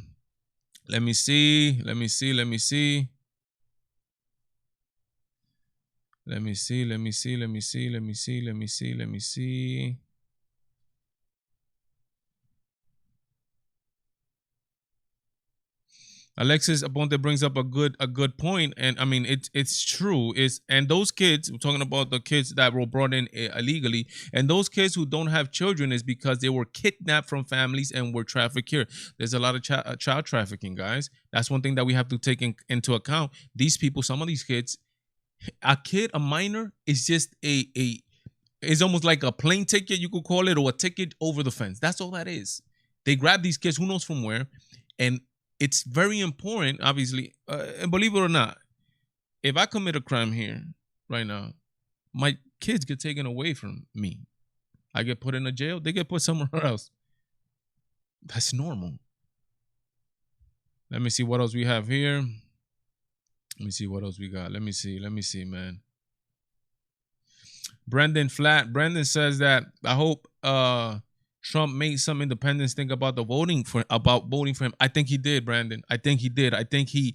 Let me see. Alexis Aponte brings up a good point, and I mean it's true. And those kids, we're talking about the kids that were brought in illegally, and those kids who don't have children is because they were kidnapped from families and were trafficked here. There's a lot of child trafficking, guys. That's one thing that we have to take into account. These people, some of these kids, a minor is just it's almost like a plane ticket, you could call it, or a ticket over the fence. That's all that is. They grab these kids, who knows from where, and it's very important, obviously, and believe it or not, if I commit a crime here right now, my kids get taken away from me. I get put in a jail, they get put somewhere else. That's normal. Let me see what else we have here. Let me see what else we got. Let me see, man. Brendan says that I hope Trump made some independents think about voting for him. I think he did, Brandon. I think he did. I think he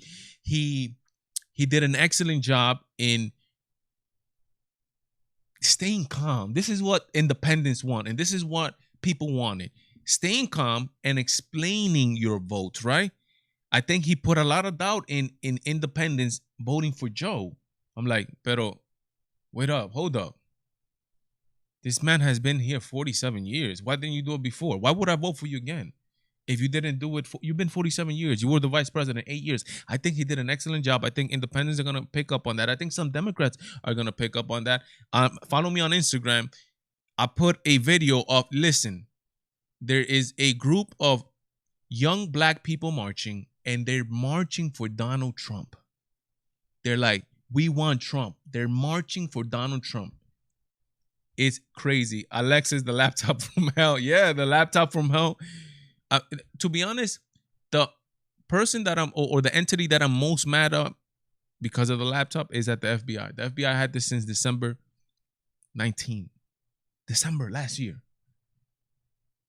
did an excellent job in staying calm. This is what independents want, and this is what people wanted. Staying calm and explaining your votes, right? I think he put a lot of doubt in independents voting for Joe. I'm like, pero wait up, hold up. This man has been here 47 years. Why didn't you do it before? Why would I vote for you again? If you didn't do it, you've been 47 years. You were the vice president 8 years. I think he did an excellent job. I think independents are going to pick up on that. I think some Democrats are going to pick up on that. Follow me on Instagram. I put a video of, listen, there is a group of young black people marching, and they're marching for Donald Trump. They're like, we want Trump. They're marching for Donald Trump. It's crazy. Alexis, the laptop from hell. Yeah, the laptop from hell. To be honest, the person that or the entity that I'm most mad at because of the laptop is at the FBI. The FBI had this since December 19. December last year.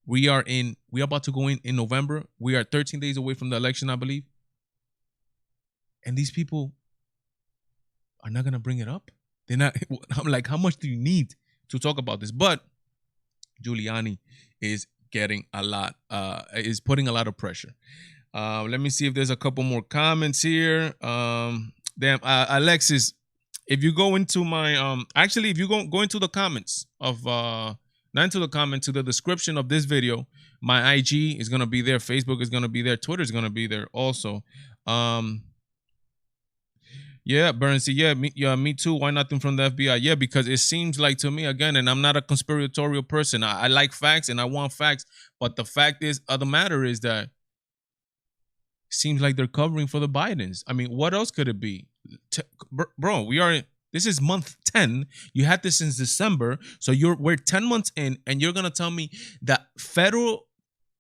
We are about to go in November. We are 13 days away from the election, I believe. And these people are not going to bring it up. They're not. I'm like, how much do you need to talk about this? But Giuliani is getting is putting a lot of pressure. Let me see if there's a couple more comments here. Alexis, if you go into my actually, if you go into the comments of not into the comment, to the description of this video, my IG is gonna be there, Facebook is gonna be there, Twitter is gonna be there also. Yeah, Bernsey. Me too. Why nothing from the FBI? Yeah, because it seems like to me again, and I'm not a conspiratorial person. I like facts and I want facts, but the fact is, the matter is that it seems like they're covering for the Bidens. I mean, what else could it be, bro? This is month 10. You had this since December, so we're 10 months in, and you're gonna tell me that Federal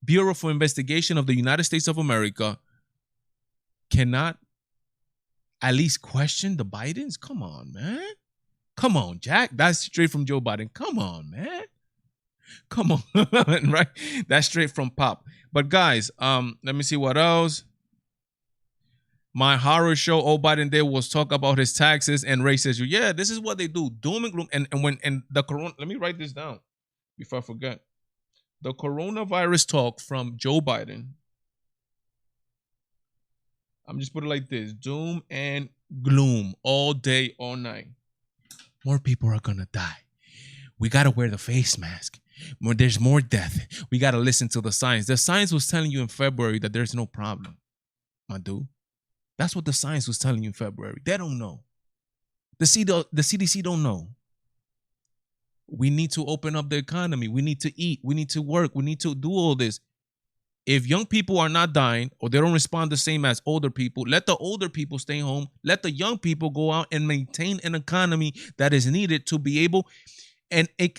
Bureau for Investigation of the United States of America cannot at least question the Bidens? Come on, man. Come on, Jack. That's straight from Joe Biden. Come on, man. Come on. Right? That's straight from Pop. But guys, let me see what else. My horror show, Old Biden did, was talk about his taxes and racism. Yeah, this is what they do. Doom and gloom. And the corona, let me write this down before I forget. The coronavirus talk from Joe Biden. I'm just put it like this: doom and gloom all day, all night. More people are gonna die. We gotta wear the face mask. There's more death. We gotta listen to the science. The science was telling you in February that there's no problem, my dude. That's what the science was telling you in February. They don't know. The CDC don't know. We need to open up the economy. We need to eat. We need to work. We need to do all this. If young people are not dying or they don't respond the same as older people, let the older people stay home. Let the young people go out and maintain an economy that is needed to be able. And a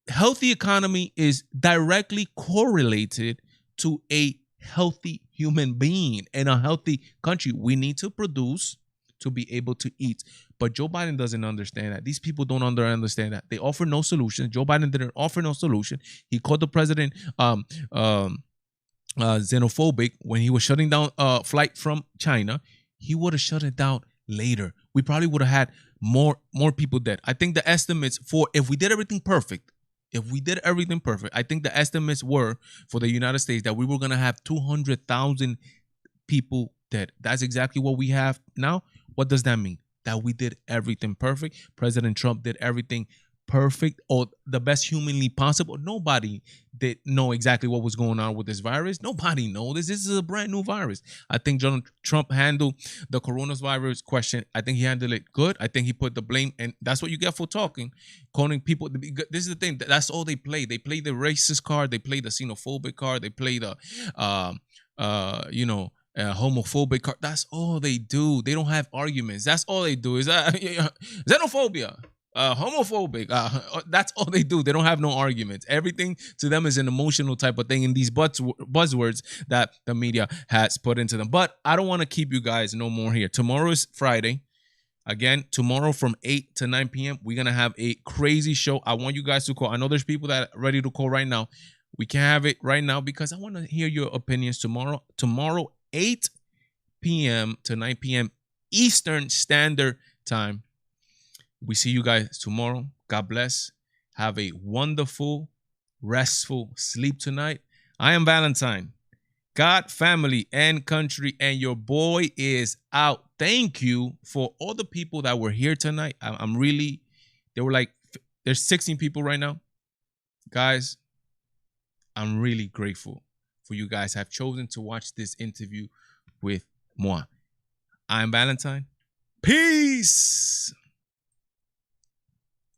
healthy economy is directly correlated to a healthy human being and a healthy country. We need to produce to be able to eat. But Joe Biden doesn't understand that. These people don't understand that. They offer no solution. Joe Biden didn't offer no solution. He called the president xenophobic when he was shutting down a flight from China. He would have shut it down later. We probably would have had more people dead. I think the estimates for if we did everything perfect, I think the estimates were for the United States that we were going to have 200,000 people dead. That's exactly what we have now. What does that mean? That we did everything perfect. President Trump did everything perfect or the best humanly possible. Nobody did know exactly what was going on with this virus. Nobody knows this. This is a brand new virus. I think Trump handled the coronavirus question. I think he handled it good. I think he put the blame, and that's what you get for talking, calling people. This is the thing. That's all they play. They play the racist card. They play the xenophobic card. They play the, homophobic card. That's all they do. They don't have arguments. That's all they do is xenophobia. Homophobic. That's all they do. They don't have no arguments. Everything to them is an emotional type of thing in these buzzwords that the media has put into them. But I don't want to keep you guys no more here. Tomorrow is Friday. Again, tomorrow from 8 to 9 p.m., we're going to have a crazy show. I want you guys to call. I know there's people that are ready to call right now. We can't have it right now because I want to hear your opinions tomorrow. Tomorrow, 8 p.m. to 9 p.m. Eastern Standard Time. We see you guys tomorrow. God bless. Have a wonderful, restful sleep tonight. I am Valentine. God, family, and country, and your boy is out. Thank you for all the people that were here tonight. There's 16 people right now. Guys, I'm really grateful for you guys have chosen to watch this interview with moi. I'm Valentine. Peace.